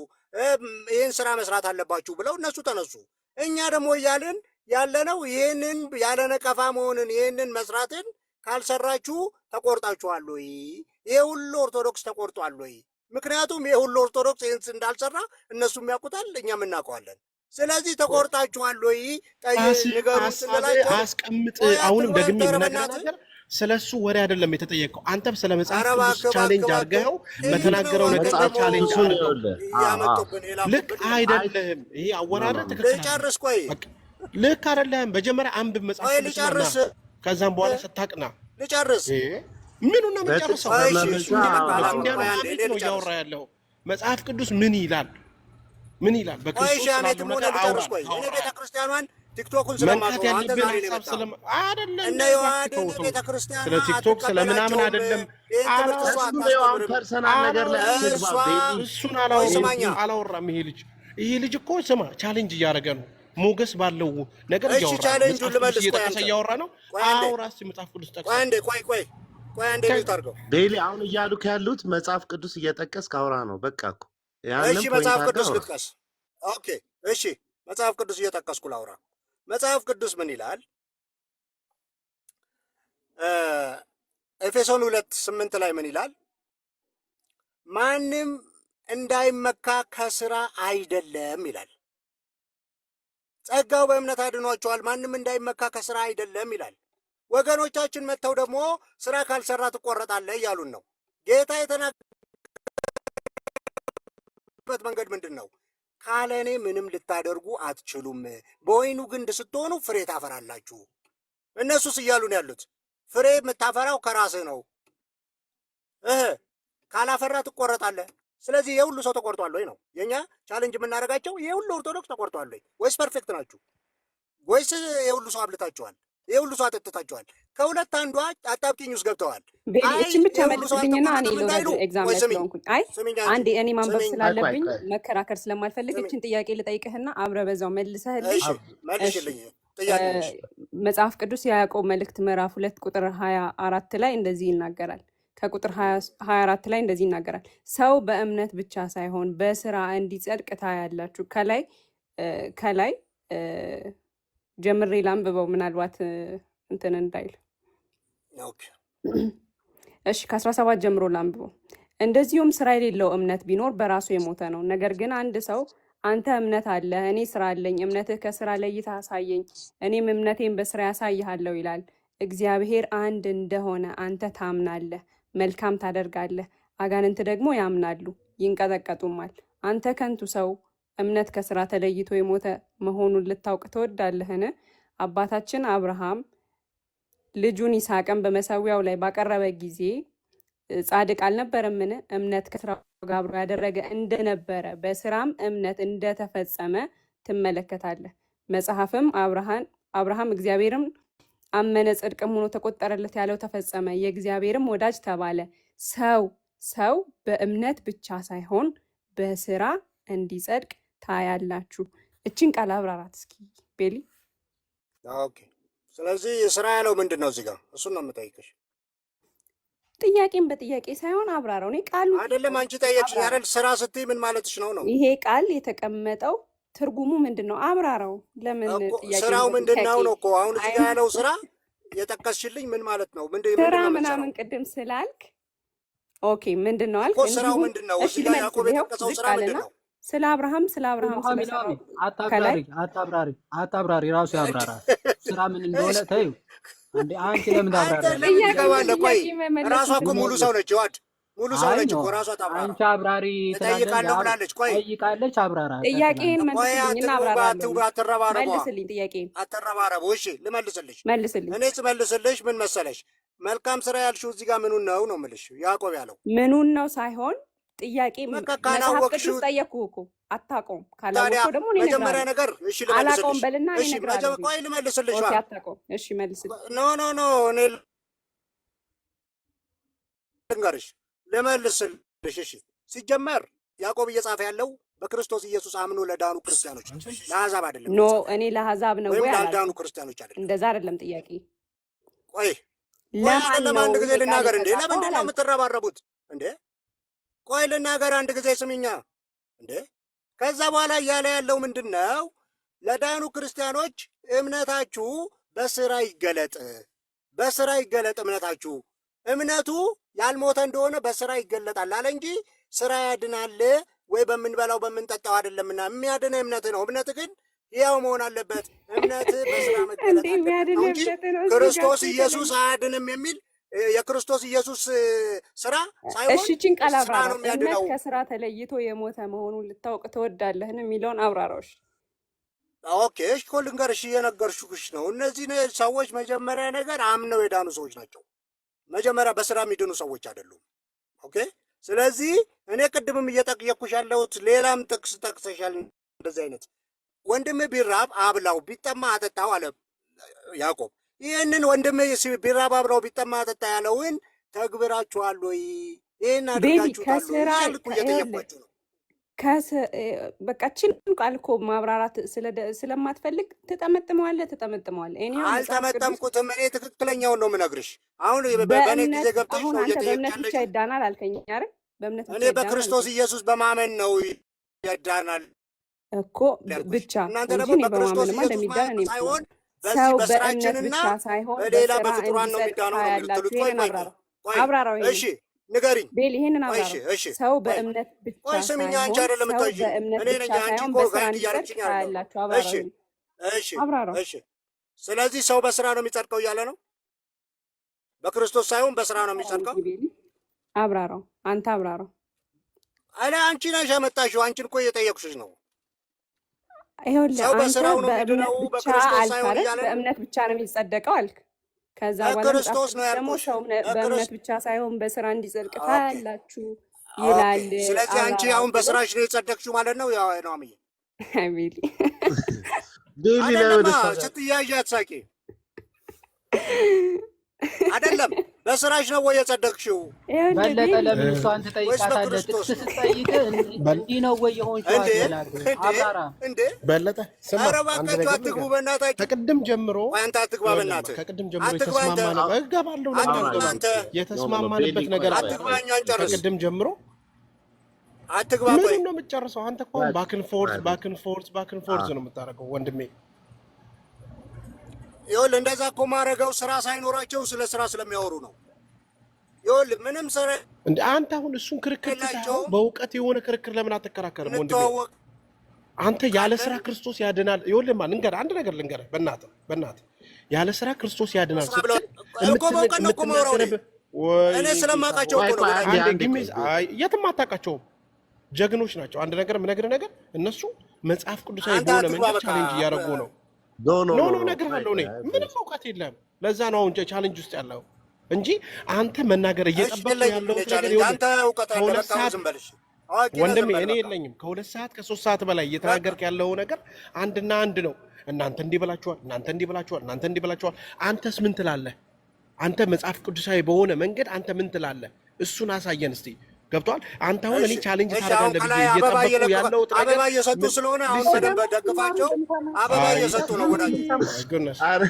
ይህን ስራ መስራት አለባችሁ ብለው እነሱ ተነሱ። እኛ ደግሞ እያልን ያለነው ይህንን ያለ ነቀፋ መሆንን ይህንን መስራትን ካልሰራችሁ ተቆርጣችኋል ወይ? ይሄ ሁሉ ኦርቶዶክስ ተቆርጧል ወይ? ምክንያቱም ይሄ ሁሉ ኦርቶዶክስ ይህን እንዳልሰራ እነሱም ያውቁታል፣ እኛም እናውቀዋለን። ስለዚህ ተቆርጣችኋል ወይ? ንገሩ ስንላቸው አስቀምጥ። አሁንም ደግሜ ነገር ስለሱ ወሬ አይደለም የተጠየቀው። አንተም ስለ መጽሐፍ ቅዱስ ቻሌንጅ አድርገኸው በተናገረው ነገር ቻሌንጅ አድርገው። ልክ አይደለም። ይሄ አወራረድ ትክክል ልጨርስ። ቆይ ልክ አይደለም። መጀመሪያ አንብብ መጽሐፍ ቅዱስ፣ ከዛም በኋላ ስታቅና ልጨርስ። ምኑን ነው የምጨርሰው? ነው እያወራ ያለው መጽሐፍ ቅዱስ ምን ይላል? ምን ይላል? በክርስቶስ ስላለው ነገር አውራ። እኔ ቤተክርስቲያኗን ቲክቶክን ስለማውቀው አንተ ዛሬ ነው የመጣው እነ ዮሐንስ ቤተክርስቲያን ስለ ቲክቶክ ስለምናምን አይደለም። ፐርሰናል ነገር ላይ እሱን አላወራም። ይሄ ልጅ እኮ ስማ ቻሌንጅ እያደረገ ነው። ሞገስ ባለው ነገር እያወራ ነው። አውራ እስኪ መጽሐፍ ቅዱስ ጠቅስ። ቆይ አንዴ ሚዩት አድርገው። ቤሊ አሁን እያሉ ያሉት መጽሐፍ ቅዱስ እየጠቀስክ አውራ ነው። በቃ እኮ እሺ መጽሐፍ ቅዱስ ልጥቀስ። ኦኬ እሺ መጽሐፍ ቅዱስ እየጠቀስኩ ላውራ። መጽሐፍ ቅዱስ ምን ይላል? ኤፌሶን 2:8 ላይ ምን ይላል? ማንም እንዳይመካ ከስራ አይደለም ይላል። ጸጋው በእምነት አድኗቸዋል፣ ማንም እንዳይመካ ከስራ አይደለም ይላል። ወገኖቻችን መጥተው ደግሞ ስራ ካልሰራ ትቆረጣለህ እያሉን ነው። ጌታ የተናገረበት መንገድ ምንድን ነው? ካለ እኔ ምንም ልታደርጉ አትችሉም። በወይኑ ግንድ ስትሆኑ ፍሬ ታፈራላችሁ። እነሱስ እያሉን ያሉት ፍሬ የምታፈራው ከራስህ ነው። ካላፈራ ትቆረጣለህ። ስለዚህ የሁሉ ሰው ተቆርጧል ወይ ነው የኛ ቻሌንጅ የምናደርጋቸው። የሁሉ ኦርቶዶክስ ተቆርጧል ወይ ወይስ ፐርፌክት ናችሁ? ወይስ የሁሉ ሰው አብልታችኋል? የሁሉ ሰው አጠጥታችኋል? ከሁለት አንዷ አጣብቂኝ ውስጥ ገብተዋል። እቺን ብቻ መልስልኝና እኔ ልወዳጅ ኤግዛም ላይ ስለሆንኩኝ አንዴ እኔ ማንበብ ስላለብኝ መከራከር ስለማልፈልግ እቺን ጥያቄ ልጠይቅህና አብረ በዛው መልሰህልኝ መልሽልኝ። መጽሐፍ ቅዱስ የያዕቆብ መልእክት ምዕራፍ 2 ቁጥር 24 ላይ እንደዚህ ይናገራል። ከቁጥር 24 ላይ እንደዚህ ይናገራል። ሰው በእምነት ብቻ ሳይሆን በስራ እንዲጸድቅ ታያላችሁ። ከላይ ጀምሬ ላንብበው ምናልባት እንትን እንዳይል። እሺ ከ17 ጀምሮ ላንብበው። እንደዚሁም ስራ የሌለው እምነት ቢኖር በራሱ የሞተ ነው። ነገር ግን አንድ ሰው አንተ እምነት አለህ፣ እኔ ስራ አለኝ፣ እምነትህ ከስራ ለይተህ አሳየኝ፣ እኔም እምነቴን በስራ ያሳይሃለሁ ይላል። እግዚአብሔር አንድ እንደሆነ አንተ ታምናለህ፣ መልካም ታደርጋለህ። አጋንንት ደግሞ ያምናሉ ይንቀጠቀጡማል። አንተ ከንቱ ሰው እምነት ከስራ ተለይቶ የሞተ መሆኑን ልታውቅ ትወዳለህን? አባታችን አብርሃም ልጁን ይስሐቅን በመሰዊያው ላይ ባቀረበ ጊዜ ጻድቅ አልነበረምን? እምነት ከስራው ጋር አብሮ ያደረገ እንደነበረ በስራም እምነት እንደተፈጸመ ትመለከታለህ። መጽሐፍም አብርሃም እግዚአብሔርም አመነ ጽድቅም ሆኖ ተቆጠረለት ያለው ተፈጸመ፣ የእግዚአብሔርም ወዳጅ ተባለ። ሰው በእምነት ብቻ ሳይሆን በስራ እንዲጸድቅ ታያላችሁ። እችን ቃል አብራራት እስኪ ቤሊ። ኦኬ። ስለዚህ ስራ ያለው ምንድን ነው? እዚህ ጋር እሱን ነው የምጠይቅሽ። ጥያቄን በጥያቄ ሳይሆን አብራራው። እኔ ቃሉ አይደለም አንቺ ጠየቅሽኝ አይደል? ስራ ስትይ ምን ማለትሽ ነው? ይሄ ቃል የተቀመጠው ትርጉሙ ምንድን ነው? አብራራው። ለምን ጥያቄ ስራው ምንድን ነው ነው እኮ አሁን እዚህ ጋር ያለው ስራ የጠቀስሽልኝ ምን ማለት ነው? ስራ ምናምን ቅድም ስላልክ ኦኬ ምንድን ነው አልክ? ስራው ምንድን ነው? እሺ ያዕቆብ የጠቀሰው ስራ ምንድን ነው? ስለ አብርሃም አታብራሪ፣ ራሱ ያብራራ። ስራ ምን እንደሆነ ተይው። አንዴ አንቺ ለምን ታብራሪ? ቆይ ራሷ እኮ ሙሉ ሰው ነች። ዋድ ሙሉ ሰው ነች እኮ ራሷ ታብራራ። አንቺ አብራሪ ትጠይቃለህ ብላለች። ቆይ ጠይቃለች፣ አብራራ። ጥያቄን መልስልኝና አብራራለሁ። አትረባረቡ፣ መልስልኝ ጥያቄን አትረባረቡ። እሺ ልመልስልሽ። መልስልኝ። እኔ ስመልስልሽ ምን መሰለሽ፣ መልካም ስራ ያልሽው እዚህ ጋር ምኑን ነው ነው የምልሽ። ያዕቆብ ያለው ምኑን ነው ሳይሆን ጥያቄ መጽሐፍ ቅዱስ ጠየቅኩህ እኮ አታውቀውም። ካላወቅኸው ደግሞ እኔ መጀመሪያ ነገር እሺ አላውቀውም በልና እኔ እነግርሃለሁ። ቆይ ልመልስልሽ። አታውቀውም። እሺ መልስልኝ። ኖ እኔ ልንገርሽ ልመልስልሽ። እሺ ሲጀመር ያዕቆብ እየጻፈ ያለው በክርስቶስ ኢየሱስ አምኖ ለዳኑ ክርስቲያኖች ለአሕዛብ አይደለም። ኖ እኔ ለአሕዛብ ነው ወይ ላልዳኑ ክርስቲያኖች አይደለም። እንደዛ አይደለም ጥያቄ። ቆይ ለማን ጊዜ ልናገር እንዴ? ለምንድን ነው የምትረባረቡት እንዴ? ቆይ ልናገር አንድ ጊዜ ስሚኛ እንዴ። ከዛ በኋላ እያለ ያለው ምንድን ነው? ለዳኑ ክርስቲያኖች እምነታችሁ በስራ ይገለጥ፣ በስራ ይገለጥ እምነታችሁ። እምነቱ ያልሞተ እንደሆነ በስራ ይገለጣል አለ እንጂ ስራ ያድናል ወይ በምንበላው በምንጠጣው አይደለምና። የሚያድነ እምነት ነው። እምነት ግን ያው መሆን አለበት። እምነት በስራ መገለጥ አለበት እንጂ ክርስቶስ ኢየሱስ አያድንም የሚል የክርስቶስ ኢየሱስ ስራ ሳይሆን እሺ ጭን ቃል አብራራ። እምነት ከስራ ተለይቶ የሞተ መሆኑን ልታውቅ ትወዳለህን የሚለውን አብራራዎች። ኦኬ እሺ እኮ ልንገርሽ፣ እየነገርኩሽ ነው። እነዚህ ሰዎች መጀመሪያ ነገር አምነው የዳኑ ሰዎች ናቸው። መጀመሪያ በስራ የሚድኑ ሰዎች አይደሉም። ኦኬ ስለዚህ እኔ ቅድምም እየጠየቅኩሽ ያለሁት ሌላም ጥቅስ ጠቅሰሻል። እንደዚህ አይነት ወንድም ቢራብ አብላው ቢጠማ አጠጣው አለ ያዕቆብ። ይህንን ወንድም ቢራብ አብላው ቢጠማ አጠጣ ያለውን ተግብራችኋል ወይ? ይህን አድርጋችኋል? እየጠየኳችሁ ነው። በቃችን ቃል እኮ ማብራራት ስለማትፈልግ ትጠመጥመዋለህ። አልጠመጠምኩትም። እኔ ትክክለኛውን ነው የምነግርሽ። አሁን በእኔ ጊዜ ገብተሽ ነው በእምነት ብቻ ይዳናል አልከኝ አይደል? እኔ በክርስቶስ ኢየሱስ በማመን ነው ይዳናል እኮ ብቻ። እናንተ ደግሞ በክርስቶስ ኢየሱስ ሳይሆን በዚህ በስራችንና በሌላ በፍጡራን ነው የሚዳነው ነው የምትሉት። ቆይ አብራራው። እሺ ንገሪኝ ቤል፣ ይሄንን አብራራው። ሰው በእምነት ብቻ ሳይሆን አንቺ አይደለም የምታውቂው እኔ ነኝ። አንቺ እኮ ጋር እያረችኝ ያላችሁ። እሺ ስለዚህ ሰው በስራ ነው የሚጸድቀው እያለ ነው። በክርስቶስ ሳይሆን በስራ ነው የሚጸድቀው። አብራራው፣ አንተ አብራራው። አለ አንቺ ነሽ ያመጣሽው። አንቺን እኮ እየጠየቅሽሽ ነው። ይኸውልህ አንተ በእምነት ብቻ አልክ አይደል? በእምነት ብቻ ነው የሚጸደቀው አልክ። ከዛ በኋላ መጽሐፍ በክርስቶስ ነው ቅዱስ ደግሞ ያልኩሽ። ሰው በእምነት በክርስቶስ ብቻ ሳይሆን በስራ እንዲጸድቅ ኦኬ ታያላችሁ ኦኬ። ይላል ስለዚህ አንቺ አብራራ አሁን ብሎ በስራሽ ነው የጸደቅሽው ማለት ነው? ያው ነው አምዬ ቤሊ ቤሊ ላይ ወደ አይደለማ። እሷ ጋር ስትያዥ አትሳቂ። አይደለም በስራሽ ነው ወይ የጸደቅሽው ይኸውልህ በለጠ ቤሊ ለምን እሷን ወይስ ትጠይቃታለህ? በክርስቶስ ጥቅስ ነው? ስትጠይቅ እንዲህ ነው ወይ የሆንሽው እንዴ አትበላት። እንዴ አብራራ። እንዴ! በለጠ ስማ፣ ኧረ አንድ እባካችሁ ነገር አትግቡ ልንገርህ። በእናታችሁ። ከቅድም ጀምሮ ቆይ አንተ አትግባ ይኸውልህማ፣ በእናትህ ከቅድም ጀምሮ አትግባ አንተ የተስማማነው እገባለሁ። ለምን አትግባ አልገባም? አንተ ኖ ኖ ቤሊ የተስማማንበት ቆይ ነገር ቆይ አለ። አትግባ ቆይ እኛን ጨርስ ከቅድም ጀምሮ አትግባ ቆይ ምኑን ነው የምትጨርሰው? አንተ እኮ አሁን ቆይ ባክን ፎርስ ቆይ ባክን ፎርስ ባክን ፎርስ ነው የምታደርገው ወንድሜ። ይኸውልህ እንደዛ እኮ ማረገው ስራ ሳይኖራቸው ስለ ስራ ስለሚያወሩ ነው። ይኸውልህ ምንም ስራ እንደ አንተ አሁን እሱን ክርክር ትተኸው የላቸውም በእውቀት የሆነ ክርክር ለምን አትከራከርም ወንድሜ? እንተዋወቅ አንተ ያለ ስራ አለን ክርስቶስ ያድናል። ይኸውልህማ ልንገርህ፣ አንድ ነገር ልንገርህ፣ በእናትህ ያለ ስራ ክርስቶስ ያድናል ስራ ብለው ስትል እኮ በእውቀት ነው እኮ የማወራው እኔ የምትናገረው እኔ ስለማውቃቸው ቆይ እኮ ነው ቆይ ወዳጅ። አንዴ አንዴ አንዴ ግሚ ቆይ ቤሊ የትም አታውቃቸውም። ጀግኖች ናቸው። አንድ ነገር የምነግርህ ነገር እነሱ መጽሐፍ ቅዱሳዊ አንተ በሆነ አትግባ መንገድ በቃ ቻሌንጅ እያደረጉ ነው። ኖ ኖ ኖ ኖ ኖ ኖ ቆይ እነግርሃለሁ፣ እኔ ቆይ ምንም እውቀት የለም። ለዛ ነው አሁን ቻሌንጅ ውስጥ ያለው እንጂ አንተ መናገር እሺ እየጠበቅኩ የለኝም ያለሁት እኔ ነገር ቻሌንጅ ይኸውልህ አንተ እውቀት አለ ከሁለት በቃ አሁን ሰዓት ዝም በልሽ አዋቂ ነህ ዝም ወንድሜ በል እኔ በቃ የለኝም ከሁለት ሰዓት ከሶስት ሰዓት በላይ በቃ እየተናገርክ ያለው ነገር አንድና አንድ ነው። እናንተ እንዲህ ብላችኋል፣ እናንተ እንዲህ ብላችኋል፣ እናንተ እንዲህ ብላችኋል። አንተስ ምን ትላለህ? አንተ መጽሐፍ ቅዱሳዊ በሆነ መንገድ አንተ ምን ትላለህ? እሱን አሳየን እስቲ። ገብቷል? አንተ አሁን እኔ እሺ ቻሌንጅ እሺ አሁን ታደርጋለህ ከላይ ብዬ አበባ እየጠበቅኩ እየለቀቀ ያለሁት ነገር አበባ እየሰጡ ስለሆነ አሁን ሊስን በደንብ ደግፋቸው። አበባ አይ እየሰጡ ነው ወዳጅ። ጎነስ አረ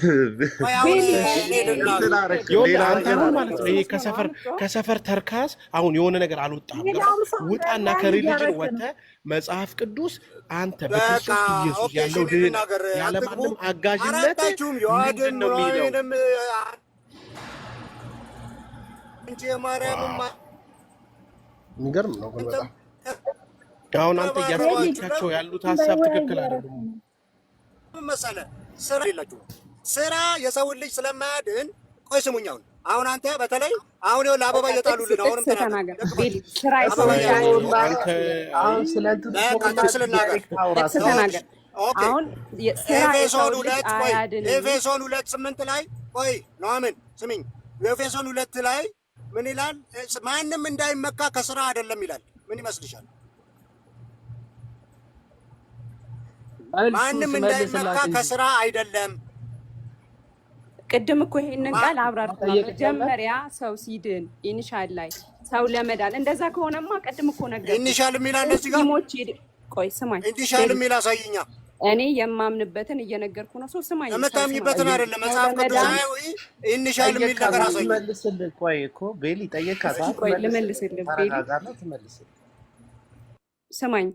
ቆይ አሁን ቤሊ እኔ ልናገር እንትን አደረክ ይኸውልህ ሌላ አንተ ነገር አሁን አደረክ ማለት ነው ይሄ ከሰፈር ተርካስ አሁን የሆነ ነገር አልወጣም። ገባ? ውጣና ከሪሊጅን ወጥተህ መጽሐፍ ቅዱስ አንተ በቃ በክርስቶስ ኢየሱስ ኦኬ እሺ ያለው እኔ ድህነት ልናገር ያለ አትግቡ ማንም አጋዥነት አራታችሁም ምንድን የዋድን ነው የሚለው? ምናምንም እንጂ የማርያምም የሚገርም ነው ግን እንትን በጣም አሁን አንተ እያስቀመጥካቸው ያሉት ሀሳብ ትክክል አይደሉም። ምን መሰለህ ስራ የላችሁም። ስራ የሰውን ልጅ ስለማያድን ቆይ ስሙኝ። አሁን አንተ በተለይ አሁን ይኸውልህ አበባ እየጣሉልን አሁንም ጥቅስ ተናገር ተናገር ቤሊ። ደግፋቸው ስራ የሰው አበባ ልጅ አይ እያጣሉ አንተ አሁን ስለ እንትኑ በቃ ጥቅስ ልናገር ጥቅስ ኦኬ ተናገር። ኦኬ አሁን ስራ ኤፌሶን የሰው ልጅ 2 ቆይ አያድንም። ኤፌሶን 2:8 ላይ ቆይ ኑሐሚን ስሚኝ። ኤፌሶን 2 ላይ ምን ይላል? ማንም እንዳይመካ ከስራ አይደለም ይላል። ምን ይመስልሻል? ማንም እንዳይመካ ከስራ አይደለም። ቅድም እኮ ይሄንን ቃል አብራርተናል። መጀመሪያ ሰው ሲድን ኢኒሻል ላይ ሰው ለመዳን እንደዛ ከሆነማ ቅድም እኮ ነገር ኢኒሻል የሚላል እዚህ ጋር ሙስሊሞች ቆይ ስማኝ፣ ኢኒሻል የሚል አሳይኛ። እኔ የማምንበትን እየነገርኩ ነው። ሰው ስማኝ፣ የምታምኝበትን አይደለም መጽሐፍ ቅዱሳዊ ኢኒሻል የሚል ነገር አሳይ። ትመልስልህ። ቆይ እኮ ቤሊ ጠየቃት። ቆይ ልመልስልህ ቤሊ፣ ተረጋጋና ትመልስልህ። ስማኝ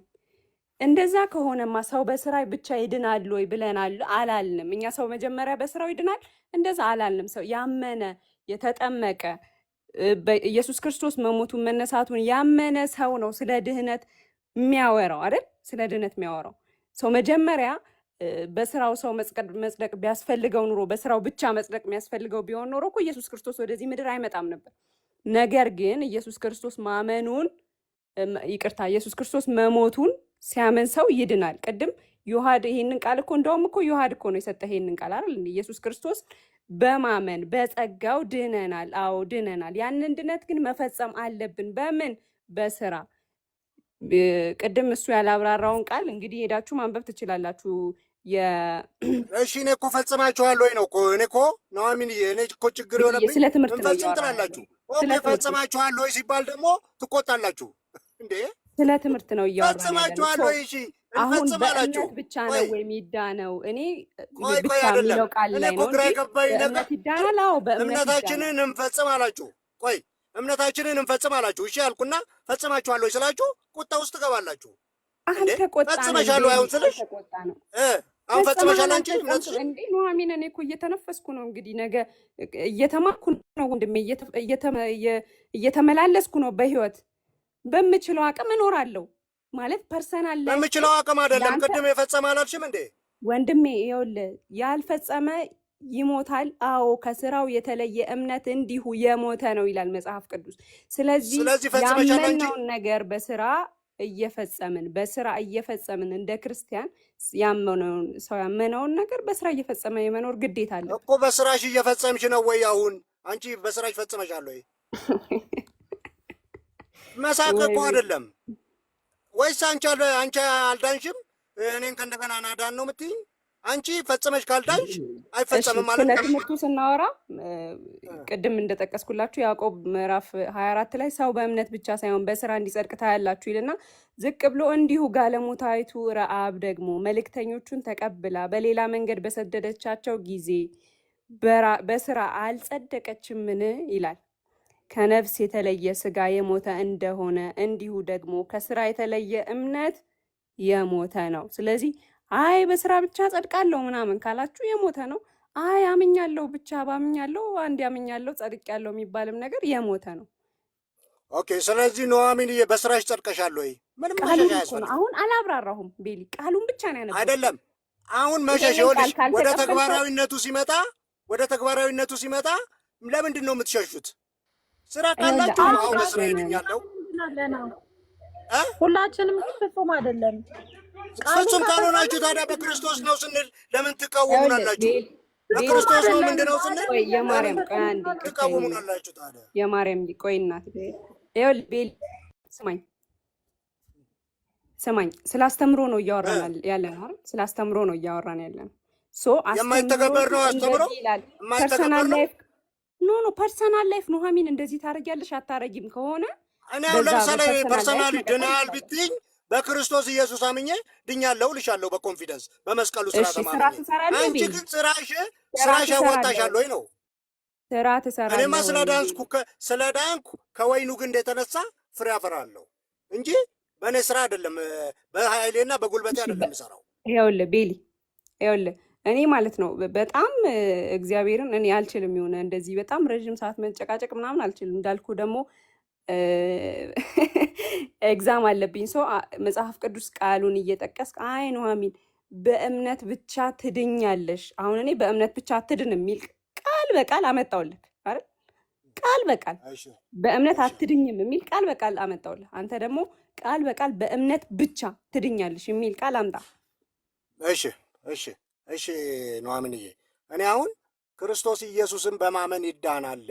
እንደዛ ከሆነማ ሰው በስራ ብቻ ይድናል ወይ ብለናል አላልንም። እኛ ሰው መጀመሪያ በስራው ይድናል እንደዛ አላልንም። ሰው ያመነ የተጠመቀ ኢየሱስ ክርስቶስ መሞቱን መነሳቱን ያመነ ሰው ነው ስለ ድህነት የሚያወራው አይደል? ስለ ድህነት የሚያወራው ሰው መጀመሪያ በስራው ሰው መጽደቅ ቢያስፈልገው ኑሮ በስራው ብቻ መጽደቅ የሚያስፈልገው ቢሆን ኖሮ እኮ ኢየሱስ ክርስቶስ ወደዚህ ምድር አይመጣም ነበር። ነገር ግን ኢየሱስ ክርስቶስ ማመኑን ይቅርታ ኢየሱስ ክርስቶስ መሞቱን ሲያመን ሰው ይድናል። ቅድም ዮሐድ ይሄንን ቃል እኮ እንደውም እኮ ዮሐድ እኮ ነው የሰጠ ይሄንን ቃል አይደል? ኢየሱስ ክርስቶስ በማመን በጸጋው ድነናል። አዎ ድነናል። ያንን ድነት ግን መፈጸም አለብን። በምን? በስራ። ቅድም እሱ ያላብራራውን ቃል እንግዲህ ሄዳችሁ ማንበብ ትችላላችሁ። እሺ እኔ እኮ ፈጽማችኋለሁ ወይ ነው እኮ እኔ እኮ ኑሐሚን እኔ እኮ ችግር የሆነብኝ ስለ ትምህርት ነው እንፈጽም ትላላችሁ። ኦኬ ፈጽማችኋለሁ ወይ ሲባል ደግሞ ትቆጣላችሁ እንዴ? ስለ ትምህርት ነው እያወራን ፈጽማችኋለሁ ወይ? እሺ አሁን እንፈጽማላችሁ በእምነት ብቻ ነው ወይ የሚዳነው? እኔ ቆይ ብቻ አይደለም የሚለው ቃል እኔ ላይ እኮ ነው ግራ እንጂ የገባኝ ነገር በእምነት ይዳናል። አዎ በእምነት ይዳናል። እምነታችንን እንፈጽም አላችሁ። ቆይ እምነታችንን እንፈጽም አላችሁ። እሺ ያልኩና ፈጽማችኋለሁ ወይ ስላችሁ ቁጣ ውስጥ ትገባላችሁ። አንተ ቆጣ ነው ፈጽመሻለሁ አሁን ስልሽ ተቆጣ ነው አሁን ፈጽመሻል አንቺ እምነትሽ እንዴ? ኑሐሚን እኔ እኮ እየተነፈስኩ ነው እንግዲህ ነገ እየተማርኩ ነው ወንድሜ፣ እየተመላለስኩ ነው በህይወት በምችለው አቅም እኖራለሁ ማለት ፐርሰናል ላይ በምችለው አቅም አይደለም። ቅድም የፈጸመ አላልሽም እንዴ ወንድሜ? ይኸውልህ ያልፈጸመ ይሞታል። አዎ ከስራው የተለየ እምነት እንዲሁ የሞተ ነው ይላል መጽሐፍ ቅዱስ። ስለዚህ ያመነውን ነገር በስራ እየፈጸምን በስራ እየፈጸምን እንደ ክርስቲያን ያመነውን ሰው ያመነውን ነገር በስራ እየፈጸመ የመኖር ግዴታ አለ እኮ። በስራሽ እየፈጸምሽ ነው ወይ? አሁን አንቺ በስራሽ ፈጽመሻል ወይ? መሳቅ እኮ አይደለም ወይስ አንቺ አልዳንሽም? እኔን ከእንደገና ናዳን ነው የምትይኝ? አንቺ ፈጽመሽ ካልዳንሽ አይፈጸምም ማለት ነው። ስለ ትምህርቱ ስናወራ ቅድም እንደጠቀስኩላችሁ ያዕቆብ ምዕራፍ 24 ላይ ሰው በእምነት ብቻ ሳይሆን በስራ እንዲጸድቅ ታያላችሁ ይልና ዝቅ ብሎ እንዲሁ ጋለሞታይቱ ረአብ ደግሞ መልእክተኞቹን ተቀብላ በሌላ መንገድ በሰደደቻቸው ጊዜ በስራ አልጸደቀችምን ይላል። ከነፍስ የተለየ ስጋ የሞተ እንደሆነ እንዲሁ ደግሞ ከስራ የተለየ እምነት የሞተ ነው። ስለዚህ አይ በስራ ብቻ ጸድቃለሁ ምናምን ካላችሁ የሞተ ነው። አይ አምኛለሁ ብቻ ባምኛለሁ አንድ ያምኛለሁ ጸድቄያለሁ የሚባልም ነገር የሞተ ነው። ኦኬ። ስለዚህ ኑሐሚን በስራሽ ጸድቀሻል ወይ? ምንም መሸሻ ያስፈልግ። አሁን አላብራራሁም ቤሊ፣ ቃሉን ብቻ ነው ያነበብኩት። አይደለም አሁን መሸሽ ይኸውልሽ፣ ወደ ተግባራዊነቱ ሲመጣ ለምንድን ነው የምትሸሹት? ስራ ካላችሁ አሁን በስራ ይልኛለሁ። ሁላችንም ፍጹም አይደለም። ፍጹም ካልሆናችሁ ታዲያ በክርስቶስ ነው ስንል ለምን ትቃወሙናላችሁ? በክርስቶስ ነው ምንድነው ስንል የማርያም ቆይ አንዴ ትቃወሙናላችሁ። ታዲያ የማርያም ቆይ እናት ይኸውልህ ቤል ስማኝ ስላስተምሮ ነው እያወራን ያለን አይደል? ስላስተምሮ ነው እያወራን ያለን። የማይተገበር ነው አስተምሮ ፐርሰናል ላይፍ ኖ ፐርሰናል ላይፍ ኑሐሚን እንደዚህ ታረጊያለሽ አታረጊም ከሆነ እኔ አሁን ለምሳሌ ፐርሰናል ድናል ብትይኝ በክርስቶስ ኢየሱስ አምኜ ድኛለሁ ልሻለሁ በኮንፊደንስ በመስቀሉ ስራ ተማምኜ። አንቺ ግን ስራሽ ያዋጣሻል ወይ ነው? ስራ ትሰራለህ። እኔማ ስለዳንኩ ከወይኑ ግንድ የተነሳ ፍሬ አፈራለሁ እንጂ በእኔ ስራ አይደለም፣ በኃይሌና በጉልበቴ አይደለም የምሰራው። ይኸውልህ ቤሊ ይኸውልህ እኔ ማለት ነው በጣም እግዚአብሔርን እኔ አልችልም። የሆነ እንደዚህ በጣም ረዥም ሰዓት መጨቃጨቅ ምናምን አልችልም። እንዳልኩ ደግሞ ኤግዛም አለብኝ። ሰው መጽሐፍ ቅዱስ ቃሉን እየጠቀስክ አይ ኑሐሚን በእምነት ብቻ ትድኛለሽ። አሁን እኔ በእምነት ብቻ አትድን የሚል ቃል በቃል አመጣውልህ አይደል? ቃል በቃል በእምነት አትድኝም የሚል ቃል በቃል አመጣውልህ። አንተ ደግሞ ቃል በቃል በእምነት ብቻ ትድኛለሽ የሚል ቃል አምጣ። እሺ ኑሐሚንዬ፣ እኔ አሁን ክርስቶስ ኢየሱስን በማመን ይዳናል፣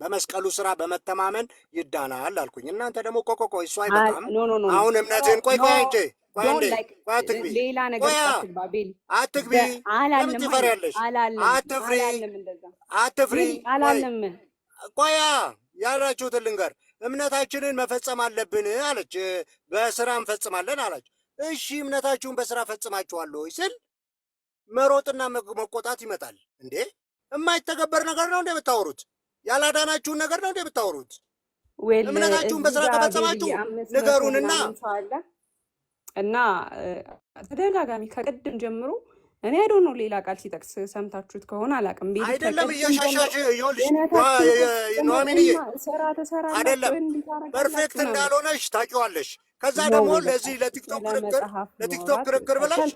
በመስቀሉ ስራ በመተማመን ይዳናል አልኩኝ። እናንተ ደግሞ ቆይ እሱ አይበቃም። አሁን እምነትህን ቆይ አትግቢ፣ ለምን ትፈሪያለሽ? አትፍሪ። ቆያ ያላችሁትን ልንገር። እምነታችንን መፈጸም አለብን አለች። በስራ እንፈጽማለን አላች። እሺ እምነታችሁን በስራ ፈጽማችኋል ወይ ስል መሮጥና መቆጣት ይመጣል እንዴ? የማይተገበር ነገር ነው እንዴ የምታወሩት? ያላዳናችሁን ነገር ነው እንዴ የምታወሩት? እምነታችሁን በስራ ከፈጸማችሁ ንገሩንና እና ተደጋጋሚ ከቅድም ጀምሮ እኔ አይዶ ነው ሌላ ቃል ሲጠቅስ ሰምታችሁት ከሆነ አላውቅም። አይደለም እያሻሻሽ ይኸውልሽ ኑሐሚንዬ አይደለም ፐርፌክት እንዳልሆነሽ ታውቂዋለሽ። ከዛ ደግሞ ለዚህ ለቲክቶክ ክርክር ብለሽ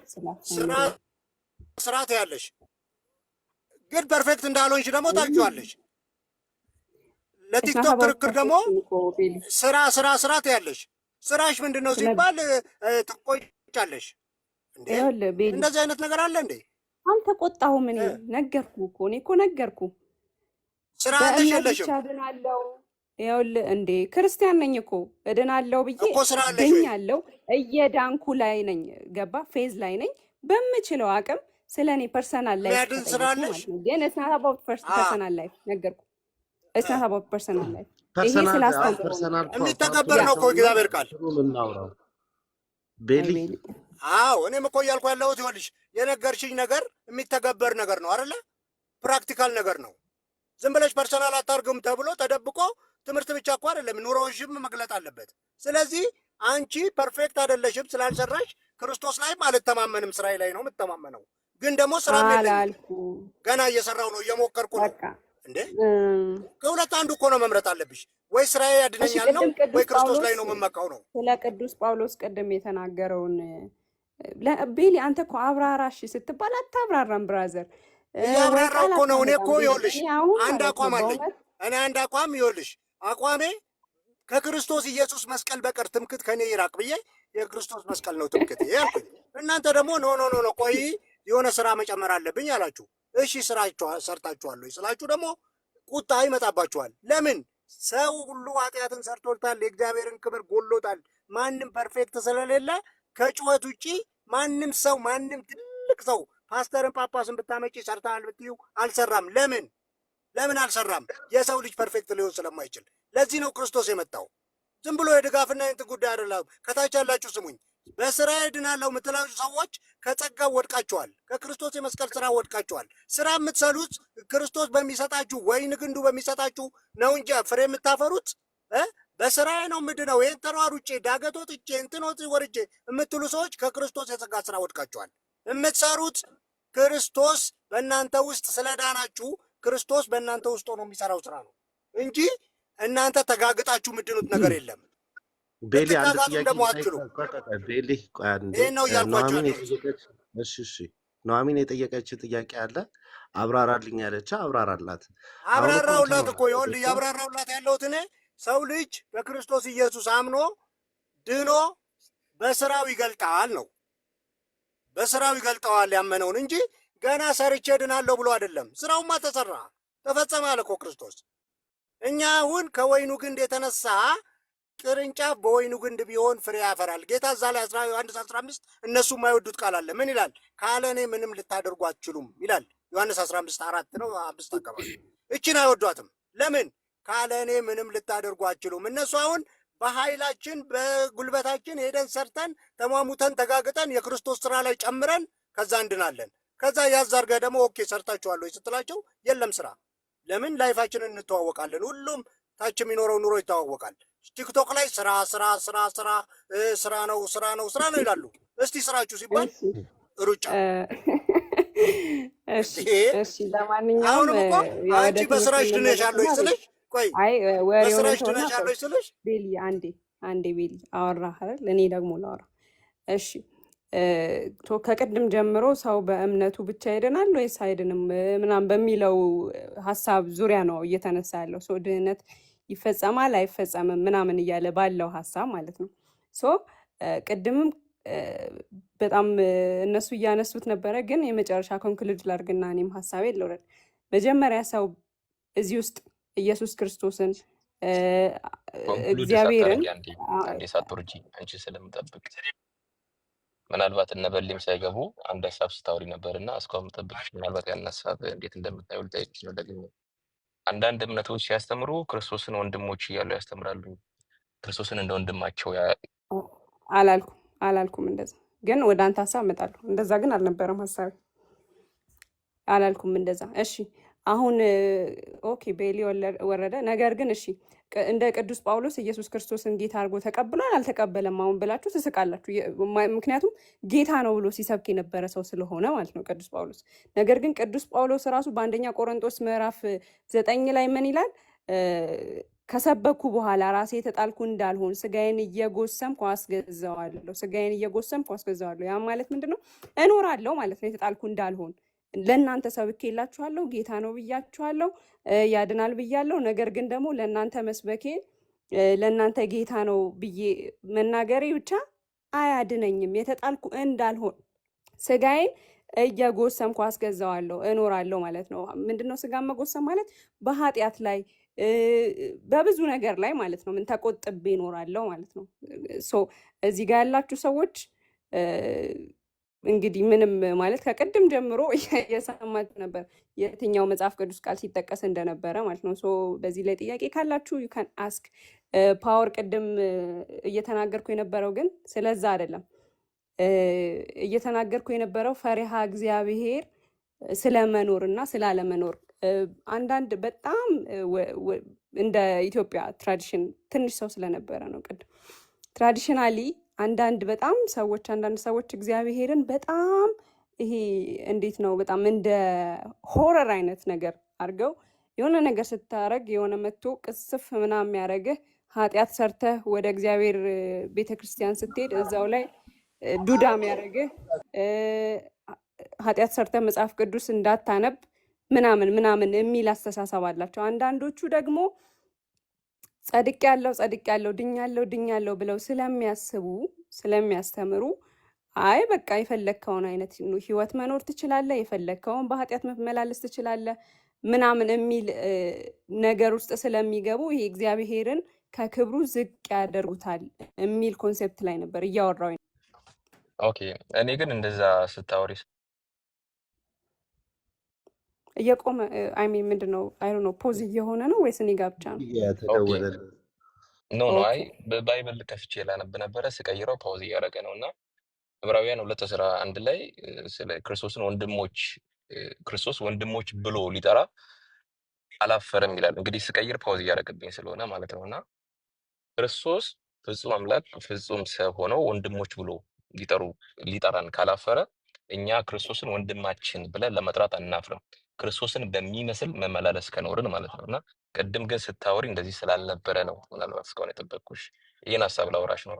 ስርዓት ያለሽ ግን ፐርፌክት እንዳልሆንሽ ደግሞ ታውቂዋለሽ። ለቲክቶክ ክርክር ደግሞ ስርዓት ያለሽ ስራሽ ምንድን ነው ሲባል ትቆጫለሽ። እንደዚህ አይነት ነገር አለ እንዴ? አልተቆጣሁም። እኔ ነገርኩ እኮ ነገርኩ። ስራ አለሽለሽም ይኸውልህ እንዴ ክርስቲያን ነኝ እኮ እድናለሁ ብዬ እድኛለሁ። እየዳንኩ ላይ ነኝ። ገባ ፌዝ ላይ ነኝ። በምችለው አቅም ስለ እኔ ፐርሰናል ላይፍ ግን it's not about personal life ነገርኩ። it's not about personal life ይሄ ስላስተምረው የሚተገበር ነው እኮ እግዚአብሔር ቃል ቤሊ። አዎ እኔም እኮ እያልኩ ያለሁት ይኸውልሽ የነገርሽኝ ነገር የሚተገበር ነገር ነው አይደለ? ፕራክቲካል ነገር ነው። ዝም ብለሽ ፐርሰናል አታርግም ተብሎ ተደብቆ ትምህርት ብቻ እኮ አይደለም፣ ኑሮሽም መግለጥ አለበት። ስለዚህ አንቺ ፐርፌክት አይደለሽም ስላልሰራሽ ክርስቶስ ላይም አልተማመንም፣ ስራዬ ላይ ነው የምተማመነው። ግን ደግሞ ስራ ገና እየሰራው ነው፣ እየሞከርኩ ነው። እንዴ ከሁለት አንዱ እኮ ነው መምረጥ አለብሽ። ወይ ስራዬ ያድነኛል ነው ወይ ክርስቶስ ላይ ነው የምመካው ነው። ስለ ቅዱስ ጳውሎስ ቅድም የተናገረውን ቤሊ አንተ እኮ አብራራሽ ስትባል አታብራራም ብራዘር። ያብራራው እኮ ነው። እኔ እኮ ይኸውልሽ አንድ አቋም አለኝ። እኔ አንድ አቋም ይኸውልሽ አቋሜ ከክርስቶስ ኢየሱስ መስቀል በቀር ትምክት ከኔ ይራቅ ብዬ የክርስቶስ መስቀል ነው ትምክት ያልኩኝ። እናንተ ደግሞ ኖ ኖ ኖ ቆይ የሆነ ስራ መጨመር አለብኝ አላችሁ። እሺ ስራችሁ ሰርታችኋለሁ ስላችሁ ደግሞ ቁጣ ይመጣባችኋል። ለምን? ሰው ሁሉ ኃጢአትን ሰርቶታል፣ የእግዚአብሔርን ክብር ጎሎታል። ማንም ፐርፌክት ስለሌለ ከጩኸት ውጪ ማንም ሰው ማንም ትልቅ ሰው ፓስተርን ጳጳስን ብታመጪ ሰርተሃል ብትዩ አልሰራም። ለምን አልሰራም? የሰው ልጅ ፐርፌክት ሊሆን ስለማይችል። ለዚህ ነው ክርስቶስ የመጣው። ዝም ብሎ የድጋፍና የእንትን ጉዳይ አይደለም። ከታች ያላችሁ ስሙኝ። በስራ እድናለሁ የምትላችሁ ሰዎች ከጸጋው ወድቃችኋል። ከክርስቶስ የመስቀል ስራ ወድቃችኋል። ስራ የምትሰሉት ክርስቶስ በሚሰጣችሁ ወይን ግንዱ በሚሰጣችሁ ነው እንጂ ፍሬ የምታፈሩት በስራዬ ነው ምንድነው ይህን ተሯሩጬ ዳገት ወጥቼ እንትን ወርጄ የምትሉ ሰዎች ከክርስቶስ የጸጋ ስራ ወድቃችኋል። የምትሰሩት ክርስቶስ በእናንተ ውስጥ ስለዳናችሁ ክርስቶስ በእናንተ ውስጥ ሆኖ የሚሰራው ስራ ነው እንጂ እናንተ ተጋግጣችሁ የምድኑት ነገር የለም። ቤሊ አንድ ብትጋጋጡ ጥያቄ ደግሞ አትችሉም። ቤሊ ቆይ አንዴ። ይህን ነው እያልኳቸው ኑሐሚን ያለሁት። የጠየቀች እሺ ኑሐሚን የጠየቀች ጥያቄ አለ አብራራልኝ ያለች አብራራላት። አሁን እኮ አብራራውላት እንትን እኮ ይኸውልህ፣ ያብራራውላት ያለሁት እኔ ሰው ልጅ በክርስቶስ ኢየሱስ አምኖ ድኖ በስራው ይገልጣል ነው። በስራው ይገልጠዋል ያመነውን እንጂ ገና ሰርቼ ድናለሁ ብሎ አይደለም። ስራውማ ተሰራ ተፈጸመ አለ እኮ ክርስቶስ። እኛ አሁን ከወይኑ ግንድ የተነሳ ቅርንጫፍ በወይኑ ግንድ ቢሆን ፍሬ ያፈራል። ጌታ እዛ ላይ 11:15 እነሱ የማይወዱት ቃል አለ። ምን ይላል? ካለ እኔ ምንም ልታደርጉ አትችሉም ይላል። ዮሐንስ 15:4 ነው 5 አካባቢ። እችን አይወዷትም። ለምን? ካለ እኔ ምንም ልታደርጉ አትችሉም። እነሱ አሁን በኃይላችን በጉልበታችን ሄደን ሰርተን ተሟሙተን ተጋግጠን የክርስቶስ ስራ ላይ ጨምረን ከዛ እንድናለን። ከዛ ያዛርገ ደግሞ ኦኬ ሰርታችኋል ወይ ስትላቸው የለም ስራ። ለምን? ላይፋችንን እንተዋወቃለን። ሁሉም ታች የሚኖረው ኑሮ ይተዋወቃል። ቲክቶክ ላይ ስራ ስራ ስራ ስራ ስራ ነው ስራ ነው ስራ ነው ይላሉ። እስቲ ስራችሁ ሲባል ሩጫ። እሺ ለማንኛውም አሁንም እኮ አንቺ በስራሽ ድነሻል ወይ ስልሽ ቆይ በስራሽ ድነሻል ወይ ስልሽ ቤሊ አንዴ ቤሊ አወራህ አይደል? እኔ ደግሞ ላወራ። እሺ ከቅድም ጀምሮ ሰው በእምነቱ ብቻ ይድናል ወይስ አይድንም ምናምን በሚለው ሀሳብ ዙሪያ ነው እየተነሳ ያለው። ሰው ድህነት ይፈጸማል አይፈጸምም ምናምን እያለ ባለው ሀሳብ ማለት ነው። ቅድምም በጣም እነሱ እያነሱት ነበረ፣ ግን የመጨረሻ ኮንክሉድ ላድርግና እኔም ሀሳቤ ልውረድ። መጀመሪያ ሰው እዚህ ውስጥ ኢየሱስ ክርስቶስን እግዚአብሔርን አንዴ ሳትወርጂ አንቺ ስለምጠብቅ ምናልባት እነ በሌም ሳይገቡ አንድ ሀሳብ ስታወሪ ነበር እና እስካሁን የምጠብቅሽ ምናልባት ያን ሀሳብ እንዴት እንደምታዩ ልጠይቅሽ ነው። ደግሞ አንዳንድ እምነቶች ሲያስተምሩ ክርስቶስን ወንድሞች እያሉ ያስተምራሉ። ክርስቶስን እንደ ወንድማቸው አላልኩም እንደዛ፣ ግን ወደ አንተ ሀሳብ እመጣለሁ። እንደዛ ግን አልነበረም ሀሳቤ፣ አላልኩም እንደዛ። እሺ አሁን ኦኬ ቤሊ ወረደ። ነገር ግን እሺ እንደ ቅዱስ ጳውሎስ ኢየሱስ ክርስቶስን ጌታ አድርጎ ተቀብሏል አልተቀበለም አሁን ብላችሁ ትስቃላችሁ። ምክንያቱም ጌታ ነው ብሎ ሲሰብክ የነበረ ሰው ስለሆነ ማለት ነው ቅዱስ ጳውሎስ። ነገር ግን ቅዱስ ጳውሎስ ራሱ በአንደኛ ቆሮንቶስ ምዕራፍ 9 ላይ ምን ይላል? ከሰበኩ በኋላ ራሴ የተጣልኩ እንዳልሆን ስጋዬን እየጎሰምኩ አስገዛዋለሁ። ያ ማለት ምንድን ነው? እኖራለሁ ማለት ነው። የተጣልኩ እንዳልሆን ለእናንተ ሰብኬላችኋለሁ፣ ጌታ ነው ብያችኋለሁ፣ ያድናል ብያለሁ። ነገር ግን ደግሞ ለእናንተ መስበኬ ለእናንተ ጌታ ነው ብዬ መናገሬ ብቻ አያድነኝም። የተጣልኩ እንዳልሆን ስጋዬን እየጎሰምኩ አስገዛዋለሁ፣ እኖራለሁ ማለት ነው። ምንድነው ስጋ መጎሰም ማለት? በኃጢአት ላይ በብዙ ነገር ላይ ማለት ነው። ምን ተቆጥቤ እኖራለሁ ማለት ነው። እዚህ ጋር ያላችሁ ሰዎች እንግዲህ ምንም ማለት ከቅድም ጀምሮ እየሰማችሁ ነበር የትኛው መጽሐፍ ቅዱስ ቃል ሲጠቀስ እንደነበረ ማለት ነው። በዚህ ላይ ጥያቄ ካላችሁ ዩ ካን አስክ። ፓወር ቅድም እየተናገርኩ የነበረው ግን ስለዛ አይደለም። እየተናገርኩ የነበረው ፈሪሃ እግዚአብሔር ስለመኖር እና ስላለመኖር አንዳንድ በጣም እንደ ኢትዮጵያ ትራዲሽን ትንሽ ሰው ስለነበረ ነው። ቅድም ትራዲሽናሊ አንዳንድ ሰዎች እግዚአብሔርን በጣም ይሄ እንዴት ነው በጣም እንደ ሆረር አይነት ነገር አድርገው የሆነ ነገር ስታረግ የሆነ መጥቶ ቅስፍ ምናምን የሚያደርግህ ኃጢአት ሰርተህ ወደ እግዚአብሔር ቤተክርስቲያን ስትሄድ እዛው ላይ ዱዳ የሚያደርግህ ኃጢአት ሰርተህ መጽሐፍ ቅዱስ እንዳታነብ ምናምን የሚል አስተሳሰብ አላቸው። አንዳንዶቹ ደግሞ ጸድቅ ያለው ድኛለው ብለው ስለሚያስተምሩ አይ በቃ የፈለግከውን አይነት ህይወት መኖር ትችላለህ፣ የፈለግከውን በኃጢአት መመላለስ ትችላለህ ምናምን የሚል ነገር ውስጥ ስለሚገቡ ይሄ እግዚአብሔርን ከክብሩ ዝቅ ያደርጉታል የሚል ኮንሴፕት ላይ ነበር እያወራው። ኦኬ እኔ ግን እንደዛ ስታወሪ እየቆመ አይ ሚን ምንድን ነው አይ ዶንት ኖ ፖዝ እየሆነ ነው ወይስ እኔ ጋር ብቻ ነው? ኖ አይ በባይብል ከፍቼ ላነብ ነበረ ስቀይረው ፓውዝ እያደረገ ነው እና ዕብራውያን 2:11 ላይ ስለ ክርስቶስ ወንድሞች ብሎ ሊጠራ አላፈረም ይላል። እንግዲህ ስቀይር ፓውዝ እያደረገብኝ ስለሆነ ማለት ነው። እና ክርስቶስ ፍጹም አምላክ ፍጹም ሰው ሆነው ወንድሞች ብሎ ሊጠራን ካላፈረ እኛ ክርስቶስን ወንድማችን ብለን ለመጥራት አናፍርም፣ ክርስቶስን በሚመስል መመላለስ ከኖርን ማለት ነው። እና ቅድም ግን ስታወሪ እንደዚህ ስላልነበረ ነው ምናልባት እስካሁን የጠበቅኩሽ። ይህን ሀሳብ ላውራሽ ነው።